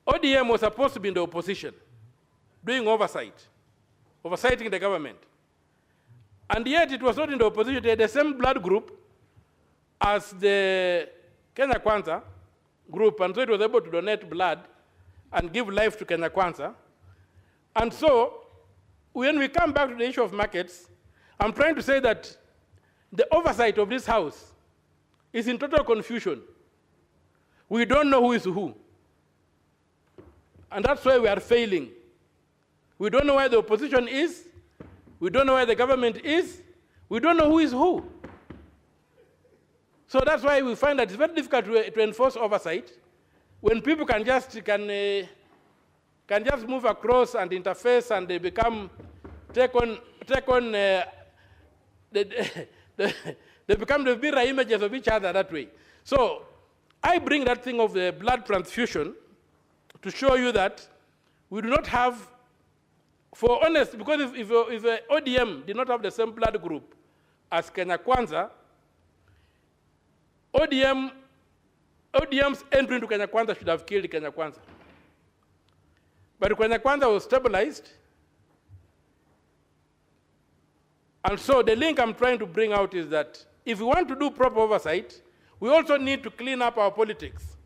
ODM was supposed to be in the opposition, doing oversighting the government. And yet it was not in the opposition. They had the same blood group as the Kenya Kwanza group, and so it was able to donate blood and give life to Kenya Kwanza. And so when we come back to the issue of markets, I'm trying to say that the oversight of this House is in total confusion. We don't know who is who. And that's why we are failing. We don't know where the opposition is. We don't know where the government is. We don't know who is who. So that's why we find that it's very difficult to enforce oversight when people can just move across and interface and they they become the mirror images of each other that way. So I bring that thing of the blood transfusion to show you that we do not have, for honest, because if ODM did not have the same blood group as Kenya Kwanza, ODM's entry into Kenya Kwanza should have killed Kenya Kwanza. But Kenya Kwanza was stabilized. And so the link I'm trying to bring out is that if we want to do proper oversight, we also need to clean up our politics.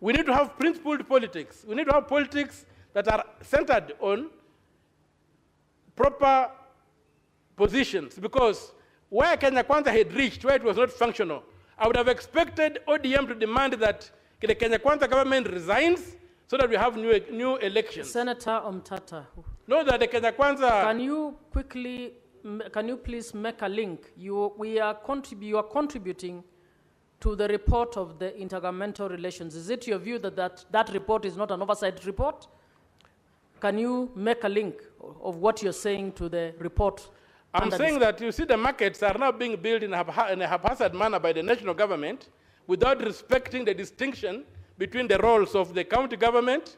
We need to have principled politics. We need to have politics that are centered on proper positions, because where Kenya Kwanza had reached, where it was not functional, I would have expected ODM to demand that the Kenya Kwanza government resigns so that we have new elections. Senator Omtata. No, that the Kenya Kwanza... Can you please make a link? You are contributing to the report of the intergovernmental relations. Is it your view that report is not an oversight report? Can you make a link of what you're saying to the report I'm under saying this- that you see the markets are now being built in a haphazard manner by the national government without respecting the distinction between the roles of the county government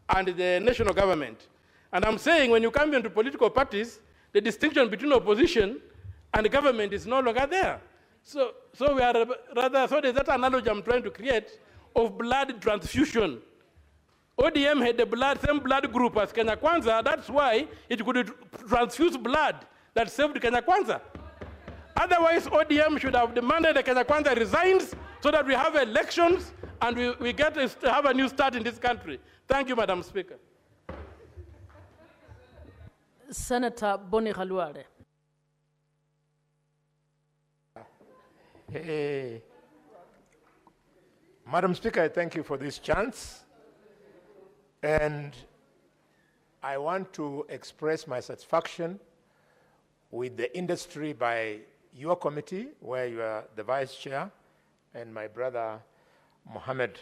and the national government. And I'm saying when you come into political parties, the distinction between opposition and the government is no longer there. So we are rather, so there's that analogy I'm trying to create of blood transfusion. ODM had the same blood group as Kenya Kwanza, that's why it could transfuse blood that saved Kenya Kwanza. Otherwise, ODM should have demanded that Kenya Kwanza resigns so that we have elections and we get to have a new start in this country. Thank you, Madam Speaker. Senator Boni Khalwale. Hey. Madam Speaker, I thank you for this chance. And I want to express my satisfaction with the industry by your committee, where you are the vice chair, and my brother Mohammed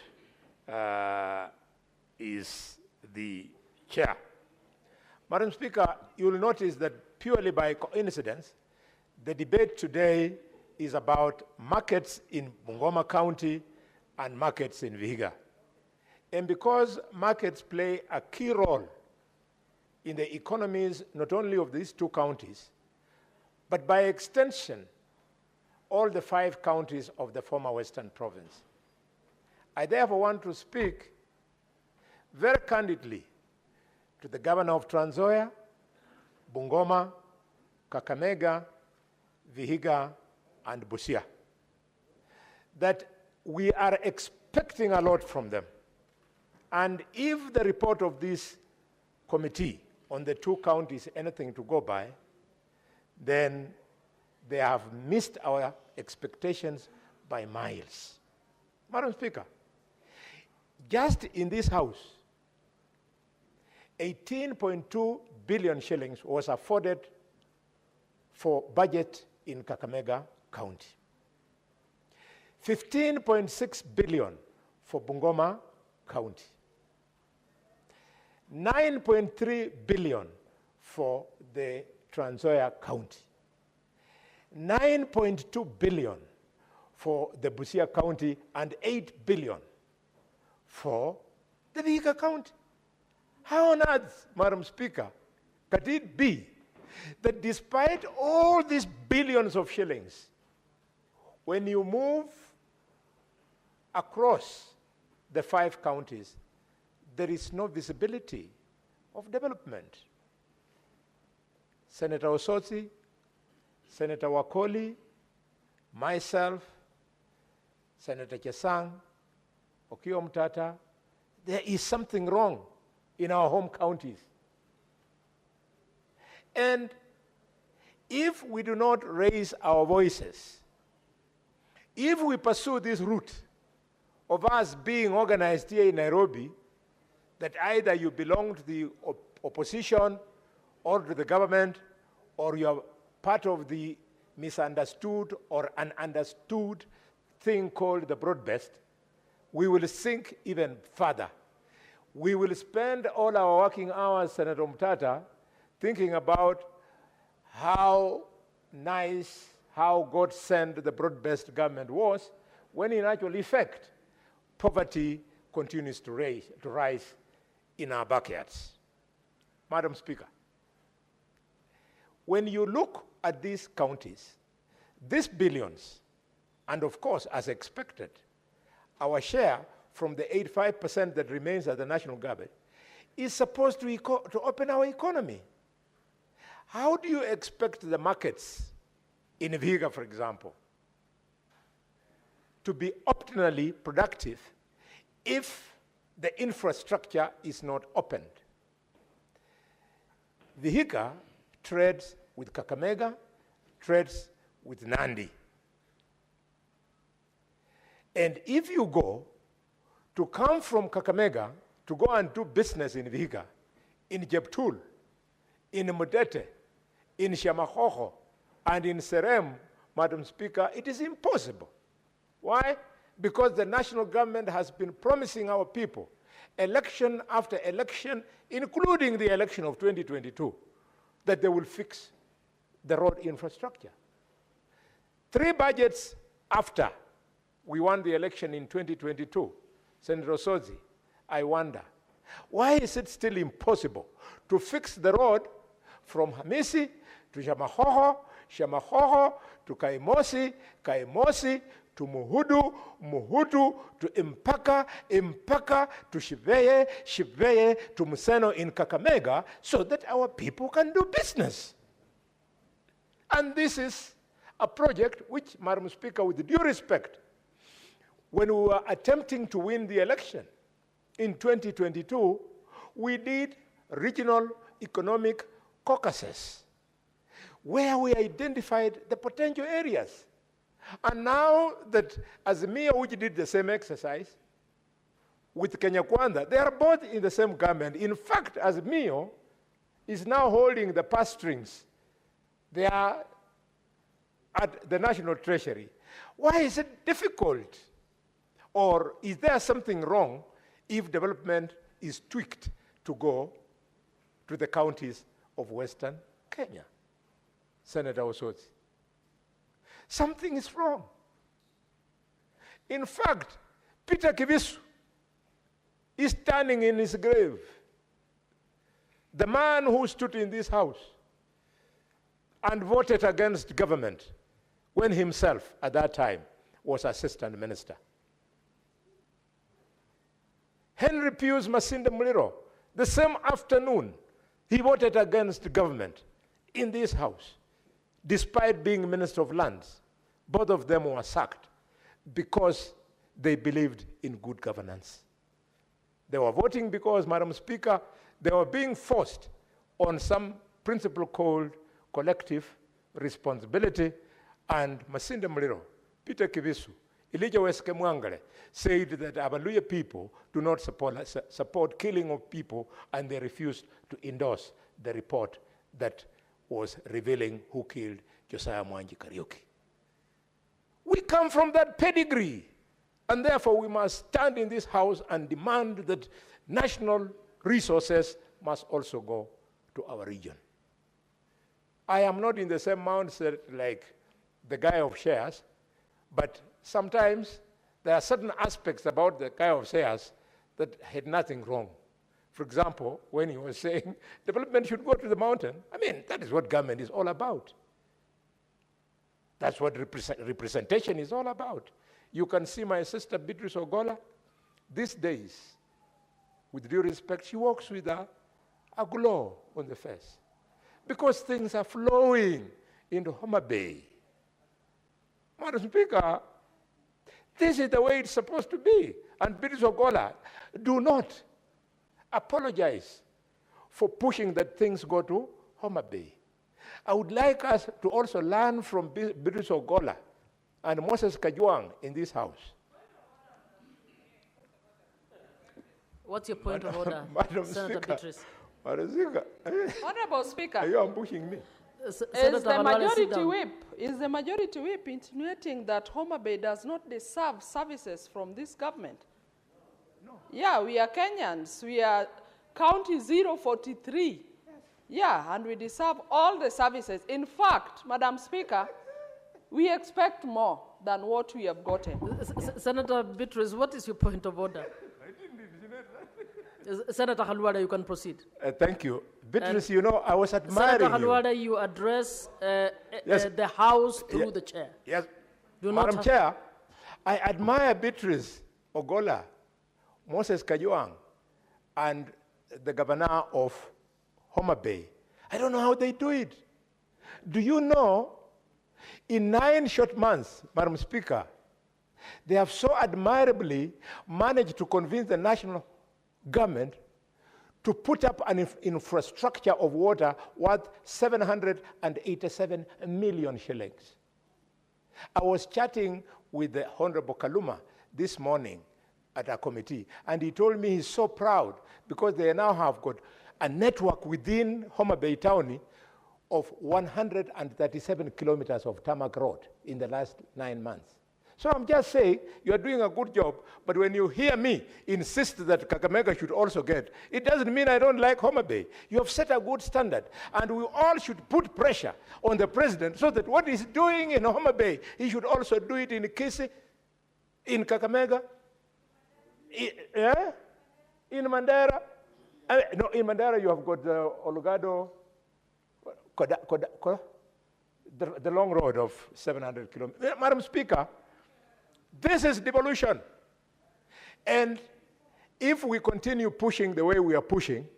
is the chair. Madam Speaker, you will notice that purely by coincidence, the debate today is about markets in Bungoma County and markets in Vihiga. And because markets play a key role in the economies not only of these two counties, but by extension, all the 5 counties of the former Western Province. I therefore want to speak very candidly to the Governor of Trans Nzoia, Bungoma, Kakamega, Vihiga, and Busia, that we are expecting a lot from them. And if the report of this committee on the 2 counties is anything to go by, then they have missed our expectations by miles. Madam Speaker, just in this House, 18.2 billion shillings was afforded for budget in Kakamega County. 15.6 billion for Bungoma County. 9.3 billion for the Trans Nzoia County. 9.2 billion for the Busia County, and 8 billion for the Vihiga County. How on earth, Madam Speaker, could it be that despite all these billions of shillings, when you move across the 5 counties, there is no visibility of development? Senator Osotsi, Senator Wakoli, myself, Senator Chesang, Okiya Omtatah, there is something wrong in our home counties. And if we do not raise our voices, if we pursue this route of us being organized here in Nairobi, that either you belong to the opposition or to the government, or you are part of the misunderstood or ununderstood thing called the broad-based, we will sink even further. We will spend all our working hours, Senator Omtatah, thinking about how nice, how God-sent the broad-based government was, when in actual effect, poverty continues to rise in our backyards. Madam Speaker, when you look at these counties, these billions, and of course, as expected, our share from the 85% that remains at the national government is supposed to open our economy. How do you expect the markets in Vihiga, for example, to be optimally productive if the infrastructure is not opened? Vihiga trades with Kakamega, trades with Nandi. And if you go to come from Kakamega to go and do business in Vihiga, in Jeptul, in Mudete, in Shamahoho, and in Serem, Madam Speaker, it is impossible. Why? Because the national government has been promising our people, election after election, including the election of 2022, that they will fix the road infrastructure. 3 budgets after we won the election in 2022, Senator Sozi, I wonder, why is it still impossible to fix the road from Hamisi to Shamahoho, Shamahoho to Kaimosi, Kaimosi to Muhudu, Muhudu to Impaka, Impaka to Shiveye, Shiveye to Museno in Kakamega, so that our people can do business? And this is a project which, Madam Speaker, with due respect, when we were attempting to win the election in 2022, we did regional economic caucuses where we identified the potential areas. And now that Azimio, which did the same exercise with Kenya Kwanza, they are both in the same government. In fact, Azimio is now holding the purse strings. They are at the National Treasury. Why is it difficult? Or is there something wrong if development is tweaked to go to the counties of Western Kenya? Senator Osotsi. Something is wrong. In fact, Peter Kibisu is standing in his grave. The man who stood in this house and voted against government when himself, at that time, was assistant minister. Henry Pius Masinde Muliro, the same afternoon, he voted against government in this house, despite being Minister of Lands. Both of them were sacked because they believed in good governance. They were voting because, Madam Speaker, they were being forced on some principle called collective responsibility, and Masinde Muliro, Peter Kibisu, Elijah Weske Mwangale said that Abaluya people do not support killing of people, and they refused to endorse the report that was revealing who killed Josiah Mwangi Kariuki. We come from that pedigree, and therefore we must stand in this house and demand that national resources must also go to our region. I am not in the same mindset like the guy of shares, but sometimes there are certain aspects about the guy of shares that had nothing wrong. For example, when he was saying development should go to the mountain, I mean, that is what government is all about. That's what representation is all about. You can see my sister Beatrice Ogola these days, with due respect, she walks with a glow on the face because things are flowing into Homa Bay. Madam Speaker, this is the way it's supposed to be. And Beatrice Ogola, do not apologize for pushing that things go to Homa Bay. I would like us to also learn from Beatrice Ogola and Moses Kajwang in this house. What's your point of order, Madam Senator Speaker, Beatrice? Madam Speaker, Honorable Speaker, are you ambushing me? is the majority whip insinuating that Homa Bay does not deserve services from this government? No. Yeah, we are Kenyans. We are county 043. Yes. Yeah, and we deserve all the services. In fact, Madam Speaker, we expect more than what we have gotten. Senator Beatrice, what is your point of order? Senator Halwada, you can proceed. Thank you. Beatrice, you know, I was admiring Senator Halwada, you address yes. The House through the chair. Yes. Do Madam Chair, I admire Beatrice Ogola, Moses Kajwang, and the governor of Homa Bay. I don't know how they do it. Do you know, in 9 short months, Madam Speaker, they have so admirably managed to convince the national government to put up an infrastructure of water worth 787 million shillings. I was chatting with the Honorable Kaluma this morning at a committee, and he told me he's so proud because they now have got a network within Homa Bay Town of 137 kilometers of tarmac road in the last 9 months. So I'm just saying, you are doing a good job, but when you hear me insist that Kakamega should also get, it doesn't mean I don't like Homa Bay. You have set a good standard, and we all should put pressure on the president so that what he's doing in Homa Bay, he should also do it in Kisii, in Kakamega, in Mandera. No, in Mandera you have got the Olgado, the long road of 700 kilometers. Madam Speaker, this is devolution. And if we continue pushing the way we are pushing,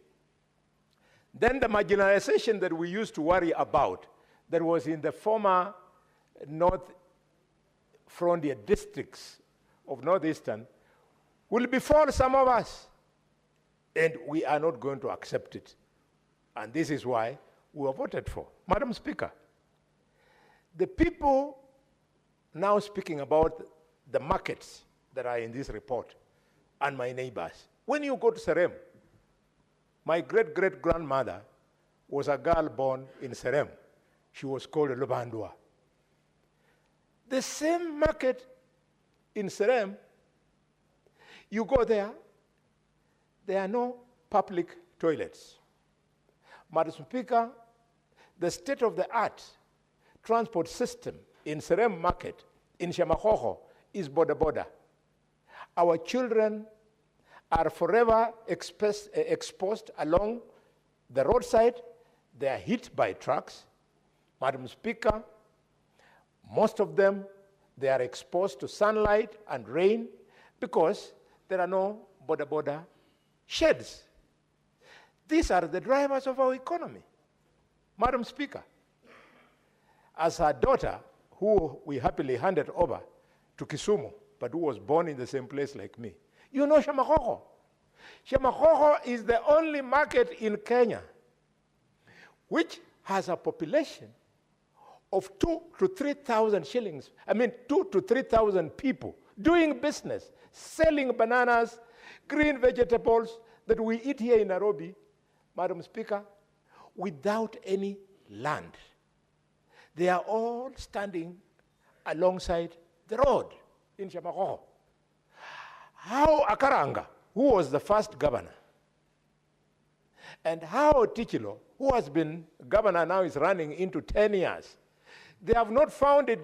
then the marginalization that we used to worry about, that was in the former North Frontier districts of Northeastern, will befall some of us. And we are not going to accept it. And this is why we are voted for. Madam Speaker, the people now speaking about the markets that are in this report and my neighbors. When you go to Serem, my great-great-grandmother was a girl born in Serem. She was called Lubandua. The same market in Serem, you go there are no public toilets. Madam Speaker, the state-of-the-art transport system in Serem Market, in Shamahoho, is border. Our children are forever exposed along the roadside. They are hit by trucks. Madam Speaker, most of them, they are exposed to sunlight and rain because there are no border sheds. These are the drivers of our economy. Madam Speaker, as her daughter, who we happily handed over to Kisumu, but who was born in the same place like me. You know Shamahoho. Shamahoho is the only market in Kenya which has a population of 2,000 to 3,000 shillings. 2,000 to 3,000 people doing business, selling bananas, green vegetables that we eat here in Nairobi, Madam Speaker, without any land. They are all standing alongside the road in Shamahoho. How Akaranga, who was the first governor, and how Tichilo, who has been governor now is running into 10 years, they have not found it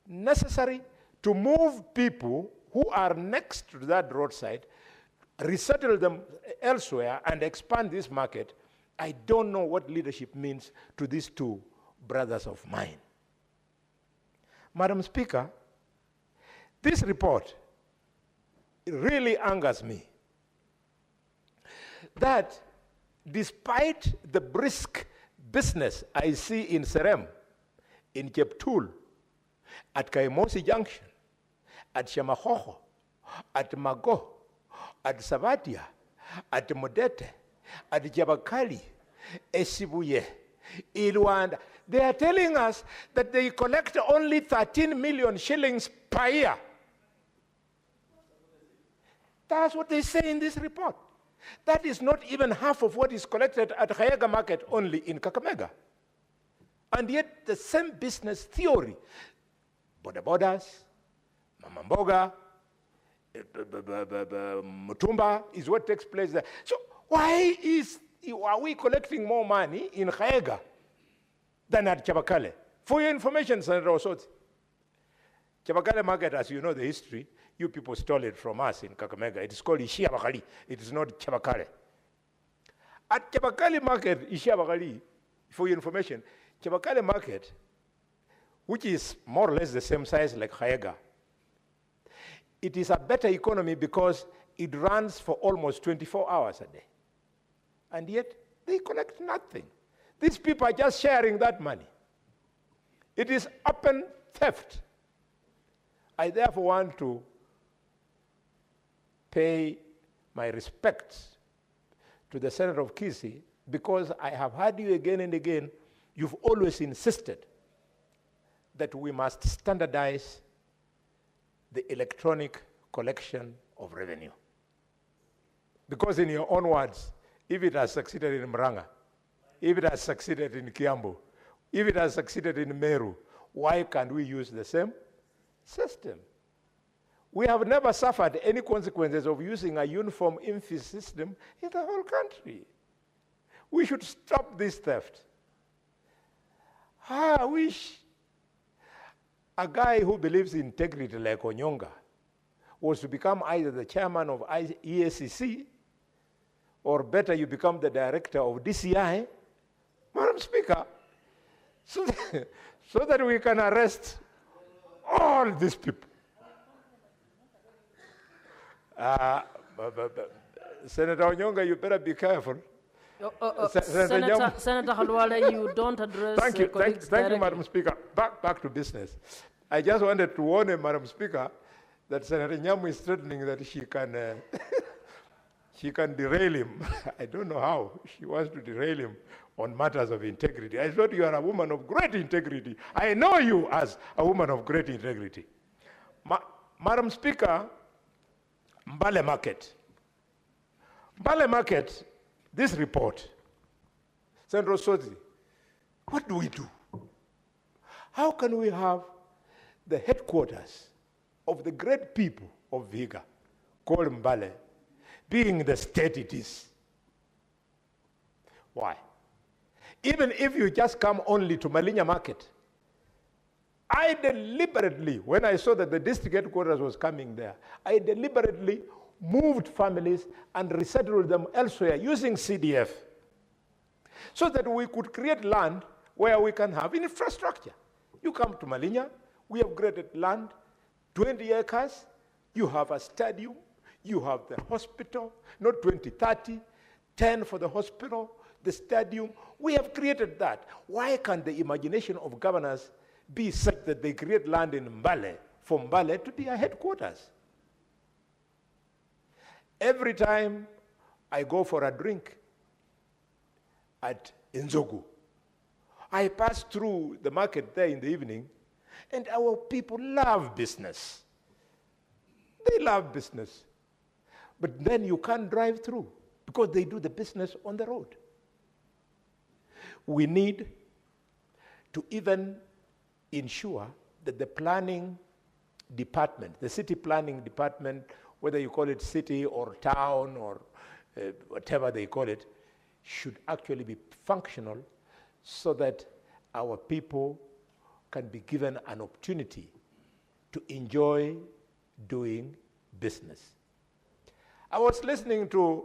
necessary to move people who are next to that roadside, resettle them elsewhere, and expand this market. I don't know what leadership means to these two brothers of mine. Madam Speaker, this report really angers me that despite the brisk business I see in Serem, in Cheptul, at Kaimosi Junction, at Shamahoho, at Mago, at Savatia, at Modete, at Jabakali, Esibuye, Ilwanda, they are telling us that they collect only 13 million shillings per year. That's what they say in this report. That is not even half of what is collected at Hayaga Market only in Kakamega. And yet the same business theory, borders, Mamamboga, Mutumba is what takes place there. So why are we collecting more money in Hayaga than at Chabakale? For your information, Senator Osoti, Chabakale Market, as you know the history, you people stole it from us in Kakamega. It is called Ishiabakali. It is not Chabakale. At Chabakale Market, Ishiabakali, for your information, Chabakale Market, which is more or less the same size like Hayaga, it is a better economy because it runs for almost 24 hours a day. And yet, they collect nothing. These people are just sharing that money. It is open theft. I therefore want to pay my respects to the Senator of Kisii because I have heard you again and again, you've always insisted that we must standardize the electronic collection of revenue. Because in your own words, if it has succeeded in Murang'a, if it has succeeded in Kiambu, if it has succeeded in Meru, why can't we use the same system. We have never suffered any consequences of using a uniform IMFI system in the whole country. We should stop this theft. I wish a guy who believes in integrity like Onyonga was to become either the chairman of EACC, or better, you become the director of DCI, Madam Speaker, so that we can arrest all these people. Senator Onyonga, you better be careful. Senator Halwale, you don't address thank you, colleagues thank you, directly. Madam Speaker. Back to business. I just wanted to warn you, Madam Speaker, that Senator Nyamu is threatening that she can she can derail him. I don't know how. She wants to derail him on matters of integrity. I thought you are a woman of great integrity. I know you as a woman of great integrity. Madam Speaker, Mbale Market. Mbale Market, this report, Senator Soti, what do we do? How can we have the headquarters of the great people of Vihiga, called Mbale, being the state it is? Why? Even if you just come only to Malinya Market, I deliberately, when I saw that the district headquarters was coming there, I deliberately moved families and resettled them elsewhere using CDF, so that we could create land where we can have infrastructure. You come to Malinya, we have created land, 20 acres, you have a stadium, you have the hospital, not 20, 30, 10 for the hospital, the stadium. We have created that. Why can't the imagination of governors be such that they create land in Mbale, for Mbale to be a headquarters? Every time I go for a drink at Nzogu, I pass through the market there in the evening, and our people love business. They love business. But then you can't drive through because they do the business on the road. We need to even ensure that the planning department, the city planning department, whether you call it city or town or whatever they call it, should actually be functional so that our people can be given an opportunity to enjoy doing business. I was listening to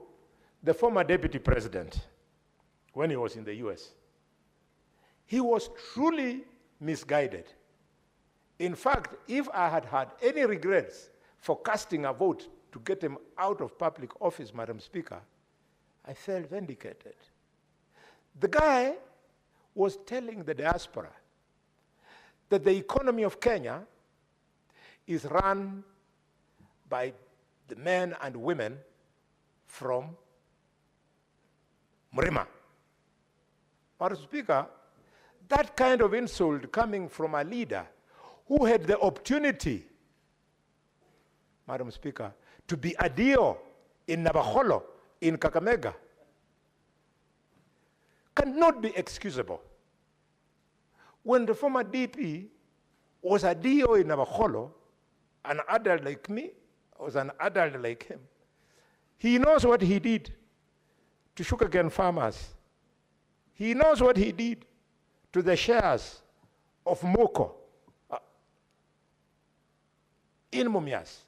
the former deputy president when he was in the US. He was truly misguided. In fact, if I had had any regrets for casting a vote to get him out of public office, Madam Speaker, I felt vindicated. The guy was telling the diaspora that the economy of Kenya is run by the men and women from Mrima. Madam Speaker, that kind of insult coming from a leader who had the opportunity, Madam Speaker, to be a DO in Nabaholo, in Kakamega, cannot be excusable. When the former DP was a DO in Nabaholo, an adult like me was an adult like him, he knows what he did to sugarcane farmers. He knows what he did to the shares of Moko in Mumias.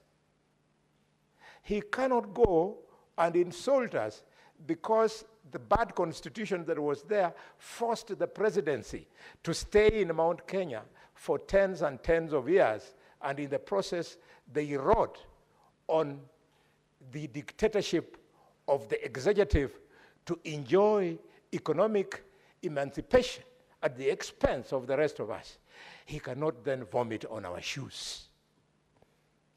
He cannot go and insult us because the bad constitution that was there forced the presidency to stay in Mount Kenya for tens and tens of years, and in the process they wrote on the dictatorship of the executive to enjoy economic emancipation at the expense of the rest of us. He cannot then vomit on our shoes.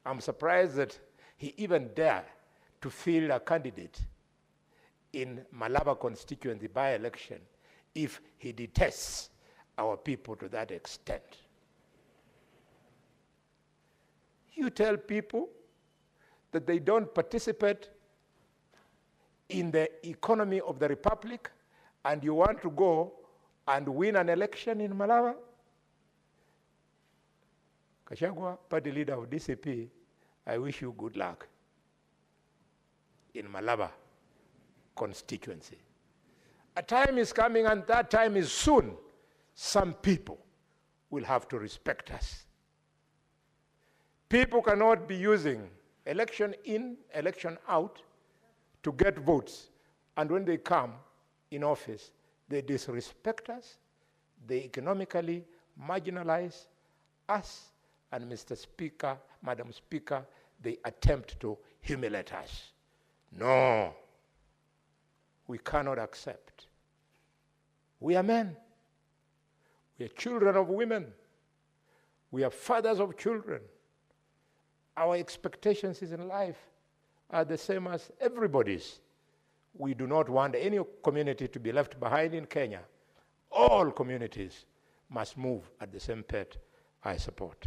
I'm surprised that he even dared to field a candidate in Malaba constituency by-election if he detests our people to that extent. You tell people that they don't participate in the economy of the republic and you want to go and win an election in Malaba? Gachagua, party leader of DCP, I wish you good luck in Malaba constituency. A time is coming, and that time is soon. Some people will have to respect us. People cannot be using election in, election out to get votes. And when they come in office, they disrespect us, they economically marginalize us, and Mr. Speaker, Madam Speaker, they attempt to humiliate us. No, we cannot accept. We are men. We are children of women. We are fathers of children. Our expectations in life are the same as everybody's. We do not want any community to be left behind in Kenya. All communities must move at the same pace. I support.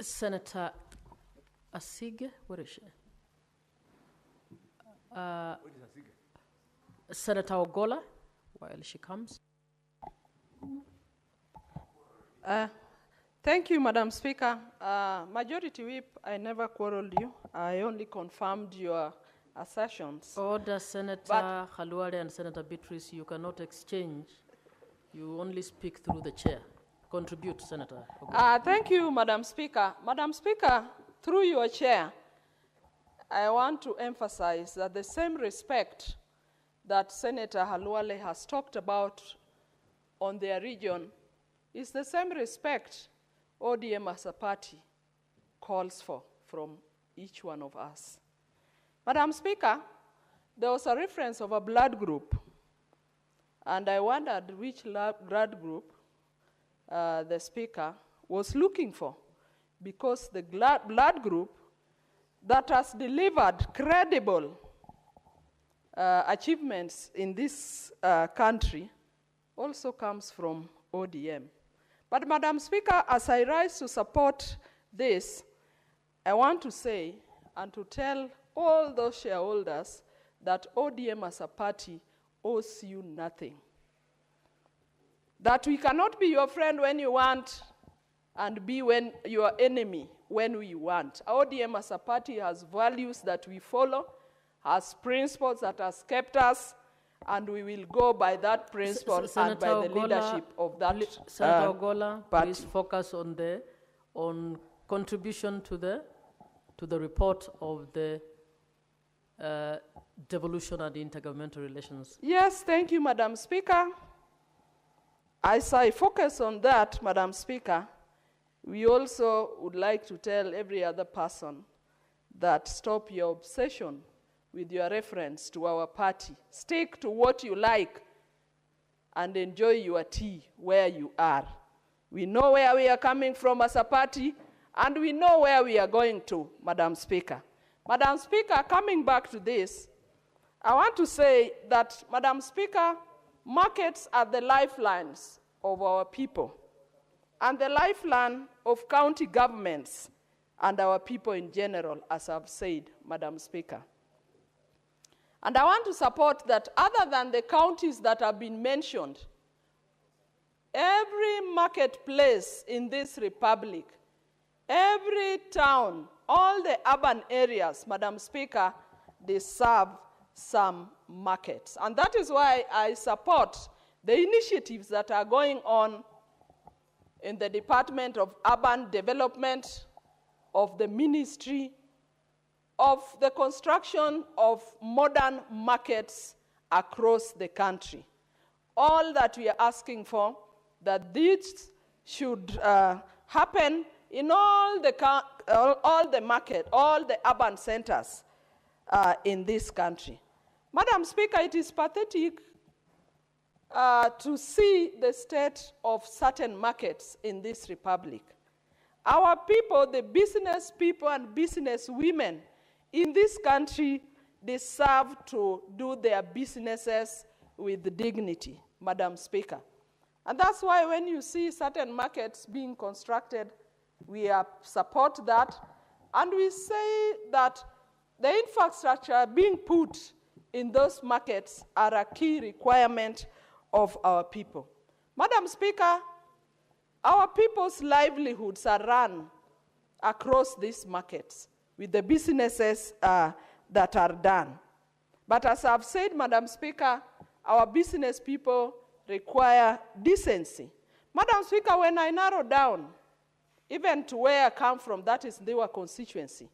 Senator Asige, where is she? Senator Ogola, while she comes. Thank you, Madam Speaker. Majority Whip, I never quarreled you. I only confirmed your assertions. Order, Senator Khalwale and Senator Beatrice, you cannot exchange. You only speak through the chair. Contribute, Senator. Thank you, Madam Speaker. Madam Speaker, through your chair, I want to emphasize that the same respect that Senator Khalwale has talked about on their region is the same respect ODM as a party calls for from each one of us. Madam Speaker, there was a reference of a blood group, and I wondered which blood group the Speaker was looking for, because the blood group that has delivered credible achievements in this country also comes from ODM. But Madam Speaker, as I rise to support this, I want to say and to tell all those shareholders that ODM as a party owes you nothing. That we cannot be your friend when you want and be your enemy when we want. ODM as a party has values that we follow, has principles that has kept us, and we will go by that principle and by the leadership of that Senator Ogola, party. please focus on contribution to the report of the devolution and intergovernmental relations. Yes, thank you, Madam Speaker. As I focus on that, Madam Speaker, we also would like to tell every other person that stop your obsession with your reference to our party. Stick to what you like and enjoy your tea where you are. We know where we are coming from as a party, and we know where we are going to, Madam Speaker. Madam Speaker, coming back to this, I want to say that, Madam Speaker, markets are the lifelines of our people and the lifeline of county governments and our people in general, as I've said, Madam Speaker. And I want to support that other than the counties that have been mentioned, every marketplace in this republic, every town, all the urban areas, Madam Speaker, they serve some markets. And that is why I support the initiatives that are going on in the Department of Urban Development, of the Ministry, of the construction of modern markets across the country. All that we are asking for, that this should happen in all the urban centers in this country. Madam Speaker, it is pathetic to see the state of certain markets in this republic. Our people, the business people and business women in this country, deserve to do their businesses with dignity, Madam Speaker. And that's why when you see certain markets being constructed, we support that, and we say that the infrastructure being put in those markets are a key requirement of our people. Madam Speaker, Our people's livelihoods are run across these markets with the businesses that are done. But as I've said, Madam Speaker, our business people require decency. Madam Speaker, when I narrow down, even to where I come from, that is Ndewa constituency,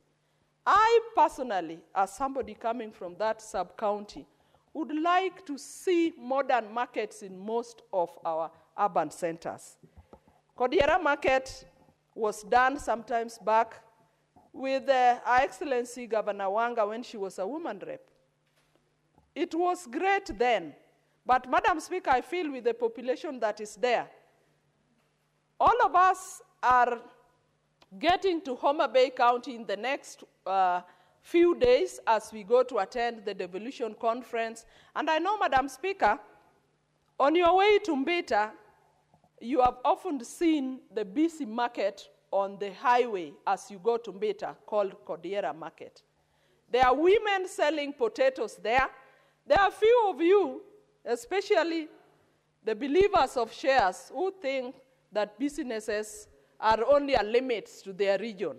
I personally, as somebody coming from that sub-county, would like to see modern markets in most of our urban centers. Kodiera Market was done sometimes back with Her Excellency Governor Wanga when she was a woman rep. It was great then, but Madam Speaker, I feel with the population that is there, all of us are getting to Homa Bay County in the next few days as we go to attend the devolution conference. And I know, Madam Speaker, on your way to Mbita, you have often seen the busy market on the highway as you go to Mbita called Kodiera Market. There are women selling potatoes there. There are few of you, especially the believers of shares, who think that businesses are only a limit to their region.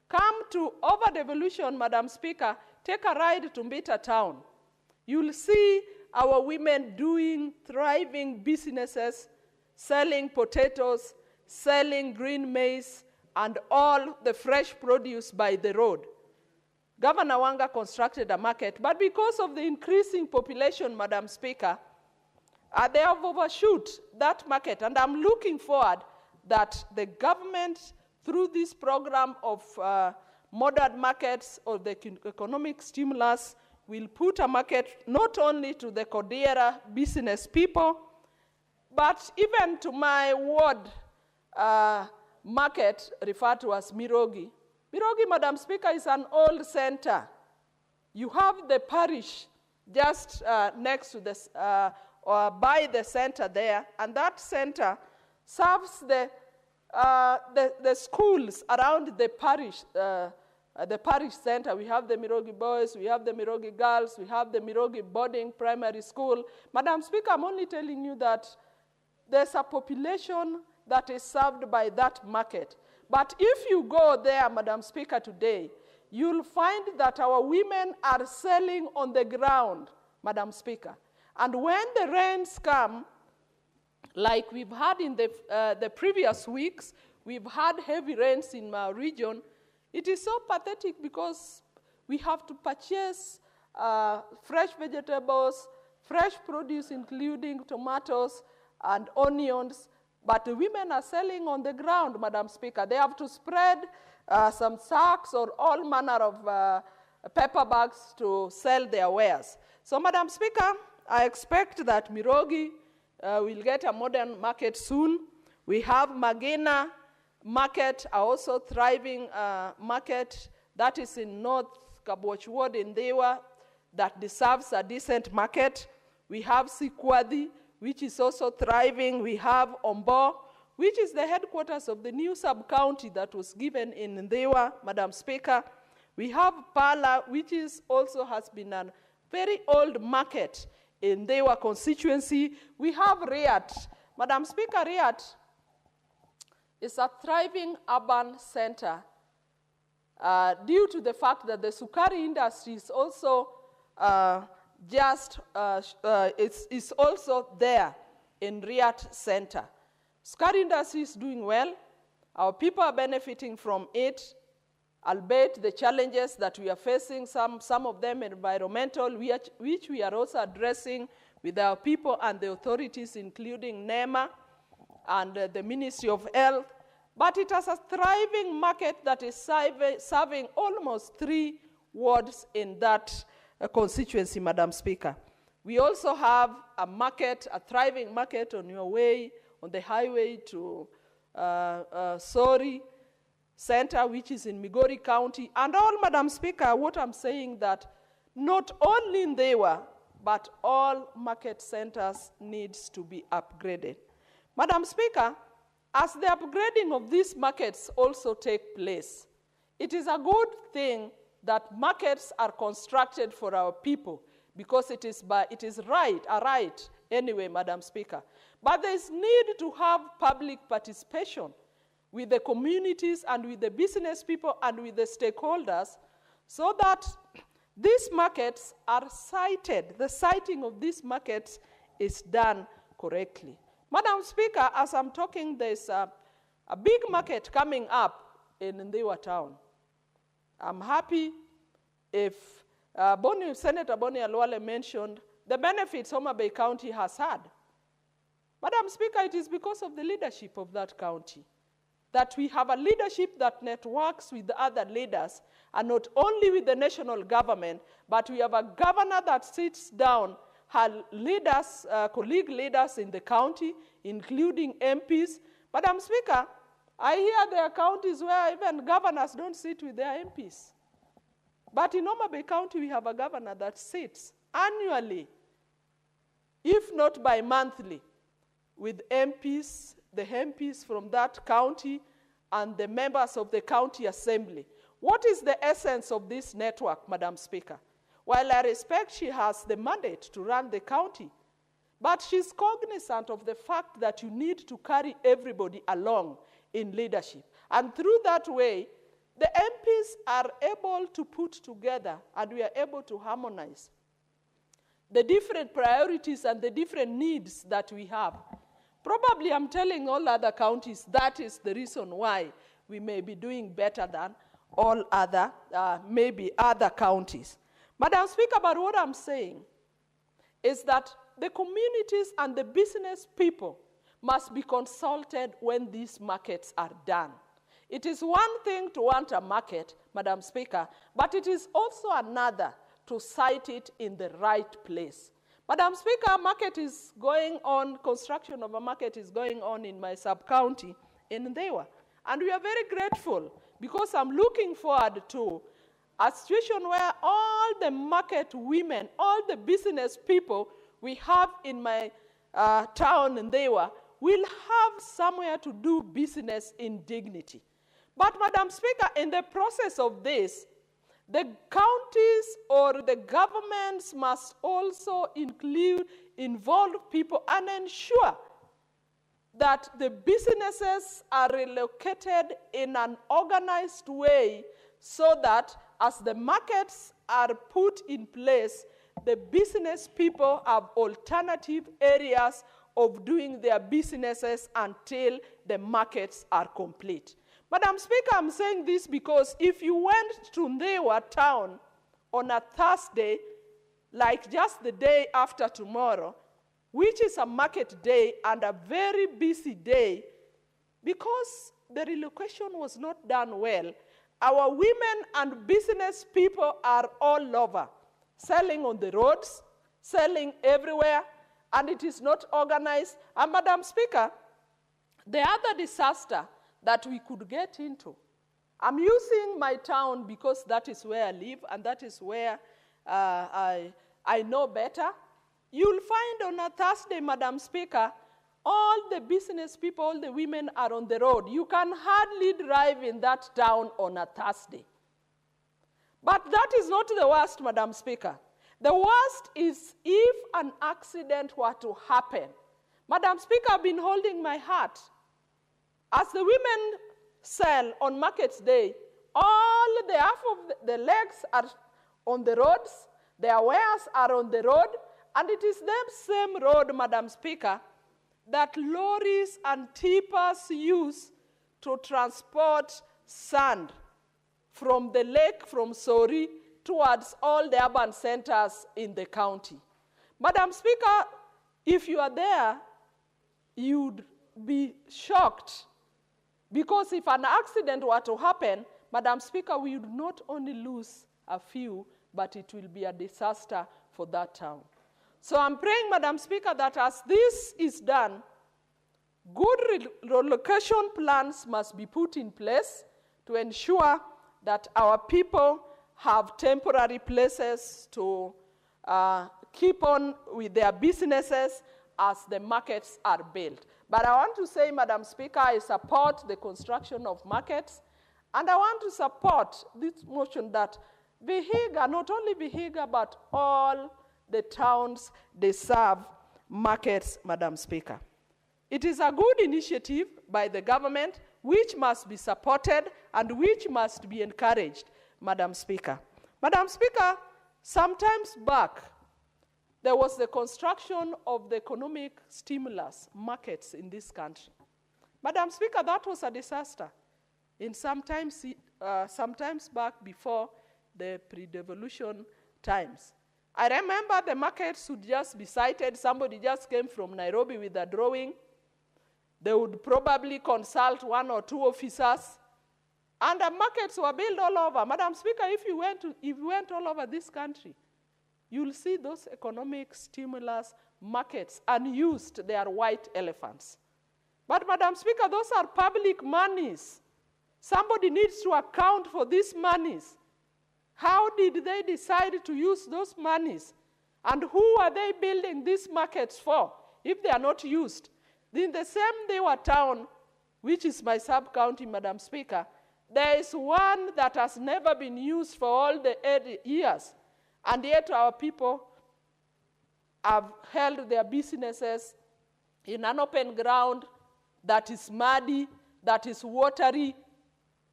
Come to over devolution, Madam Speaker, take a ride to Mbita town. You'll see our women doing thriving businesses, selling potatoes, selling green maize, and all the fresh produce by the road. Governor Wanga constructed a market, but because of the increasing population, Madam Speaker, they have overshoot that market, and I'm looking forward that the government, through this program of modern markets or the economic stimulus, will put a market not only to the Kodiera business people, but even to my ward market referred to as Mirogi. Mirogi, Madam Speaker, is an old center. You have the parish just next to this, or by the center there, and that center serves the schools around the parish center. We have the Mirogi boys, we have the Mirogi girls, we have the Mirogi boarding primary school. Madam Speaker, I'm only telling you that there's a population that is served by that market. But if you go there, Madam Speaker, today, you'll find that our women are selling on the ground, Madam Speaker. And when the rains come, like we've had in the previous weeks, we've had heavy rains in our region. It is so pathetic because we have to purchase fresh vegetables, fresh produce, including tomatoes and onions, but the women are selling on the ground, Madam Speaker. They have to spread some sacks or all manner of paper bags to sell their wares. So, Madam Speaker, I expect that Mirogi will get a modern market soon. We have Magena Market, also thriving market that is in North Kabwoch Ward in Ndewa that deserves a decent market. We have Sikwadi, which is also thriving. We have Ombo, which is the headquarters of the new sub-county that was given in Ndewa, Madam Speaker. We have Pala, which is also has been a very old market in Ndewa constituency. We have Riat. Madam Speaker, Riat is a thriving urban center due to the fact that the sukari industry is also is also there in Riat Center. Sukari industry is doing well. Our people are benefiting from it, albeit the challenges that we are facing, some of them environmental, which we are also addressing with our people and the authorities, including NEMA and the Ministry of Health. But it has a thriving market that is serving almost 3 wards in that constituency, Madam Speaker. We also have a market, a thriving market on your way, on the highway to Sori Center, which is in Migori County. And all, Madam Speaker, what I'm saying that not only in Ndewa, but all market centers needs to be upgraded. Madam Speaker, as the upgrading of these markets also take place, it is a good thing that markets are constructed for our people because it is a right anyway, Madam Speaker. But there's need to have public participation with the communities and with the business people and with the stakeholders so that these markets are cited. The citing of these markets is done correctly. Madam Speaker, as I'm talking, there's a big market coming up in Ndiwa town. I'm happy if Senator Boni Alwale mentioned the benefits Homa Bay County has had. Madam Speaker, it is because of the leadership of that county that we have a leadership that networks with other leaders, and not only with the national government, but we have a governor that sits down, her leaders, colleague leaders in the county, including MPs. Madam Speaker, I hear there are counties where even governors don't sit with their MPs. But in Homa Bay County, we have a governor that sits annually, if not bi-monthly, with MPs, the MPs from that county, and the members of the county assembly. What is the essence of this network, Madam Speaker? While I respect she has the mandate to run the county, but she's cognizant of the fact that you need to carry everybody along in leadership. And through that way, the MPs are able to put together, and we are able to harmonize the different priorities and the different needs that we have. Probably I'm telling all other counties that is the reason why we may be doing better than all other, maybe other counties. Madam Speaker, but what I'm saying is that the communities and the business people must be consulted when these markets are done. It is one thing to want a market, Madam Speaker, but it is also another to site it in the right place. Madam Speaker, market is going on, construction of a market is going on in my sub-county in Ndewa. And we are very grateful because I'm looking forward to a situation where all the market women, all the business people we have in my town in Ndewa will have somewhere to do business in dignity. But Madam Speaker, in the process of this, the counties or the governments must also involve people and ensure that the businesses are relocated in an organized way so that as the markets are put in place, the business people have alternative areas of doing their businesses until the markets are complete. Madam Speaker, I'm saying this because if you went to Ndewa town on a Thursday, like just the day after tomorrow, which is a market day and a very busy day, because the relocation was not done well, our women and business people are all over, selling on the roads, selling everywhere, and it is not organized. And Madam Speaker, the other disaster that we could get into, I'm using my town because that is where I live and that is where I know better. You'll find on a Thursday, Madam Speaker, all the business people, all the women are on the road. You can hardly drive in that town on a Thursday. But that is not the worst, Madam Speaker. The worst is if an accident were to happen. Madam Speaker, I've been holding my heart. As the women sell on Markets Day, all the half of the legs are on the roads, their wares are on the road, and it is that same road, Madam Speaker, that lorries and tippers use to transport sand from the lake, from Sori, towards all the urban centers in the county. Madam Speaker, if you are there, you'd be shocked. Because if an accident were to happen, Madam Speaker, we would not only lose a few, but it will be a disaster for that town. So I'm praying, Madam Speaker, that as this is done, good relocation plans must be put in place to ensure that our people have temporary places to keep on with their businesses as the markets are built. But I want to say, Madam Speaker, I support the construction of markets, and I want to support this motion that Vihiga, not only Vihiga, but all the towns deserve markets, Madam Speaker. It is a good initiative by the government which must be supported and which must be encouraged, Madam Speaker. Madam Speaker, sometimes back, there was the construction of the economic stimulus markets in this country. Madam Speaker, that was a disaster. Sometimes back before the pre-devolution times. I remember the markets would just be cited. Somebody just came from Nairobi with a drawing. They would probably consult one or two officers. And the markets were built all over. Madam Speaker, if you went all over this country, you'll see those economic stimulus markets unused. They are white elephants. But Madam Speaker, those are public monies. Somebody needs to account for these monies. How did they decide to use those monies? And who are they building these markets for if they are not used? In the same Dewa town, which is my sub-county, Madam Speaker, there is one that has never been used for all the 8 years. And yet our people have held their businesses in an open ground that is muddy, that is watery,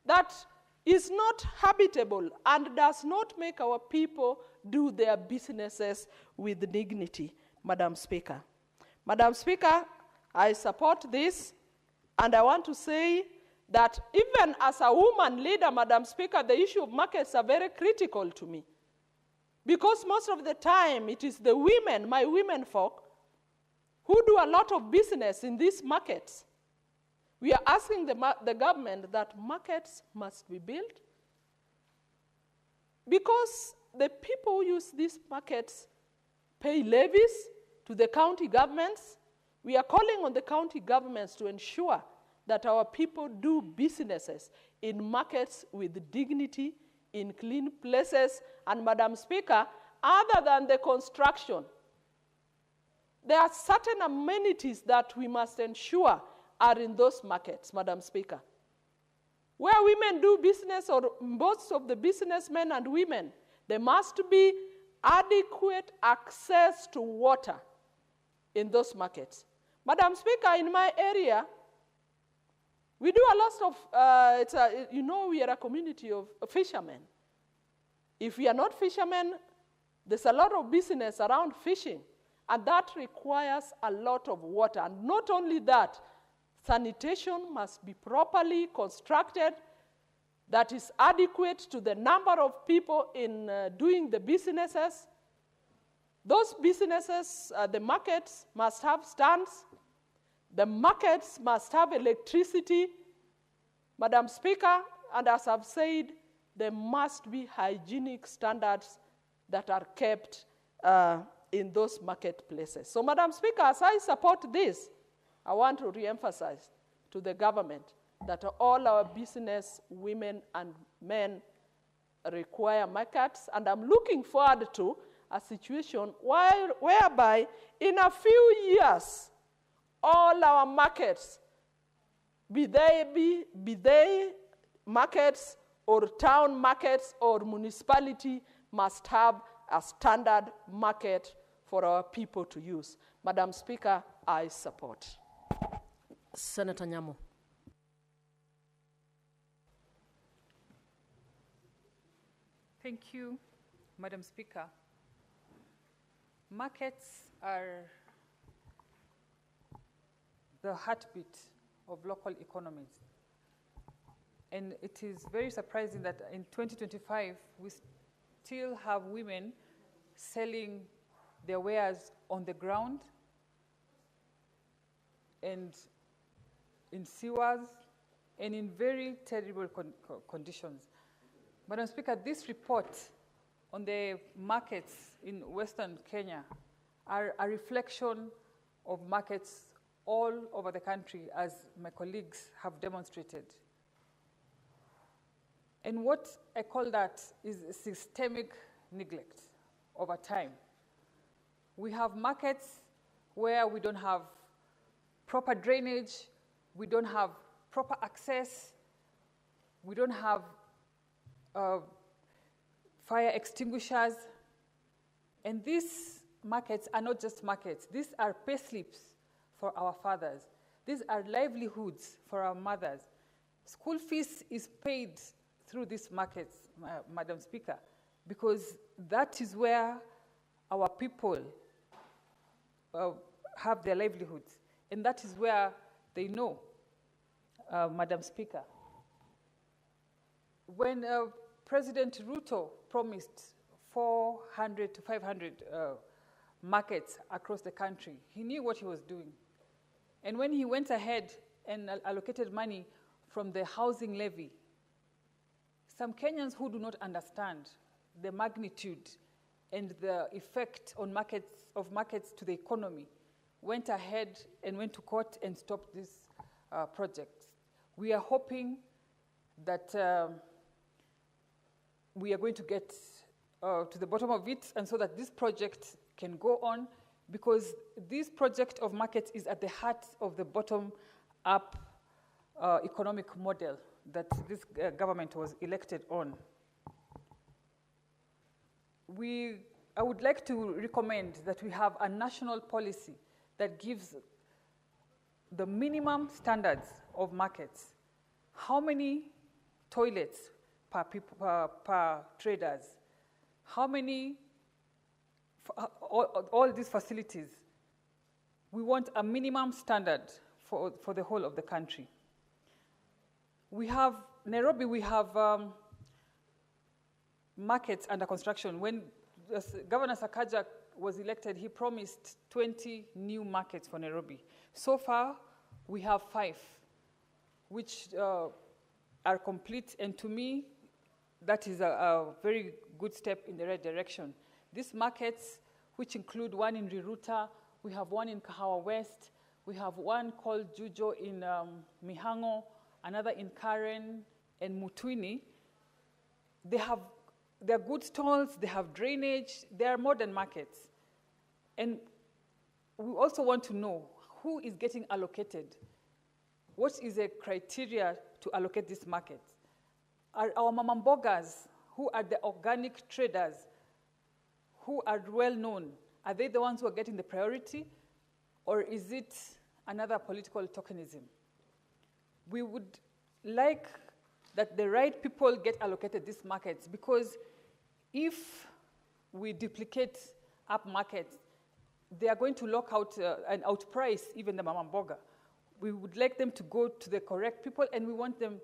that is not habitable and does not make our people do their businesses with dignity, Madam Speaker. Madam Speaker, I support this, and I want to say that even as a woman leader, Madam Speaker, the issue of markets are very critical to me. Because most of the time, it is the women, my women folk, who do a lot of business in these markets. We are asking the government that markets must be built because the people who use these markets pay levies to the county governments. We are calling on the county governments to ensure that our people do businesses in markets with dignity, in clean places. And Madam Speaker, other than the construction, there are certain amenities that we must ensure are in those markets, Madam Speaker. Where women do business, or most of the businessmen and women, there must be adequate access to water in those markets. Madam Speaker, in my area, we do a lot of, we are a community of fishermen. If we are not fishermen, there's a lot of business around fishing, and that requires a lot of water. And not only that, sanitation must be properly constructed that is adequate to the number of people in doing the businesses. Those businesses, the markets must have stands. The markets must have electricity. Madam Speaker, and as I've said, there must be hygienic standards that are kept in those marketplaces. So, Madam Speaker, as I support this, I want to re-emphasize to the government that all our business women and men require markets, and I'm looking forward to a situation whereby in a few years, all our markets, be they markets or town markets or municipality, must have a standard market for our people to use. Madam Speaker, I support. Senator Nyamo. Thank you, Madam Speaker. Markets are the heartbeat of local economies. And it is very surprising that in 2025, we still have women selling their wares on the ground and in sewers and in very terrible conditions. Madam Speaker, this report on the markets in Western Kenya are a reflection of markets all over the country, as my colleagues have demonstrated. And what I call that is systemic neglect over time. We have markets where we don't have proper drainage, we don't have proper access, we don't have fire extinguishers, and these markets are not just markets. These are pay slips for our fathers. These are livelihoods for our mothers. School fees is paid through these markets, Madam Speaker, because that is where our people have their livelihoods, and that is where they know, Madam Speaker. When President Ruto promised 400 to 500 markets across the country, he knew what he was doing. And when he went ahead and allocated money from the housing levy, some Kenyans who do not understand the magnitude and the effect on markets to the economy went ahead and went to court and stopped these projects. We are hoping that we are going to get to the bottom of it, and so that this project can go on, because this project of markets is at the heart of the bottom-up economic model that this government was elected on. I would like to recommend that we have a national policy that gives the minimum standards of markets. How many toilets per traders? How many, all these facilities? We want a minimum standard for the whole of the country. We have, Nairobi, we have markets under construction. When Governor Sakaja was elected, he promised 20 new markets for Nairobi. So far, we have 5, which are complete, and to me, that is a very good step in the right direction. These markets, which include one in Riruta, we have one in Kahawa West, we have one called Jujo in Mihango, another in Karen and Mutwini. They're good stalls, they have drainage, they are modern markets. And we also want to know who is getting allocated. What is the criteria to allocate these markets? Are our mamambogas, who are the organic traders, who are well known, are they the ones who are getting the priority, or is it another political tokenism? We would like that the right people get allocated these markets, because if we duplicate up markets, they are going to lock out and outprice even the mamamboga. We would like them to go to the correct people, and we want them,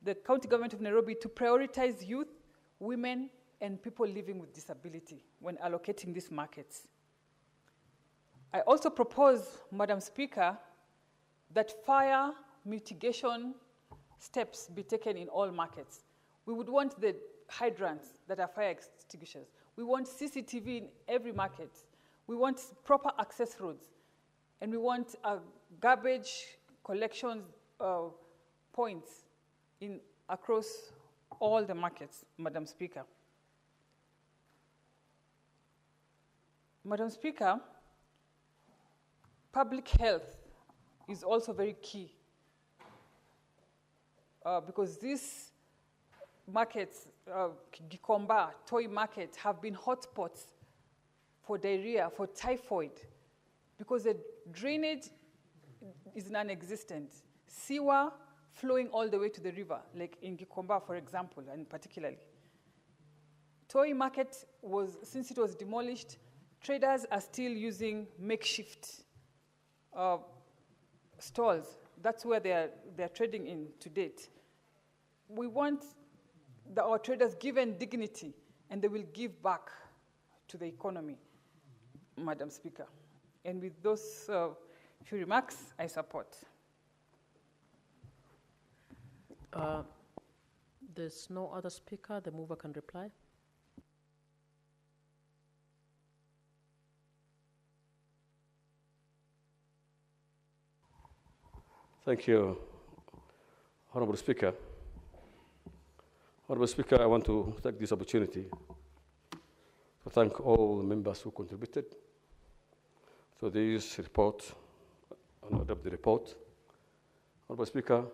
the county government of Nairobi, to prioritize youth, women, and people living with disability when allocating these markets. I also propose, Madam Speaker, that fire mitigation steps be taken in all markets. We would want the hydrants that are fire extinguishers. We want CCTV in every market. We want proper access roads. And we want garbage collection points across all the markets, Madam Speaker. Madam Speaker, public health is also very key, because these markets, Gikomba, Toy Market, have been hotspots for diarrhea, for typhoid, because the drainage is non-existent. Sewer flowing all the way to the river, like in Gikomba, for example, and particularly. Toy Market since it was demolished, traders are still using makeshift stalls. That's where they're trading in to date. We want our traders given dignity, and they will give back to the economy, Madam Speaker. And with those few remarks, I support. There's no other speaker. The mover can reply. Thank you, Honorable Speaker. Honorable Speaker, I want to take this opportunity to thank all the members who contributed to this report and adopt the report. Honorable Speaker,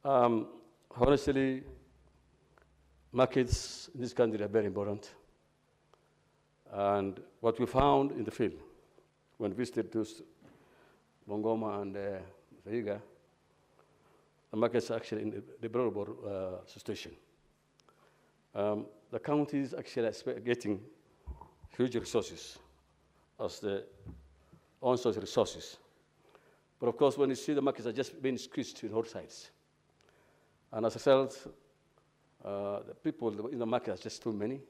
honestly, markets in this country are very important. And what we found in the field when we visited those Bungoma, and Vihiga, the markets are actually in the deplorable situation. The counties actually are getting huge resources as the on-source resources. But of course, when you see the markets are just being squeezed in all sides. And as a result, the people in the market are just too many,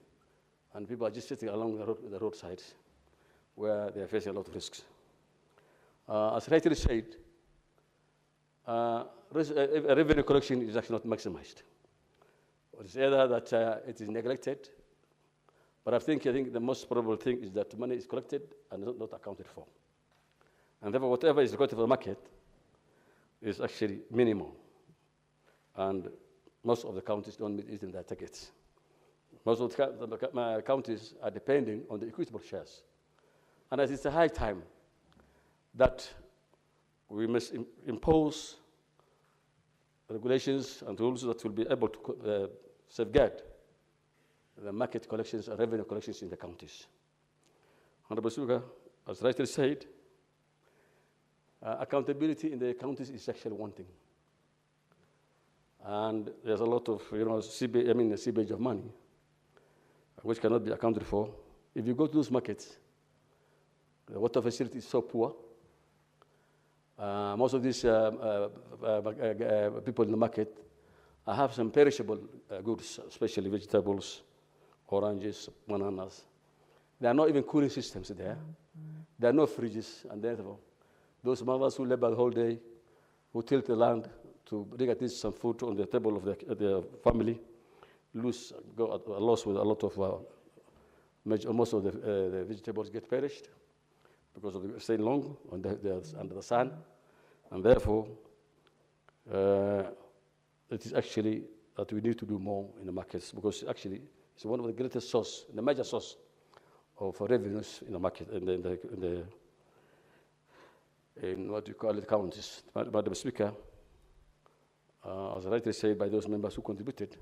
and people are just sitting along the roadsides where they are facing a lot of risks. As rightly said, revenue collection is actually not maximized. It's either that it is neglected, but I think the most probable thing is that money is collected and not accounted for. And therefore, whatever is required for the market is actually minimal. And most of the counties don't meet it in their targets. Most of the counties are depending on the equitable shares. And as it's a high time that we must impose regulations and rules that will be able to safeguard the market collections and revenue collections in the counties. Honorable Speaker, as rightly said, accountability in the counties is actually wanting. And there's a lot of, seepage of money, which cannot be accounted for. If you go to those markets, the water facility is so poor. Most of these people in the market have some perishable goods, especially vegetables, oranges, bananas. There are not even cooling systems there. There are no fridges, and therefore, those mothers who labor the whole day, who till the land to bring at least some food on the table of the family, go at a loss with a lot of, most of the vegetables get perished because of staying long under the sun. And therefore, it is actually that we need to do more in the markets, because actually it's one of the greatest source, the major source of revenues in the market, in what you call it, counties. Madam Speaker, as rightly said by those members who contributed,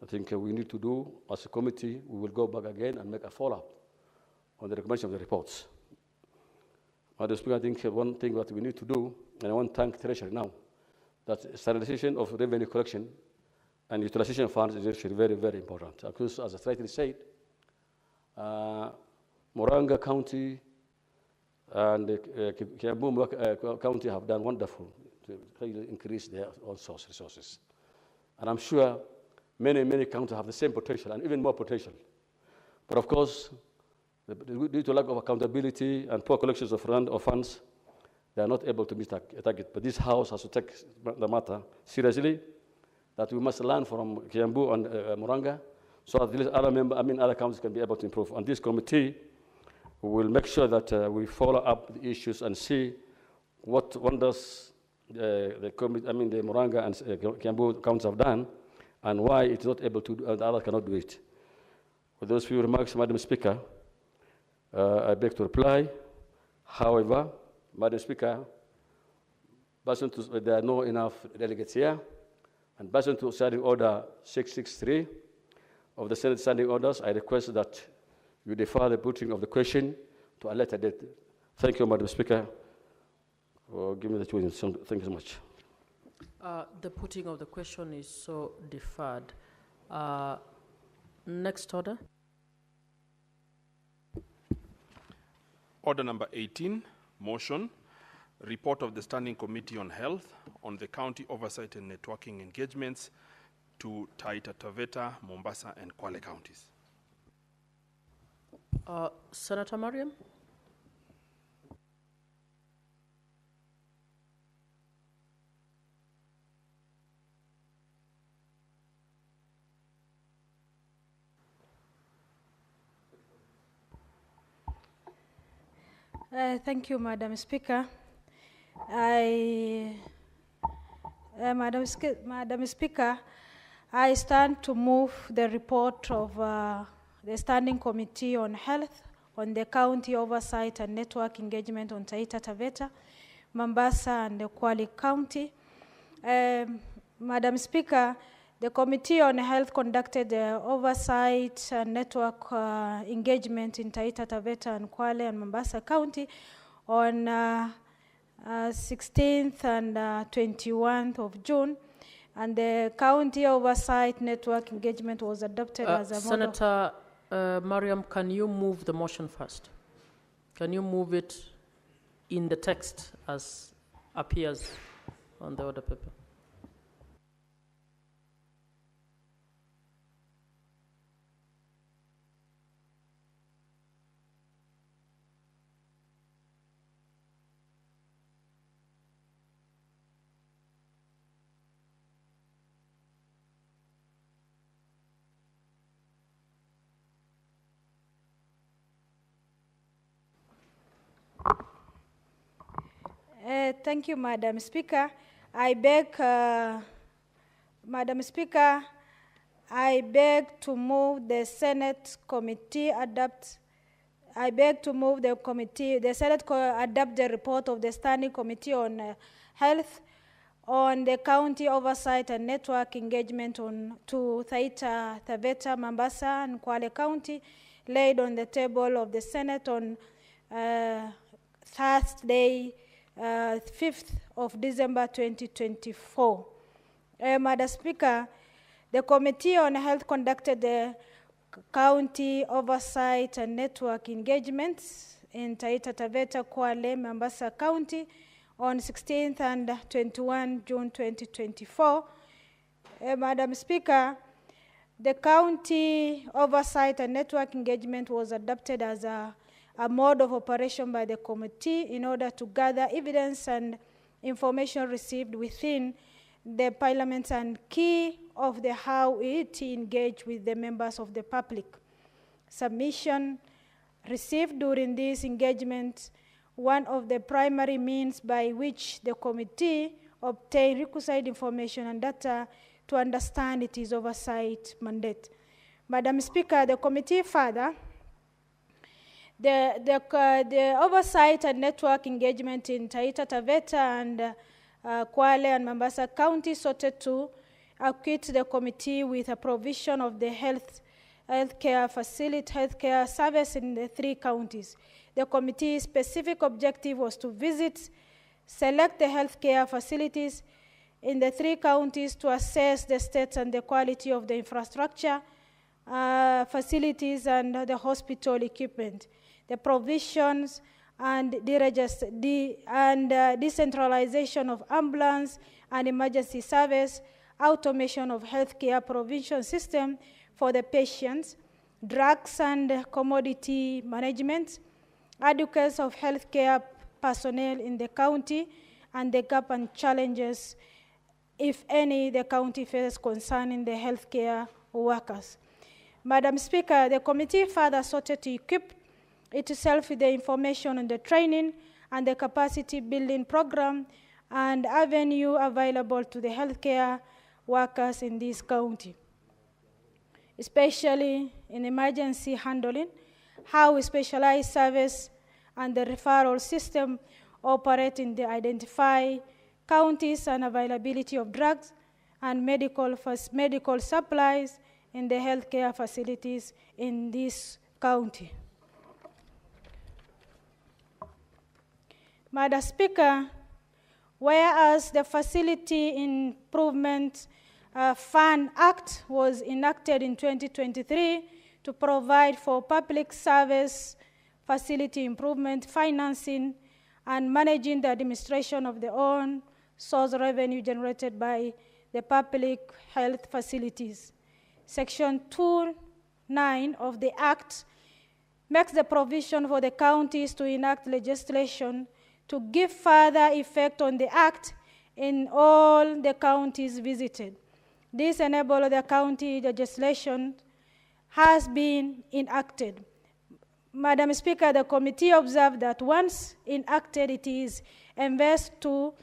I think we need to do, as a committee, we will go back again and make a follow-up on the recommendation of the reports. Madam Speaker, I think one thing that we need to do, and I want to thank Treasury now, that standardization of revenue collection and utilization of funds is actually very, very important. Because, as I rightly said, Moranga County and Kiambu County have done wonderful to really increase their own source resources. And I'm sure many, many counties have the same potential and even more potential. But of course, due to lack of accountability and poor collections of funds, they are not able to meet a target. But this House has to take the matter seriously, that we must learn from Kiambu and Moranga, so that other counties can be able to improve. And this committee will make sure that we follow up the issues and see what wonders the Moranga and Kiambu counties have done, and why it's not able to do, and the others cannot do it. With those few remarks, Madam Speaker, I beg to reply. However, Madam Speaker, there are not enough delegates here, and pursuant to Standing Order 663 of the Senate Standing Orders, I request that you defer the putting of the question to a later date. Thank you, Madam Speaker, for giving me the choice. Thank you so much. The putting of the question is so deferred. Next order. Order number 18, motion, report of the Standing Committee on Health on the county oversight and networking engagements to Taita Taveta, Mombasa, and Kwale counties. Senator Mariam? Thank you, Madam Speaker. Madam Speaker, I stand to move the report of the Standing Committee on Health on the County Oversight and Network Engagement on Taita Taveta, Mombasa, and the Kwale County. Madam Speaker, the Committee on Health conducted oversight and network engagement in Taita Taveta and Kwale and Mombasa County on 16th and 21th of June, and the county oversight network engagement was adopted as a model. Senator Mariam, can you move the motion first? Can you move it in the text as appears on the order paper? Thank you, Madam Speaker. I beg, Madam Speaker, I beg to move the Senate committee adopt. I beg to move the committee, the Senate adopt the report of the Standing Committee on Health on the county oversight and network engagement to Taita Taveta, Mombasa, and Kwale County, laid on the table of the Senate on Thursday, 5th of December 2024. Madam Speaker, the Committee on Health conducted the county oversight and network engagements in Taita Taveta, Kwale, Mombasa County on 16th and 21 June 2024. Madam Speaker, the county oversight and network engagement was adopted as a mode of operation by the committee in order to gather evidence and information received within the parliament and key of the how it engage with the members of the public. Submission received during this engagement, one of the primary means by which the committee obtain requisite information and data to understand its oversight mandate. Madam Speaker, the committee further the oversight and network engagement in Taita Taveta and Kwale and Mombasa County sought to acquit the committee with a provision of the healthcare service in the 3 counties. The committee's specific objective was to visit, select the healthcare facilities in the 3 counties to assess the state and the quality of the infrastructure, facilities, and the hospital equipment. The provisions and decentralization of ambulance and emergency service, automation of healthcare provision system for the patients, drugs and commodity management, adequacy of healthcare personnel in the county, and the gap and challenges, if any, the county faces concerning the healthcare workers. Madam Speaker, the committee further sought to equip itself with the information on the training and the capacity building program and avenue available to the healthcare workers in this county, especially in emergency handling, how specialized service and the referral system operate in the identify counties and availability of drugs and medical supplies in the healthcare facilities in this county. Madam Speaker, whereas the Facility Improvement Fund Act was enacted in 2023 to provide for public service facility improvement, financing, and managing the administration of their own source revenue generated by the public health facilities. Section 2(9) of the Act makes the provision for the counties to enact legislation to give further effect on the Act in all the counties visited. This enables the county legislation has been enacted. Madam Speaker, the committee observed that once enacted, it is invested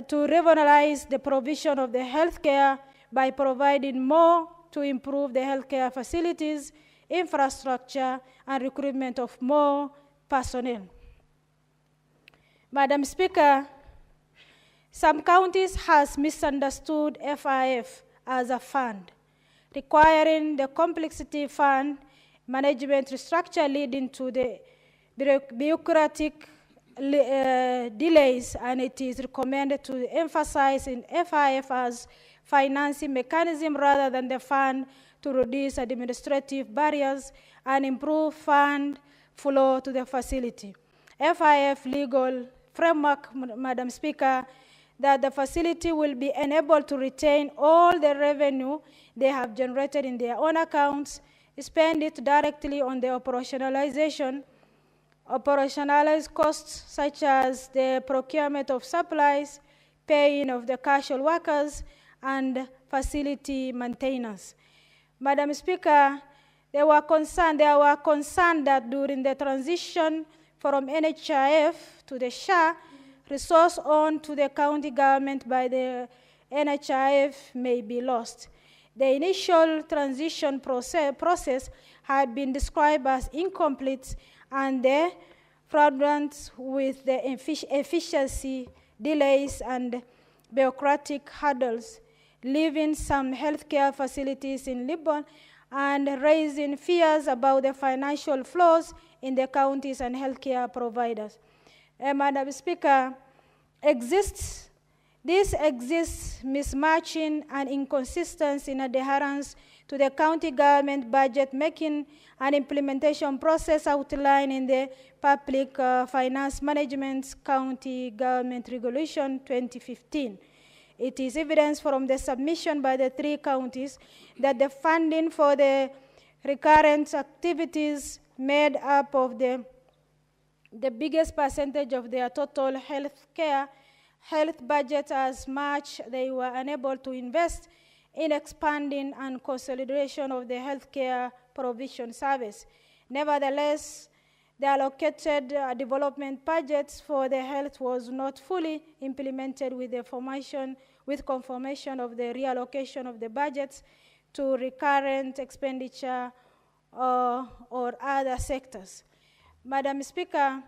to revolutionize the provision of the healthcare by providing more to improve the healthcare facilities, infrastructure, and recruitment of more personnel. Madam Speaker, some counties has misunderstood FIF as a fund, requiring the complexity fund management structure leading to the bureaucratic delays, and it is recommended to emphasize in FIF as financing mechanism rather than the fund to reduce administrative barriers and improve fund flow to the facility. FIF legal framework, Madam Speaker, that the facility will be enabled to retain all the revenue they have generated in their own accounts, spend it directly on the operationalized costs such as the procurement of supplies, paying of the casual workers, and facility maintenance. Madam Speaker, there were concerned that during the transition from NHIF to the SHA, resource owned to the county government by the NHIF may be lost. The initial transition process had been described as incomplete and the fraudulent with the efficiency delays and bureaucratic hurdles, leaving some healthcare facilities in limbo and raising fears about the financial flows in the counties and healthcare providers. Madam Speaker, this exists mismatching and inconsistency in adherence to the county government budget making and implementation process outlined in the Public Finance Management County Government Regulation 2015. It is evidence from the submission by the 3 counties that the funding for the recurrent activities made up of the biggest percentage of their total health budget as much they were unable to invest in expanding and consolidation of the healthcare provision service. Nevertheless, the allocated development budgets for the health was not fully implemented with confirmation of the reallocation of the budgets to recurrent expenditure or other sectors. Madam Speaker,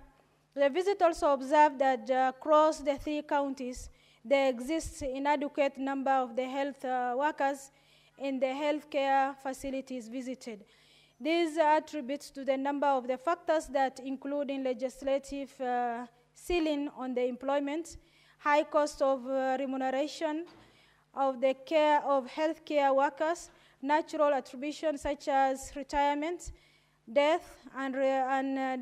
the visit also observed that across the 3 counties, there exists inadequate number of the health workers in the healthcare facilities visited. These attributes to the number of the factors that including legislative ceiling on the employment, high cost of remuneration of the care of healthcare workers, natural attributions such as retirement, death, and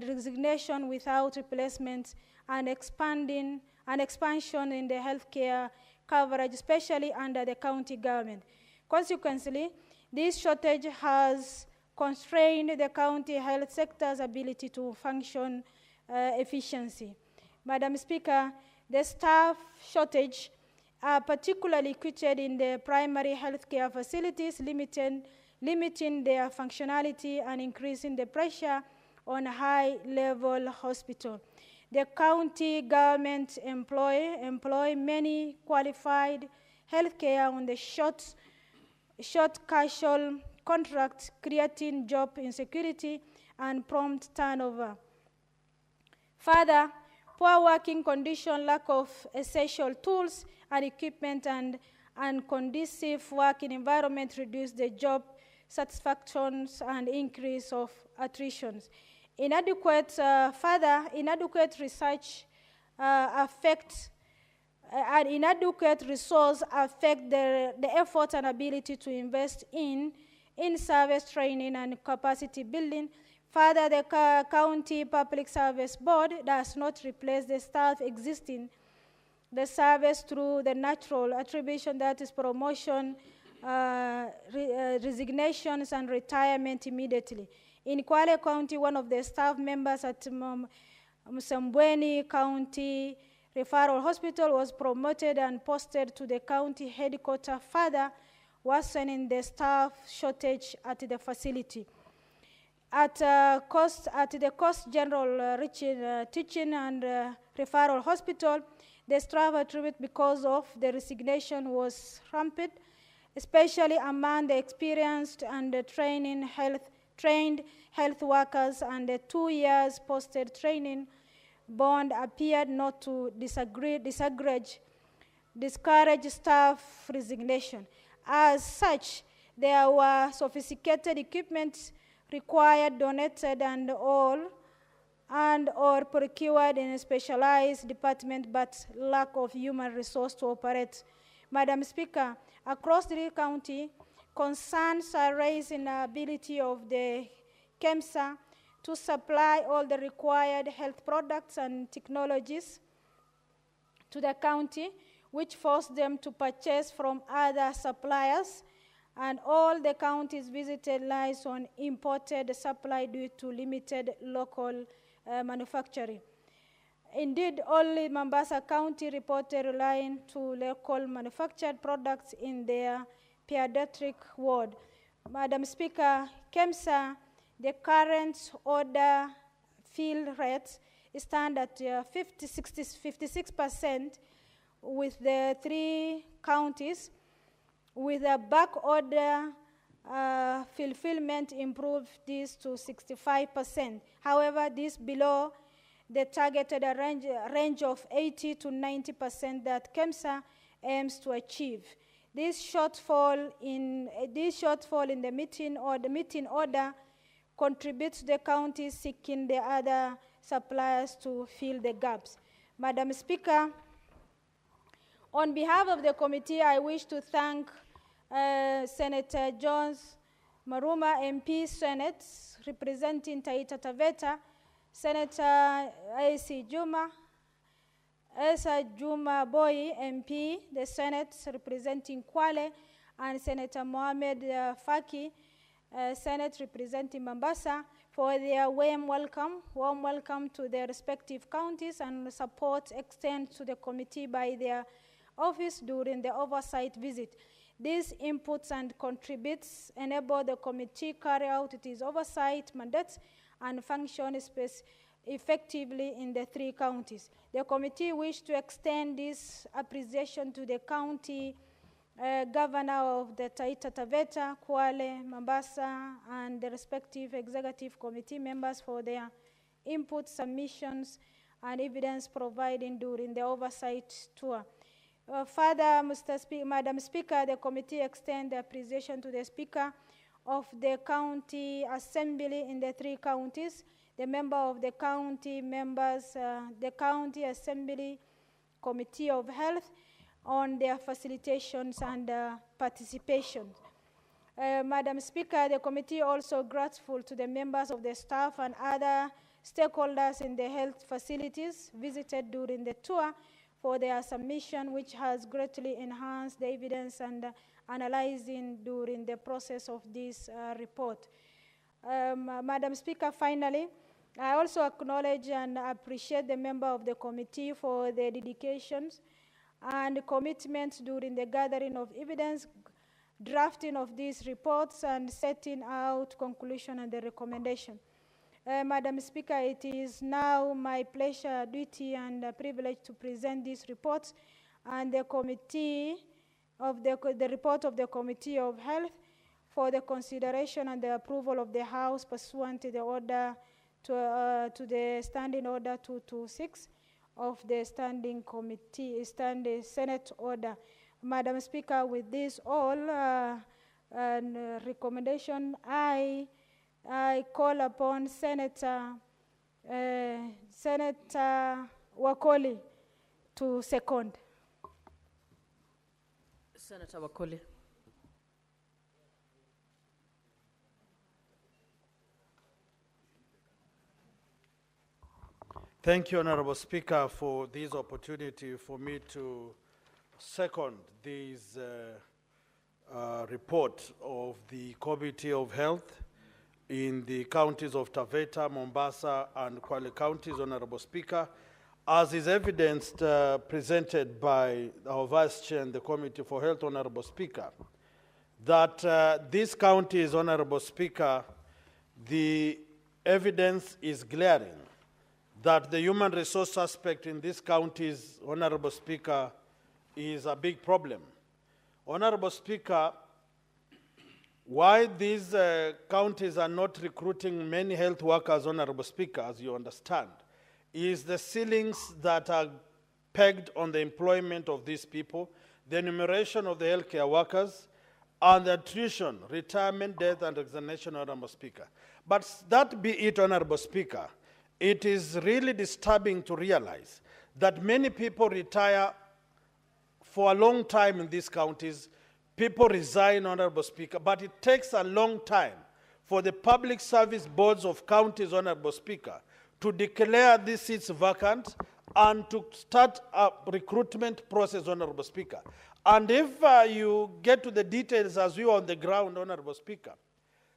resignation without replacement, and expansion in the healthcare coverage, especially under the county government. Consequently, this shortage has constrained the county health sector's ability to function efficiency. Madam Speaker, the staff shortage are particularly acute in the primary healthcare facilities, limiting their functionality and increasing the pressure on high-level hospital. The county government employ many qualified healthcare on the short casual contracts, creating job insecurity and prompt turnover. Further, poor working condition, lack of essential tools and equipment, and conducive working environment reduce the job satisfactions and increase of attritions. Inadequate research and inadequate resource affect the effort and ability to invest in service training and capacity building. Further, the County Public Service Board does not replace the staff existing the service through the natural attribution, that is promotion, resignations, and retirement immediately. In Kwale County, one of the staff members at Msambweni County Referral Hospital was promoted and posted to the county headquarters, further worsening the staff shortage at the facility. At the Coast General Teaching and Referral Hospital, the staff attribute because of the resignation was rampant, especially among the experienced and the trained health workers, and the 2 years posted training bond appeared not to discourage staff resignation. As such, there were sophisticated equipment required, donated, and and or procured in a specialized department but lack of human resource to operate. Madam Speaker, across the county, concerns are raised in the ability of the KEMSA to supply all the required health products and technologies to the county, which forced them to purchase from other suppliers, and all the counties visited lies on imported supply due to limited local manufacturing. Indeed, only Mombasa County reported relying to local manufactured products in their pediatric ward. Madam Speaker, KEMSA, the current order fill rates stand at 56% with the 3 counties, with a back order fulfillment improved this to 65%. However, this below the targeted range of 80 to 90% that KEMSA aims to achieve. This shortfall in the meeting order contributes to the county seeking the other suppliers to fill the gaps. Madam Speaker, on behalf of the committee, I wish to thank Senator Jones Maruma, MP Senate, representing Taita Taveta, Senator A.C. Juma, Esa Juma Boy, MP, the Senate, representing Kwale, and Senator Mohamed Faki, Senate, representing Mombasa, for their warm welcome to their respective counties, and support extended to the committee by their office during the oversight visit. These inputs and contributes enable the committee carry out its oversight mandates and function effectively in the 3 counties. The committee wishes to extend this appreciation to the county governor of the Taita Taveta, Kwale, Mombasa, and the respective executive committee members for their input, submissions, and evidence provided during the oversight tour. Further, Madam Speaker, the committee extends the appreciation to the Speaker of the County Assembly in the 3 counties, the member of the county members, the County Assembly Committee of Health, on their facilitations and participation. Madam Speaker, the committee also grateful to the members of the staff and other stakeholders in the health facilities visited during the tour for their submission, which has greatly enhanced the evidence and analyzing during the process of this report. Madam Speaker, finally, I also acknowledge and appreciate the member of the committee for their dedications and commitments during the gathering of evidence, drafting of these reports, and setting out conclusion and the recommendation. Madam Speaker, it is now my pleasure, duty, and privilege to present these reports and the committee of the report of the Committee of Health for the consideration and the approval of the House pursuant to the order to the Standing Order 226 of the Standing Senate Order. Madam Speaker, with this all recommendation, I call upon Senator Wakoli to second. Senator Wakoli. Thank you, Honorable Speaker, for this opportunity for me to second this report of the Committee of Health in the counties of Taveta, Mombasa, and Kwale counties, Honorable Speaker, as is evidenced presented by our Vice Chair and the Committee for Health, Honorable Speaker, that these counties, Honorable Speaker, the evidence is glaring that the human resource aspect in these counties, Honorable Speaker, is a big problem. Honorable Speaker, why these counties are not recruiting many health workers, Honorable Speaker, as you understand, is the ceilings that are pegged on the employment of these people, the enumeration of the healthcare workers, and the attrition, retirement, death, and resignation, Honorable Speaker. But that be it, Honorable Speaker, it is really disturbing to realize that many people retire for a long time in these counties. People resign, Honorable Speaker, but it takes a long time for the public service boards of counties, Honorable Speaker, to declare these seats vacant and to start a recruitment process, Honorable Speaker. And if you get to the details as we are on the ground, Honorable Speaker,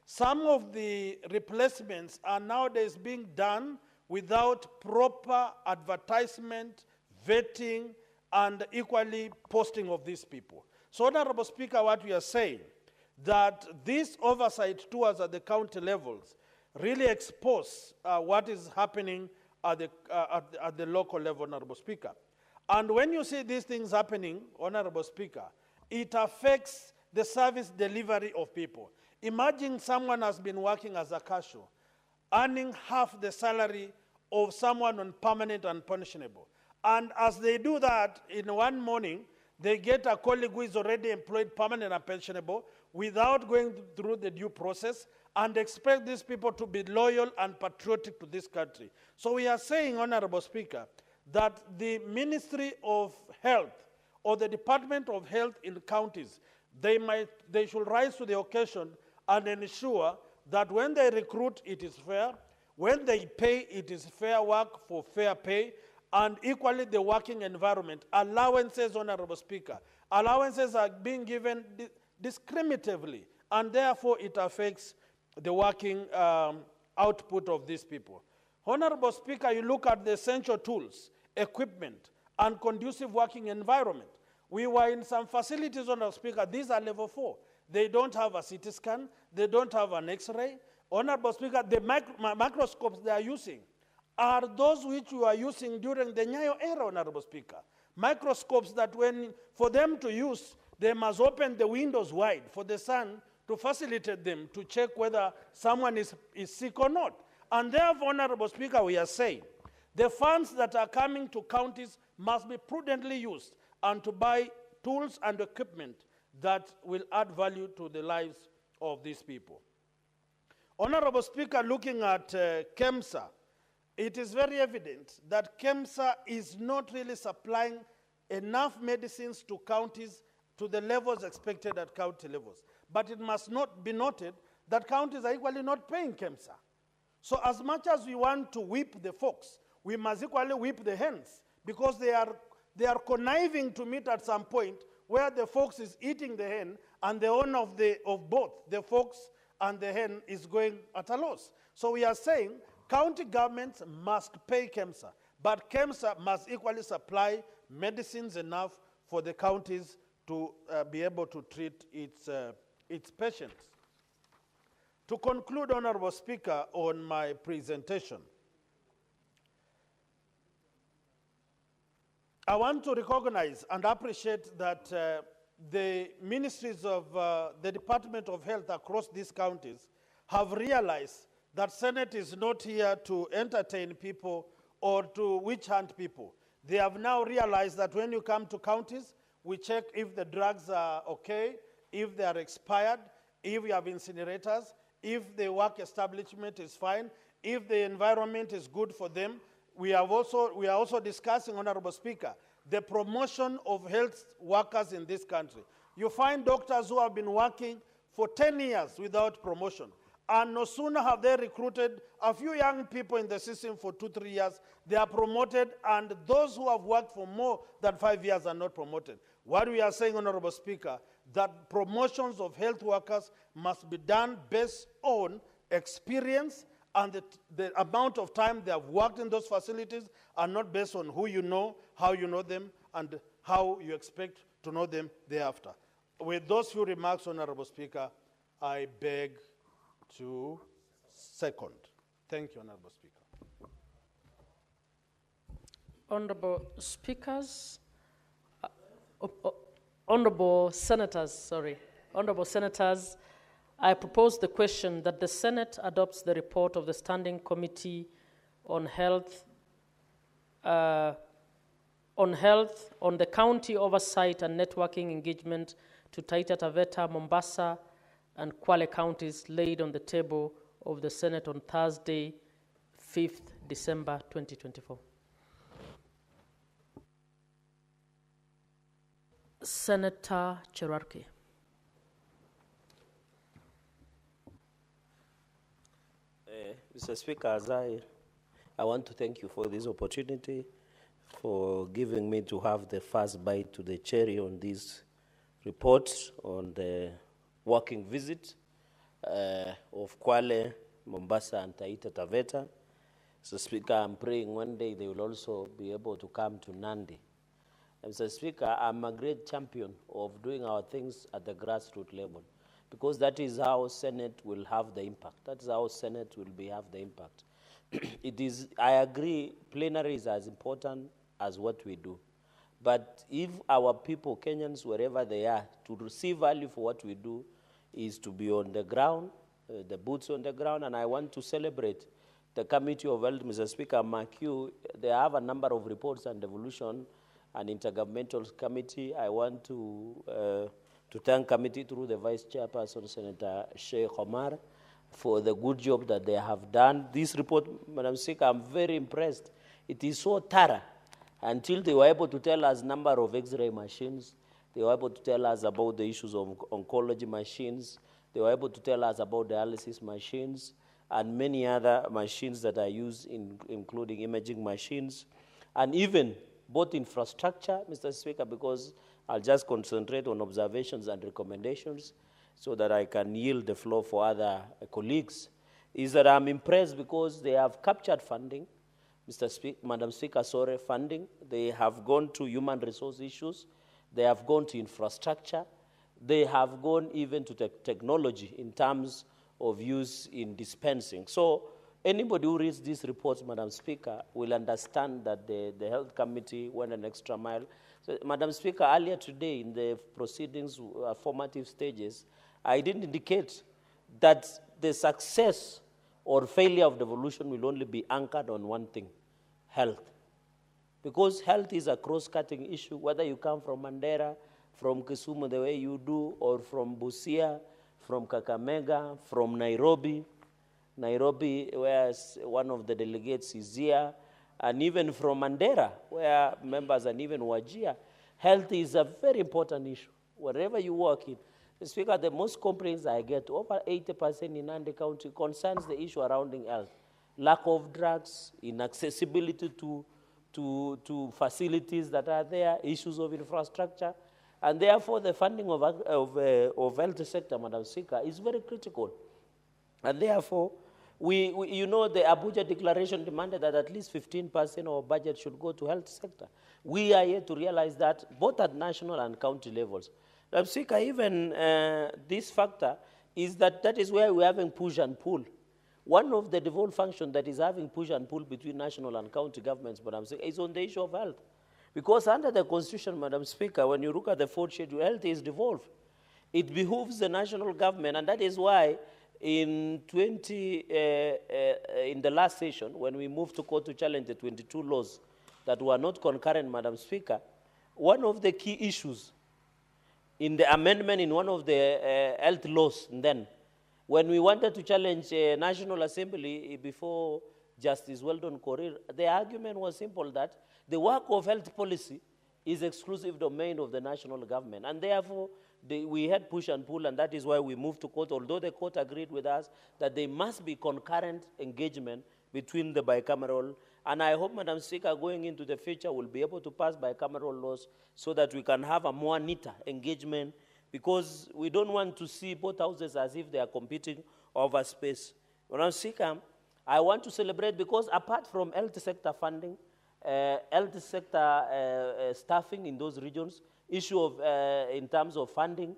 some of the replacements are nowadays being done without proper advertisement, vetting, and equally posting of these people. So, Honorable Speaker, what we are saying, that this oversight tours at the county levels really expose what is happening at the local level, Honorable Speaker. And when you see these things happening, Honorable Speaker, it affects the service delivery of people. Imagine someone has been working as a cashier, earning half the salary of someone on permanent and pensionable. And as they do that, in one morning, they get a colleague who is already employed permanent and pensionable without going through the due process, and expect these people to be loyal and patriotic to this country. So we are saying, Honorable Speaker, that the Ministry of Health or the Department of Health in counties, they should rise to the occasion and ensure that when they recruit, it is fair. When they pay, it is fair work for fair pay. And equally, the working environment. Allowances, Honorable Speaker. Allowances are being given discriminatively, and therefore it affects the working output of these people. Honorable Speaker, you look at the essential tools, equipment, and conducive working environment. We were in some facilities, Honorable Speaker, these are level 4. They don't have a CT scan, they don't have an X-ray. Honorable Speaker, the microscopes they are using are those which we are using during the Nyayo era, Honorable Speaker. Microscopes that for them to use, they must open the windows wide for the sun to facilitate them to check whether someone is sick or not. And therefore, Honorable Speaker, we are saying the funds that are coming to counties must be prudently used and to buy tools and equipment that will add value to the lives of these people. Honorable Speaker, looking at KEMSA, it is very evident that KEMSA is not really supplying enough medicines to counties to the levels expected at county levels. But it must not be noted that counties are equally not paying KEMSA. So as much as we want to whip the fox, we must equally whip the hens, because they are conniving to meet at some point where the fox is eating the hen and the owner of both, the fox and the hen, is going at a loss. So we are saying county governments must pay KEMSA, but KEMSA must equally supply medicines enough for the counties to be able to treat its patients. To conclude, Honorable Speaker, on my presentation, I want to recognize and appreciate that the ministries of the Department of Health across these counties have realized that Senate is not here to entertain people or to witch hunt people. They have now realized that when you come to counties, we check if the drugs are okay, if they are expired, if we have incinerators, if the work establishment is fine, if the environment is good for them. We are also discussing, Honorable Speaker, the promotion of health workers in this country. You find doctors who have been working for 10 years without promotion. And no sooner have they recruited a few young people in the system for 2-3 years, they are promoted, and those who have worked for more than 5 years are not promoted. What we are saying, Honorable Speaker, that promotions of health workers must be done based on experience and the amount of time they have worked in those facilities, and not based on who you know, how you know them, and how you expect to know them thereafter. With those few remarks, Honorable Speaker, I beg to second. Thank you, Honorable Speaker. Honorable Speakers, Honorable Senators, I propose the question that the Senate adopts the report of the Standing Committee on Health, on the county oversight and networking engagement to Taita Taveta, Mombasa, and Kwale counties laid on the table of the Senate on Thursday, 5th December 2024. Senator Cherarki. Mr. Speaker, I want to thank you for this opportunity, for giving me to have the first bite to the cherry on this report on the working visit of Kwale, Mombasa, and Taita Taveta. Mr. Speaker, I'm praying one day they will also be able to come to Nandi. Mr. Speaker, I'm a great champion of doing our things at the grassroots level, because that is how Senate will have the impact. That is how Senate will have the impact. I agree, plenary is as important as what we do. But if our people, Kenyans, wherever they are, to receive value for what we do is to be on the ground, the boots on the ground, and I want to celebrate the Committee of Health, Mr. Speaker, McHugh. They have a number of reports on devolution and intergovernmental committee. I want to thank committee through the Vice Chairperson, Senator Sheikh Omar, for the good job that they have done. This report, Madam Speaker, I'm very impressed. It is so thorough until they were able to tell us number of X-ray machines. They were able to tell us about the issues of oncology machines. They were able to tell us about dialysis machines and many other machines that are used, including imaging machines, and even both infrastructure, Mr. Speaker, because I'll just concentrate on observations and recommendations so that I can yield the floor for other colleagues, is that I'm impressed because they have captured funding, Madam Speaker, funding. They have gone to human resource issues. They have gone to infrastructure. They have gone even to technology in terms of use in dispensing. So anybody who reads these reports, Madam Speaker, will understand that the Health Committee went an extra mile. So, Madam Speaker, earlier today in the proceedings, formative stages, I did indicate that the success or failure of devolution will only be anchored on one thing: health. Because health is a cross-cutting issue, whether you come from Mandera, from Kisumu the way you do, or from Busia, from Kakamega, from Nairobi, where one of the delegates is here, and even from Mandera, where members, and even Wajir. Health is a very important issue, wherever you work in. Speaker, the most complaints I get, over 80% in Nandi County, concerns the issue around health. Lack of drugs, inaccessibility to facilities that are there, issues of infrastructure, and therefore the funding of health sector, Madam Speaker, is very critical. And therefore, you know, the Abuja Declaration demanded that at least 15% of budget should go to health sector. We are here to realize that both at national and county levels. Madam Speaker, even this factor is that is where we're having push and pull. One of the devolved functions that is having push and pull between national and county governments, Madam Speaker, is on the issue of health. Because under the Constitution, Madam Speaker, when you look at the fourth schedule, health is devolved. It behooves the national government, and that is why in the last session, when we moved to court to challenge the 22 laws that were not concurrent, Madam Speaker, one of the key issues in the amendment in one of the health laws then, when we wanted to challenge National Assembly before Justice Weldon Korir, the argument was simple that the work of health policy is exclusive domain of the national government. And therefore, we had push and pull, and that is why we moved to court, although the court agreed with us that there must be concurrent engagement between the bicameral. And I hope, Madam Speaker, going into the future, we'll be able to pass bicameral laws so that we can have a more neater engagement, because we don't want to see both houses as if they are competing over space. Madam Speaker, I want to celebrate because apart from health sector funding, health sector staffing in those regions, issue of, in terms of funding,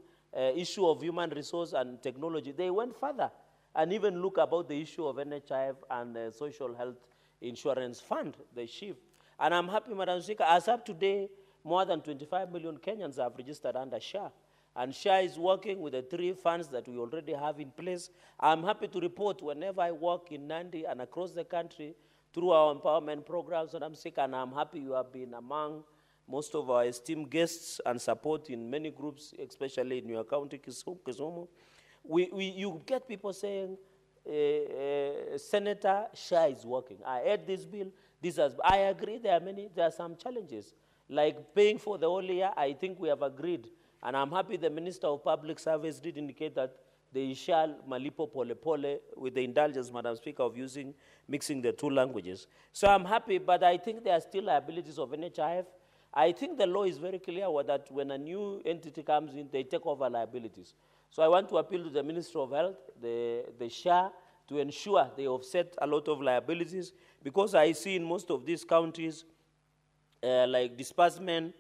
issue of human resource and technology, they went further and even look about the issue of NHIF and the Social Health Insurance Fund, the SHIF. And I'm happy, Madam Speaker, as of today, more than 25 million Kenyans have registered under SHA. And SHA is working with the 3 funds that we already have in place. I'm happy to report whenever I work in Nandi and across the country through our empowerment programs, Madam Speaker, and I'm happy you have been among most of our esteemed guests and support in many groups, especially in your county, Kisumu. You get people saying, Senator Shah is working. I heard this bill. I agree there are some challenges. Like paying for the whole year, I think we have agreed. And I'm happy the Minister of Public Service did indicate that they shall malipo pole pole with the indulgence, Madam Speaker, of mixing the two languages. So I'm happy, but I think there are still liabilities of NHIF. I think the law is very clear that when a new entity comes in, they take over liabilities. So I want to appeal to the Minister of Health, the SHA, to ensure they offset a lot of liabilities, because I see in most of these counties, like disbursement,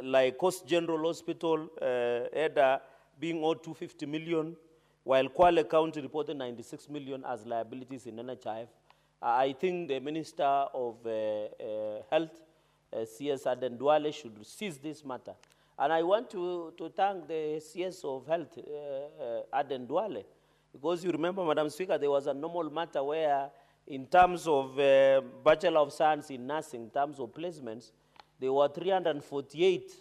like Coast General Hospital, EDA being owed 250 million, while Kwale County reported 96 million as liabilities in NHIF. I think the Minister of Health, CS Aden Duale, should seize this matter. And I want to thank the CS of Health, Aden Duale, because you remember, Madam Speaker, there was a normal matter where, in terms of Bachelor of Science in Nursing, in terms of placements, there were 348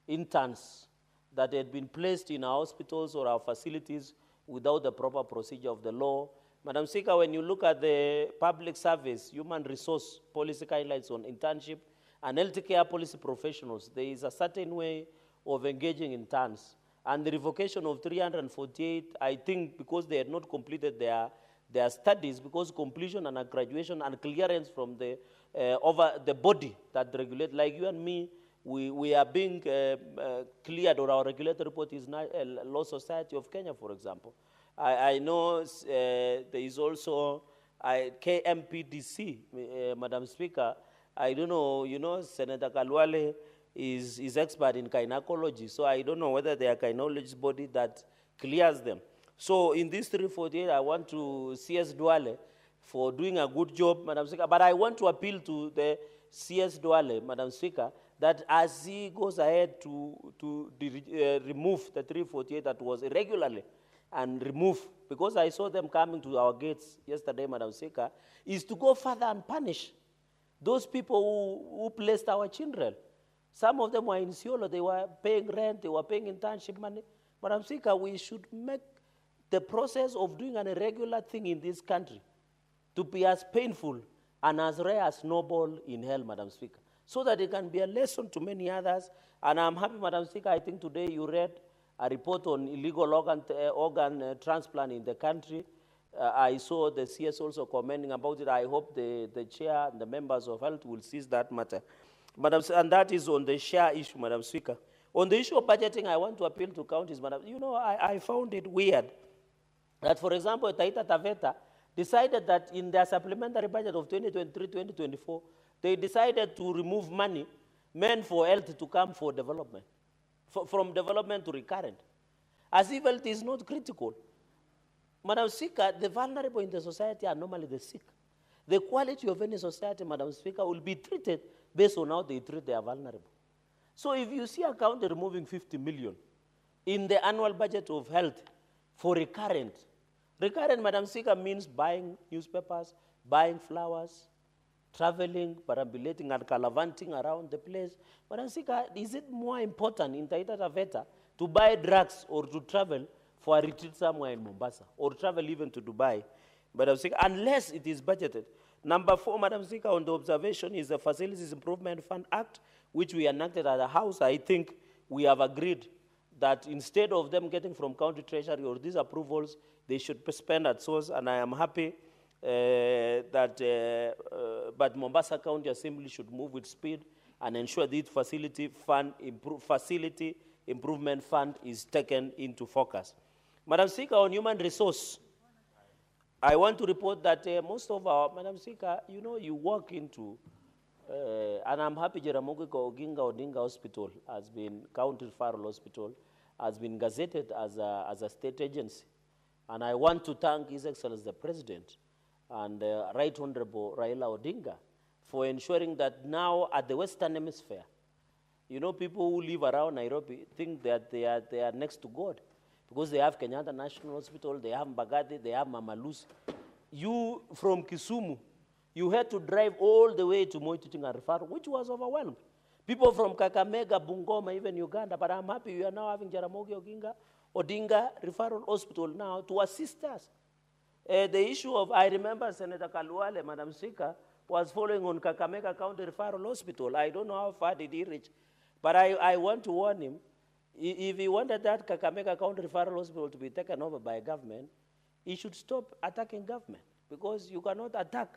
interns that had been placed in our hospitals or our facilities without the proper procedure of the law. Madam Speaker, when you look at the public service, human resource policy guidelines on internship and healthcare policy professionals, there is a certain way of engaging interns. And the revocation of 348, I think because they had not completed their studies, because completion and graduation and clearance from the over the body that regulate, like you and me, we are being cleared, or our regulatory report is Law Society of Kenya, for example. I know there is also KMPDC, Madam Speaker. I don't know, you know, Senator Kalwale is expert in gynecology, so I don't know whether they are gynecologist body that clears them. So in this 348, I want to CS Duale for doing a good job, Madam Speaker, but I want to appeal to the CS Duale, Madam Speaker, that as he goes ahead to remove the 348 that was irregularly, and remove, because I saw them coming to our gates yesterday, Madam Speaker, is to go further and punish those people who placed our children. Some of them were in Siolo, they were paying rent, they were paying internship money. Madam Speaker, we should make the process of doing an irregular thing in this country to be as painful and as rare as snowball in hell, Madam Speaker, so that it can be a lesson to many others. And I'm happy, Madam Speaker, I think today you read a report on illegal organ transplant in the country. I saw the CS also commenting about it. I hope the chair and the members of health will seize that matter. Madam, and that is on the share issue, Madam Speaker. On the issue of budgeting, I want to appeal to counties, Madam. You know, I found it weird that, for example, Taita Taveta decided that in their supplementary budget of 2023-2024, they decided to remove money meant for health to come for development, from development to recurrent, as if health is not critical. Madam Speaker, the vulnerable in the society are normally the sick. The quality of any society, Madam Speaker, will be treated based on how they treat their vulnerable. So if you see a county removing 50 million in the annual budget of health for recurrent, Madam Speaker, means buying newspapers, buying flowers, traveling, perambulating, and calavanting around the place. Madam Speaker, is it more important in Taita Taveta to buy drugs or to travel for a retreat somewhere in Mombasa, or travel even to Dubai, Madam Speaker, unless it is budgeted? Number 4, Madam Speaker, on the observation is the Facilities Improvement Fund Act, which we enacted at the House. I think we have agreed that instead of them getting from county treasury or these approvals, they should spend at source, and I am happy but Mombasa County Assembly should move with speed and ensure that Facility Improvement Fund is taken into focus. Madam Speaker, on human resource, I want to report that most of our, Madam Speaker, you know, you walk into, and I'm happy Jaramogi Oginga Odinga Hospital has been, County Referral Hospital, has been gazetted as a state agency. And I want to thank His Excellency the President and Right Honorable Raila Odinga for ensuring that now at the Western Hemisphere, you know, people who live around Nairobi think that they are next to God, because they have Kenyatta National Hospital, they have Mbagathi, they have Mama Lucy. You, from Kisumu, you had to drive all the way to Moi Teaching and Referral, which was overwhelmed. People from Kakamega, Bungoma, even Uganda, but I'm happy we are now having Jaramogi Odinga Referral Hospital now to assist us. The issue of, I remember Senator Kaluale, Madam Speaker, was following on Kakamega County Referral Hospital. I don't know how far did he reach, but I want to warn him, if he wanted that Kakamega County Referral Hospital to be taken over by government, he should stop attacking government, because you cannot attack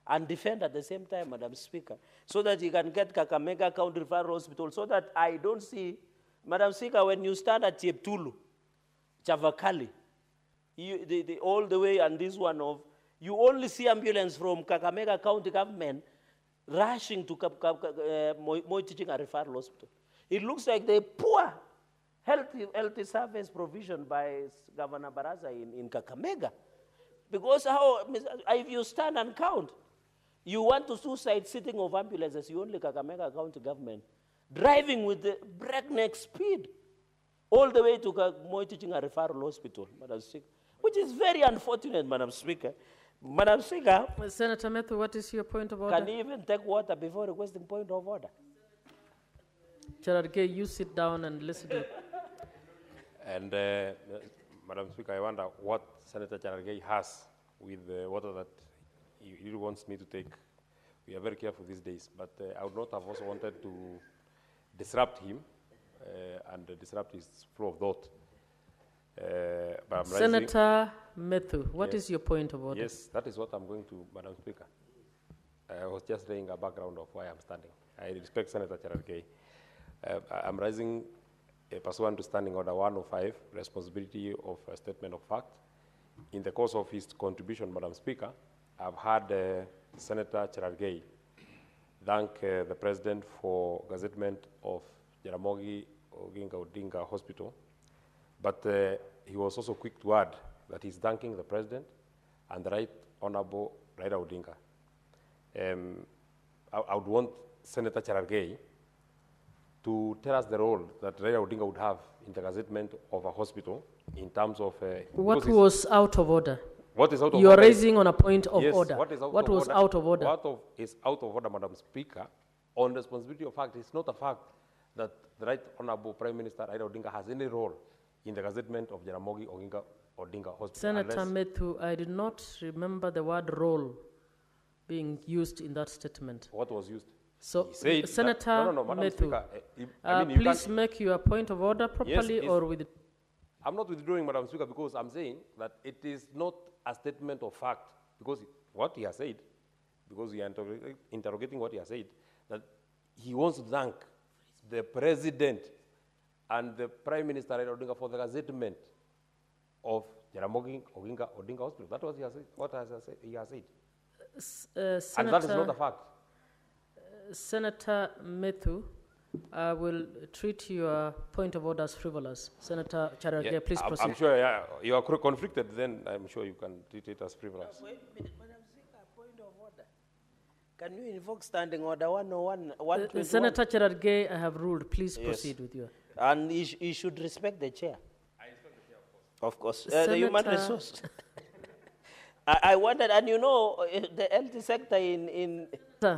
and defend at the same time, Madam Speaker, so that you can get Kakamega County Referral Hospital, so that I don't see, Madam Speaker, when you stand at Cheptulu, Chavakali, all the way, and this one of, you only see ambulance from Kakamega County government rushing to Moi Teaching and Referral Hospital. It looks like the poor healthy service provision by Governor Baraza in Kakamega. Because if you stand and count, you want to suicide sitting of ambulances, you only Kakamega County government, driving with the breakneck speed, all the way to Moi Teaching and Referral Hospital, Madam Speaker, which is very unfortunate, Madam Speaker. Madam Speaker. Senator Methu, what is your point of order? Can you even take water before requesting point of order? Gerard Gay, you sit down and listen to And Madam Speaker, I wonder what Senator Gerard Gay has with the water that he really wants me to take. We are very careful these days, but I would not have also wanted to disrupt him and disrupt his flow of thought. Senator Methu, what is your point of order? Yes, that is what I'm going to, Madam Speaker. I was just laying a background of why I'm standing. I respect Senator Gerard Gay. I'm rising pursuant to Standing Order 105, responsibility of a statement of fact. In the course of his contribution, Madam Speaker, I've had Senator Gerard Gay thank the President for gazettement of Jaramogi Oginga Odinga Hospital. But he was also quick to add that he's thanking the President and the Right Honorable Raila Odinga. I would want Senator Gerard Gay to tell us the role that Raila Odinga would have in the gazettement of a hospital in terms of... what was out of order? What is out of order? You are raising on a point of yes, order. What was out of order? What is out of order, Madam Speaker, on responsibility of fact, it's not a fact that the Right Honorable Prime Minister Raila Odinga has any role in the gazettement of Jaramogi Oginga Odinga Hospital. Senator Methu, I did not remember the word role being used in that statement. What was used? So, Senator Methu, please make your point of order properly, yes, or with... I'm not withdrawing, Madam Speaker, because I'm saying that it is not a statement of fact, because what he has said, because we are interrogating what he has said, that he wants to thank the President and the Prime Minister Raila Odinga for the gazettement of Jaramogi Oginga Odinga Hospital. That was what he has said. And that is not a fact. Senator Methu, I will treat your point of order as frivolous. Senator Charage, please proceed. I'm sure you are conflicted, then I'm sure you can treat it as frivolous. Wait a minute, Madam Speaker, point of order. Can you invoke Standing Order 101, 121? Senator Charage, I have ruled. Please proceed with your... And he should respect the chair. I respect the chair, of course. Of course. The human resource. I wondered, and you know, the health sector in...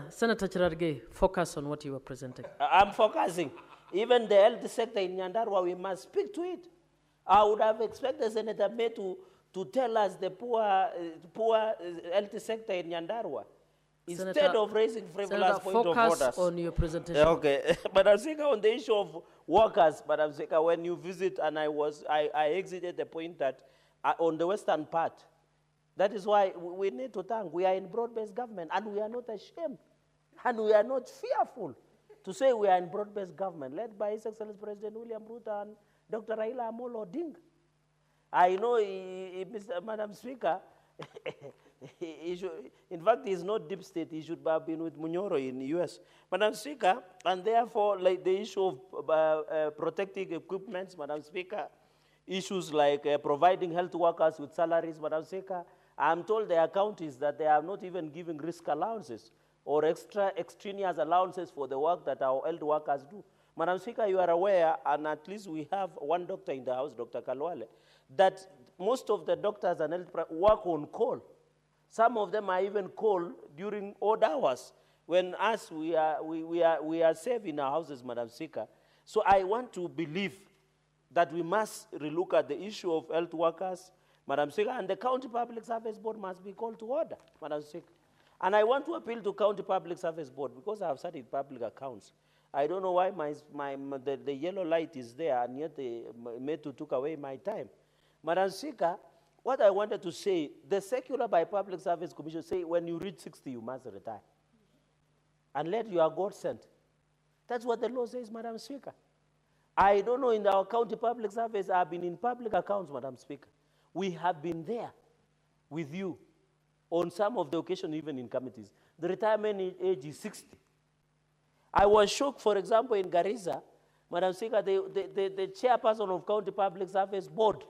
Senator Charage, focus on what you were presenting. I'm focusing. Even the health sector in Nyandarua, we must speak to it. I would have expected Senator May to tell us the poor health sector in Nyandarua. Instead of raising frivolous point of orders. Focus on your presentation. Okay. But I'm saying on the issue of workers, but I'm saying when you visit, and I exited the point that on the western part, that is why we need to thank. We are in broad-based government, and we are not ashamed, and we are not fearful to say we are in broad-based government, led by His Excellency President William Ruto and Dr. Raila Amolo Odinga. I know, Madam Speaker, in fact, he's not deep state. He should have been with Munyoro in the U.S. Madam Speaker, and therefore, like the issue of protective equipments, Madam Speaker, issues like providing health workers with salaries, Madam Speaker, I'm told the account is that they are not even giving risk allowances or extraneous allowances for the work that our health workers do. Madam Speaker, you are aware, and at least we have one doctor in the house, Dr. Kalwale, that most of the doctors and health work on call. Some of them are even called during odd hours. When us, we are safe in our houses, Madam Speaker. So I want to believe that we must relook at the issue of health workers, Madam Speaker, and the County Public Service Board must be called to order, Madam Speaker. And I want to appeal to County Public Service Board, because I have studied public accounts. I don't know why the yellow light is there, and yet the Metu took away my time. Madam Speaker, what I wanted to say, the Secular by Public Service Commission say when you reach 60, you must retire. Unless you are God sent. That's what the law says, Madam Speaker. I don't know, in our county public service, I've been in public accounts, Madam Speaker. We have been there with you on some of the occasions, even in committees. The retirement age is 60. I was shocked, for example, in Garissa, Madam Speaker, the chairperson of County Public Service Board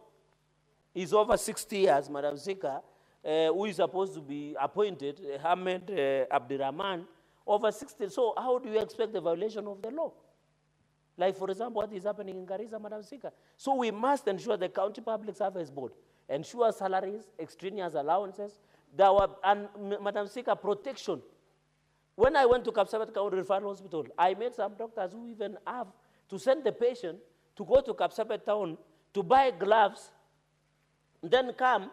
is over 60 years, Madam Speaker, who is supposed to be appointed, Ahmed Abdirahman, over 60. So how do you expect the violation of the law? Like, for example, what is happening in Garissa, Madam Speaker. So we must ensure the County Public Service Board ensure salaries, extraneous allowances, and Madam Speaker, protection. When I went to Kapsabet County Referral Hospital, I met some doctors who even have to send the patient to go to Kapsabet Town to buy gloves, then come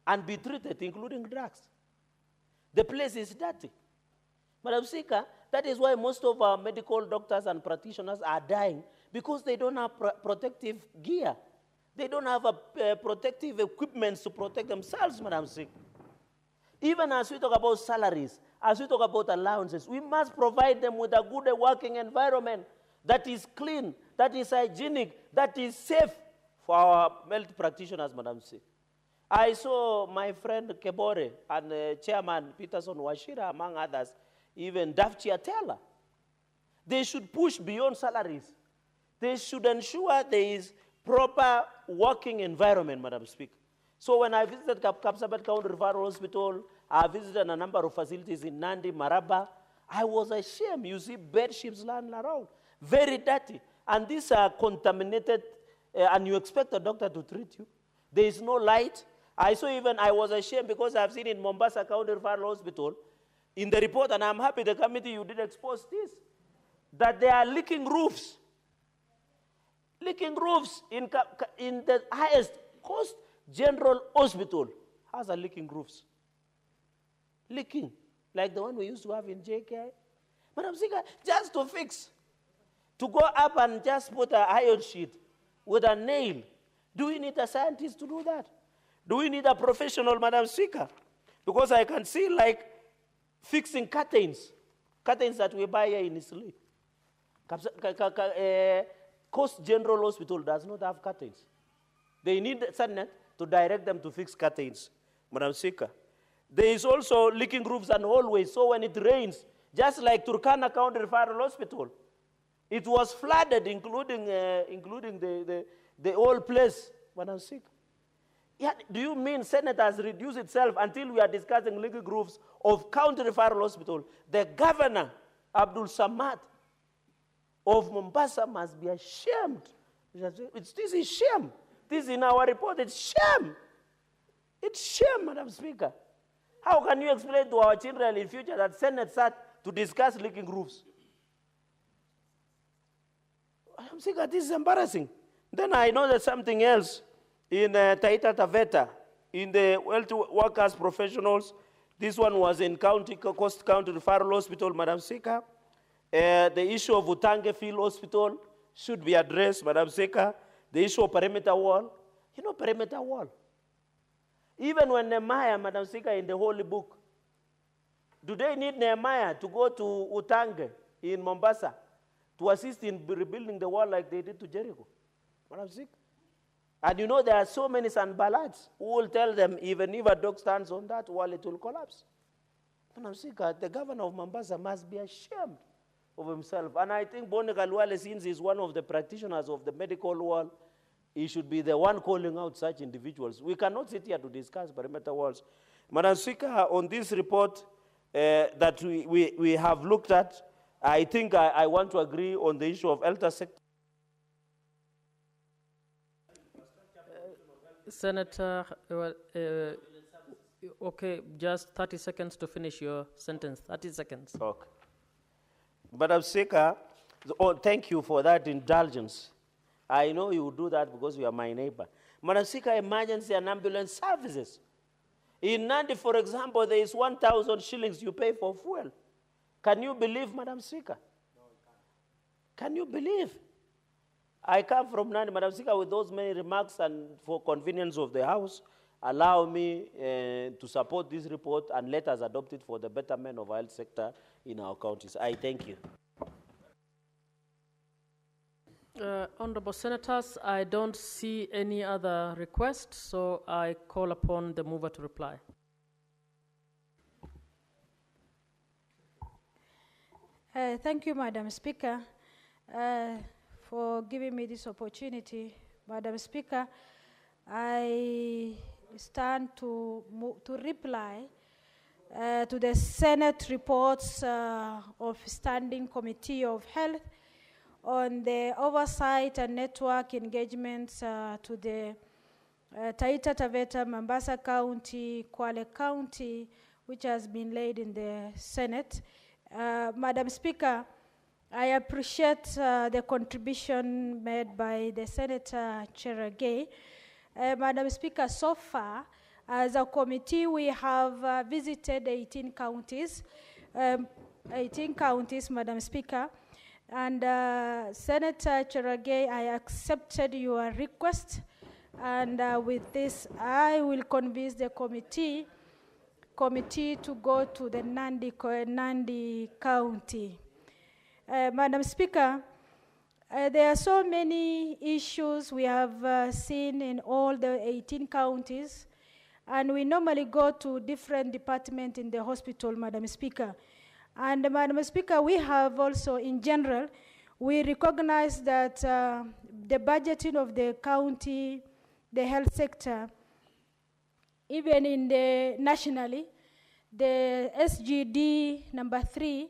and be treated, including drugs. The place is dirty. Madam Speaker, that is why most of our medical doctors and practitioners are dying, because they don't have protective gear. They don't have protective equipment to protect themselves, Madam Speaker. Even as we talk about salaries, as we talk about allowances, we must provide them with a good working environment that is clean, that is hygienic, that is safe for our health practitioners, Madam Speaker. I saw my friend Kebore and Chairman Peterson Washira, among others, even Dafchia Taylor. They should push beyond salaries. They should ensure there is proper working environment, Madam Speaker. So when I visited Kapsabet County Referral Hospital, I visited a number of facilities in Nandi, Maraba. I was ashamed. You see bed sheets lying around, very dirty. And these are contaminated, and you expect a doctor to treat you. There is no light. I was ashamed because I've seen in Mombasa County Referral Hospital, in the report, and I'm happy the committee you did expose this, that there are leaking roofs. Leaking roofs in the highest cost general hospital has a leaking roofs. Leaking, like the one we used to have in JKI. Madam Speaker, just to fix, to go up and just put an iron sheet with a nail. Do we need a scientist to do that? Do we need a professional, Madam Speaker? Because I can see like fixing curtains that we buy here in Italy. Coast General Hospital does not have curtains. They need Senate to direct them to fix curtains, Madam Speaker. There is also leaking roofs and hallways, so when it rains, just like Turkana County Referral Hospital, it was flooded, including the whole place, Madam Speaker. Yeah, do you mean Senate has reduced itself until we are discussing leaking roofs of County Referral Hospital? The governor, Abdul Samad, of Mombasa must be ashamed. This is shame. This is in our report. It's shame. It's shame, Madam Speaker. How can you explain to our children in future that Senate sat to discuss leaking roofs? Madam Speaker, this is embarrassing. Then I know there's something else in Taita Taveta, in the health workers professionals. This one was in Coast County Referral Hospital, Madam Speaker. The issue of Utange Field Hospital should be addressed, Madam Speaker. The issue of perimeter wall. You know perimeter wall. Even when Nehemiah, Madam Speaker, in the Holy Book, do they need Nehemiah to go to Utange in Mombasa to assist in rebuilding the wall like they did to Jericho? Madam Speaker. And you know there are so many Sanballats who will tell them even if a dog stands on that wall, it will collapse. Madam Speaker, the governor of Mombasa must be ashamed of himself. And I think Bonne Galwale, since he's one of the practitioners of the medical world, he should be the one calling out such individuals. We cannot sit here to discuss perimeter walls. Madam Speaker, on this report that we have looked at, I think I want to agree on the issue of elder sector. Senator, okay, just 30 seconds to finish your sentence. 30 seconds. Okay. Madam Speaker, thank you for that indulgence. I know you will do that because you are my neighbor. Madam Speaker, emergency and ambulance services. In Nandi, for example, there is 1,000 shillings you pay for fuel. Can you believe, Madam Speaker? Can you believe? I come from Nandi, Madam Speaker, with those many remarks, and for convenience of the House, allow me to support this report and let us adopt it for the betterment of our health sector in our counties. I thank you. Honorable Senators, I don't see any other request, so I call upon the mover to reply. Thank you, Madam Speaker, for giving me this opportunity. Madam Speaker, I stand to reply to the Senate reports of Standing Committee of Health on the oversight and network engagements to the Taita Taveta, Mombasa County, Kwale County, which has been laid in the Senate. Madam Speaker, I appreciate the contribution made by the Senator Cherargei. Madam Speaker, so far, as a committee, we have visited 18 counties, Madam Speaker. And Senator Cherargei, I accepted your request, and with this, I will convince the committee to go to the Nandi County. Madam Speaker, there are so many issues we have seen in all the 18 counties, and we normally go to different departments in the hospital, Madam Speaker. And Madam Speaker, we have also, in general, we recognize that the budgeting of the county, the health sector, even in the nationally, the SGD number 3,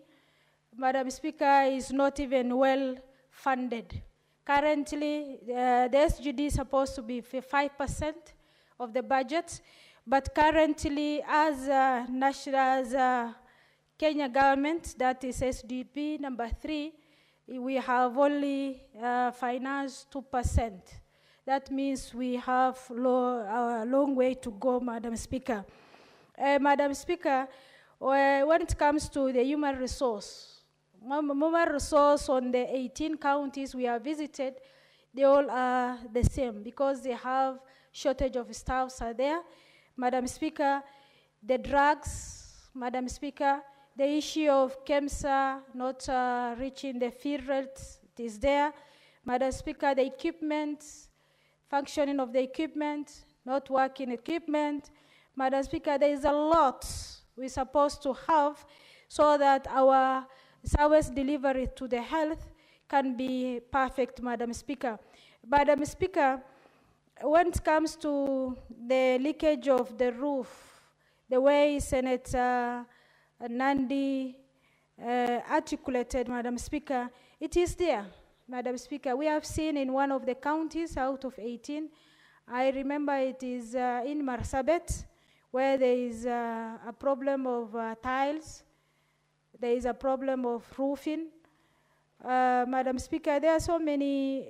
Madam Speaker, is not even well funded. Currently, the SGD is supposed to be 5% of the budget, but currently, as Kenya government, that is SDP number 3, we have only financed 2%. That means we have a long way to go, Madam Speaker. Madam Speaker, when it comes to the human resource on the 18 counties we have visited, they all are the same because they have shortage of staffs are there. Madam Speaker, the drugs, Madam Speaker, the issue of KEMSA not reaching the field rates, it is there. Madam Speaker, the equipment, functioning of the equipment, not working equipment. Madam Speaker, there is a lot we're supposed to have so that our service delivery to the health can be perfect, Madam Speaker. Madam Speaker, when it comes to the leakage of the roof, the way Senator Nandi articulated, Madam Speaker, it is there, Madam Speaker. We have seen in one of the counties out of 18, I remember it is in Marsabit, where there is a problem of tiles, there is a problem of roofing. Madam Speaker, there are so many,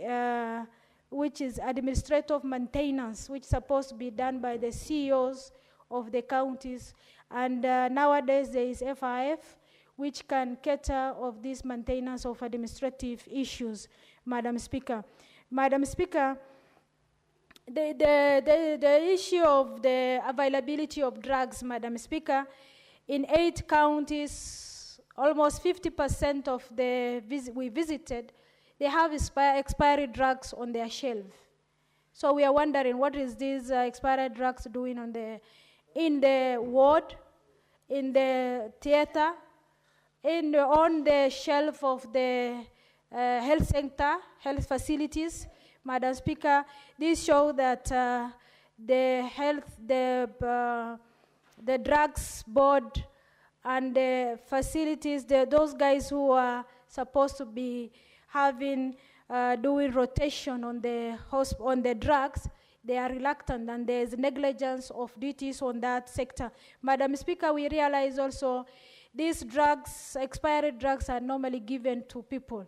which is administrative maintenance, which is supposed to be done by the CEOs of the counties. And nowadays there is FIF, which can cater of this maintenance of administrative issues, Madam Speaker. Madam Speaker, the issue of the availability of drugs, Madam Speaker, in 8 counties, almost 50% of the we visited, they have expiry drugs on their shelf. So we are wondering what is these expired drugs doing on in the ward, in the theater, on the shelf of the health center, health facilities. Madam Speaker, this shows that the drugs board and the facilities, those guys who are supposed to be having, doing rotation on the drugs, they are reluctant, and there is negligence of duties on that sector. Madam Speaker, we realize also these drugs, expired drugs, are normally given to people.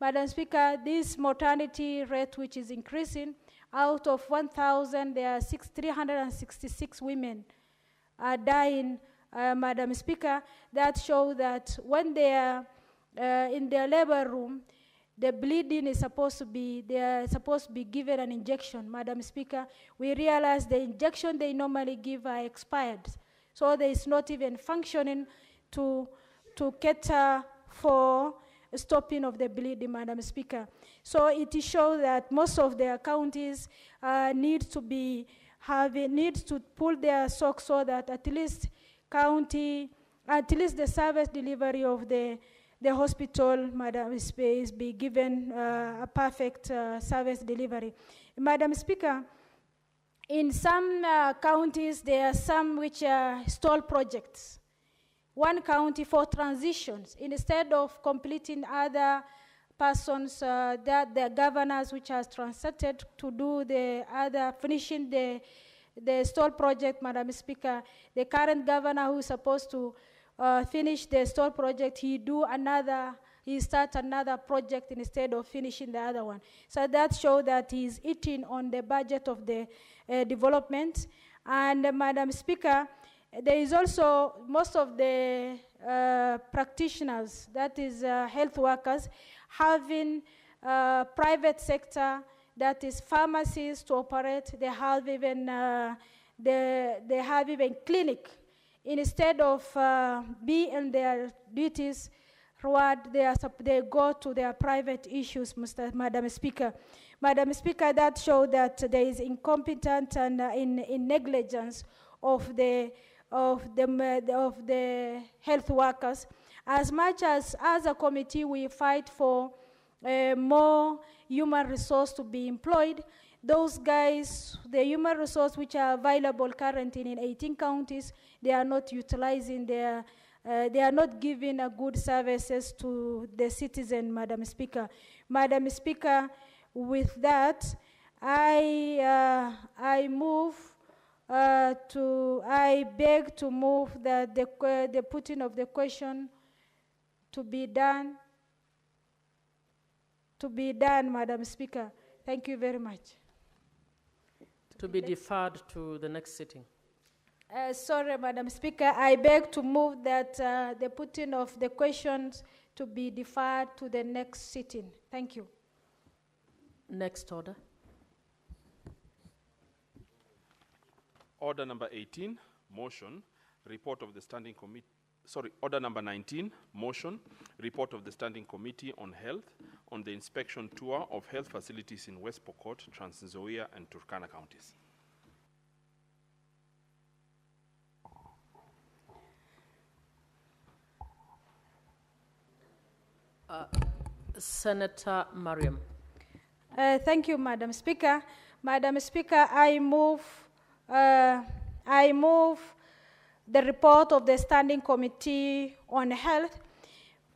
Madam Speaker, this mortality rate which is increasing, out of 1,000, there are 366 women are dying, Madam Speaker. That shows that when they are in their labor room, the bleeding is supposed to be, they are supposed to be given an injection, Madam Speaker. We realize the injection they normally give are expired. So there is not even functioning to cater for stopping of the bleeding, Madam Speaker. So it shows that most of their counties need to pull their socks so that at least the service delivery of the hospital, Madam, is be given a perfect service delivery. Madam Speaker, in some counties, there are some which are stall projects. One county for transitions, instead of completing other persons, that the governors which has transited to do the other, finishing the stall project, Madam Speaker, the current governor who is supposed to finish the stall project, he starts another project instead of finishing the other one. So that shows that he's eating on the budget of the development. And Madam Speaker, there is also most of the practitioners, that is health workers, having private sector, that is pharmacies to operate. They have even clinic. Instead of being their duties, they go to their private issues, Madam Speaker. Madam Speaker, that shows that there is incompetence and in negligence of the health workers. As much as a committee we fight for more human resource to be employed, those guys, the human resource which are available currently in 18 counties, they are not utilizing they are not giving a good services to the citizen, Madam Speaker. Madam Speaker, with that, I beg to move that the putting of the question to be done, Madam Speaker. Thank you very much. To be deferred to the next sitting. Sorry, Madam Speaker, I beg to move that the putting of the questions to be deferred to the next sitting. Thank you. Next order. Order number 18, motion, report of the Standing Committee. Order number 19, motion, report of the Standing Committee on Health on the inspection tour of health facilities in West Pokot, Trans Nzoia, and Turkana counties. Senator Mariam. Thank you, Madam Speaker. Madam Speaker, I move the report of the Standing Committee on Health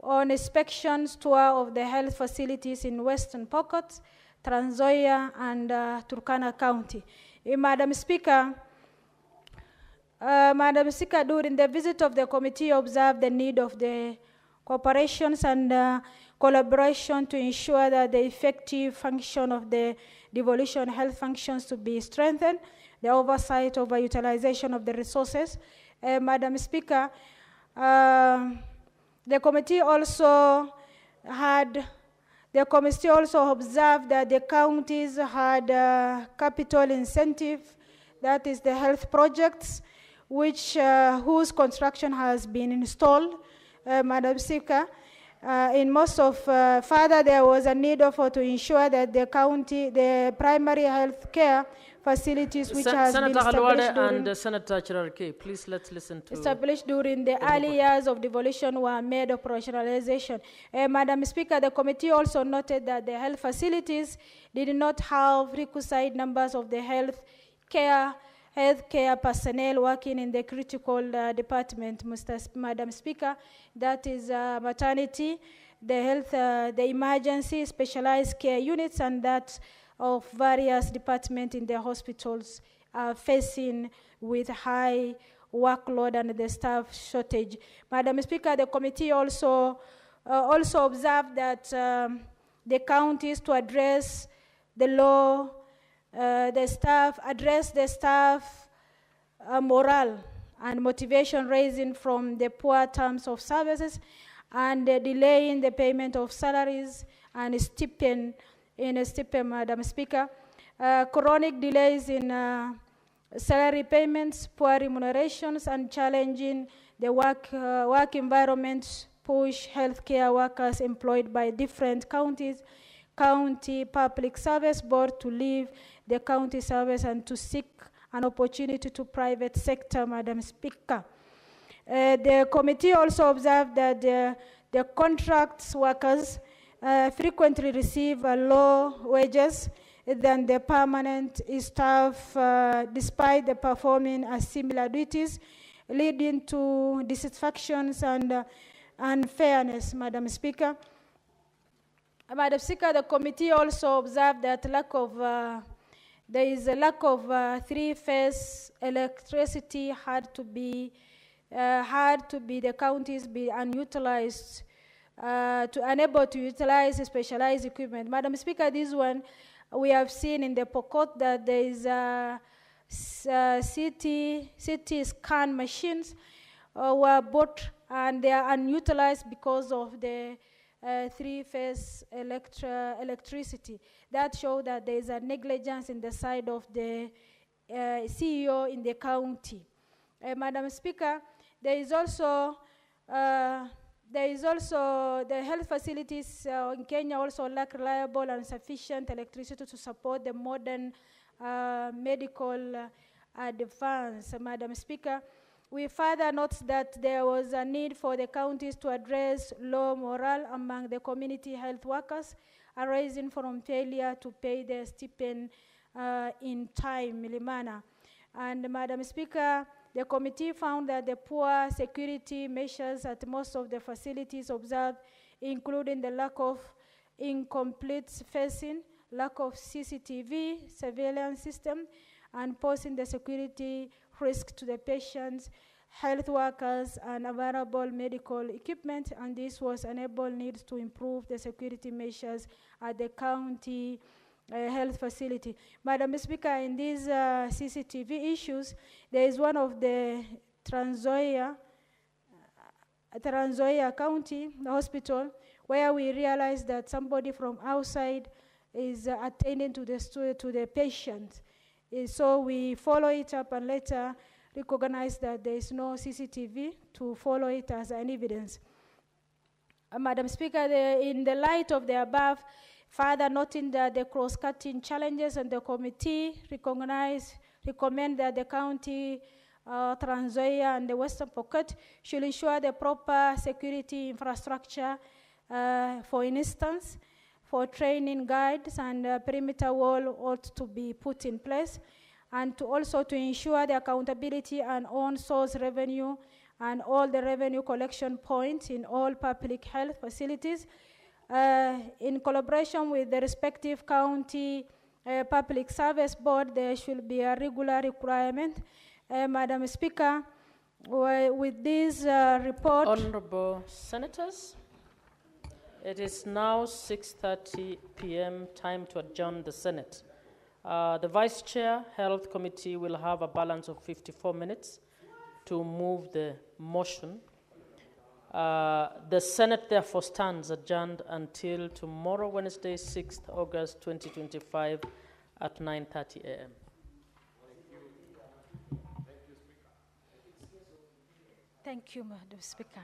on inspections tour of the health facilities in Western Pokot, Trans Nzoia, and Turkana County. Madam Speaker, during the visit of the committee, observed the need of the cooperations and collaboration to ensure that the effective function of the devolution health functions to be strengthened, the oversight over utilization of the resources. Madam Speaker, the committee also observed that the counties had capital incentive, that is the health projects, whose construction has been installed. Madam Speaker, in most of further, there was a need to ensure that the primary health care facilities which has Senator been established and Senator Chirarke, please let's listen to established during the early years of devolution were made operationalization. Madam Speaker, the committee also noted that the health facilities did not have requisite numbers of the healthcare personnel working in the critical department, Madam Speaker, that is maternity, the emergency, specialized care units, and that of various departments in the hospitals are facing with high workload and the staff shortage. Madam Speaker, the committee also observed that the counties to address the law, address the staff morale and motivation raising from the poor terms of services and delaying the payment of salaries and stipend, Madam Speaker. Chronic delays in salary payments, poor remunerations, and challenging the work environment push healthcare workers employed by different county public service board to leave the county service and to seek an opportunity to private sector, Madam Speaker. The committee also observed that the contracts workers frequently receive low wages than the permanent staff despite the performing similar duties, leading to dissatisfactions and unfairness, Madam Speaker. Madam Speaker, the committee also observed that there is a lack of three-phase electricity had to be the counties be unutilized unable to utilize specialized equipment. Madam Speaker, this one we have seen in the Pokot that there is CT scan machines were bought and they are unutilized because of the three-phase electricity. That shows that there is a negligence in the side of the CEO in the county. Madam Speaker, there is also the health facilities in Kenya also lack reliable and sufficient electricity to support the modern medical advance. Madam Speaker, we further note that there was a need for the counties to address low morale among the community health workers arising from failure to pay their stipend in timely manner. And Madam Speaker, the committee found that the poor security measures at most of the facilities observed, including the lack of incomplete fencing, lack of CCTV surveillance system, and posing the security risk to the patients, health workers, and available medical equipment, and this was enable needs to improve the security measures at the county health facility. Madam Speaker, in these CCTV issues, there is one of the Trans Nzoia County hospital where we realized that somebody from outside is attending to the patient. So we follow it up and later recognize that there is no CCTV to follow it as an evidence. Madam Speaker, in the light of the above, further noting that the cross-cutting challenges and the committee recommend that the county, Trans Nzoia and the Western Pocket should ensure the proper security infrastructure, for instance, for training guides and perimeter wall ought to be put in place, and to also to ensure the accountability and on-source revenue and all the revenue collection points in all public health facilities. In collaboration with the respective county public service board, there should be a regular requirement. Madam Speaker, with this report... Honorable Senators, it is now 6:30 p.m., time to adjourn the Senate. The Vice Chair, Health Committee, will have a balance of 54 minutes to move the motion. The Senate therefore stands adjourned until tomorrow, Wednesday, 6th August 2025 at 9:30 a.m. Thank you, Madam Speaker.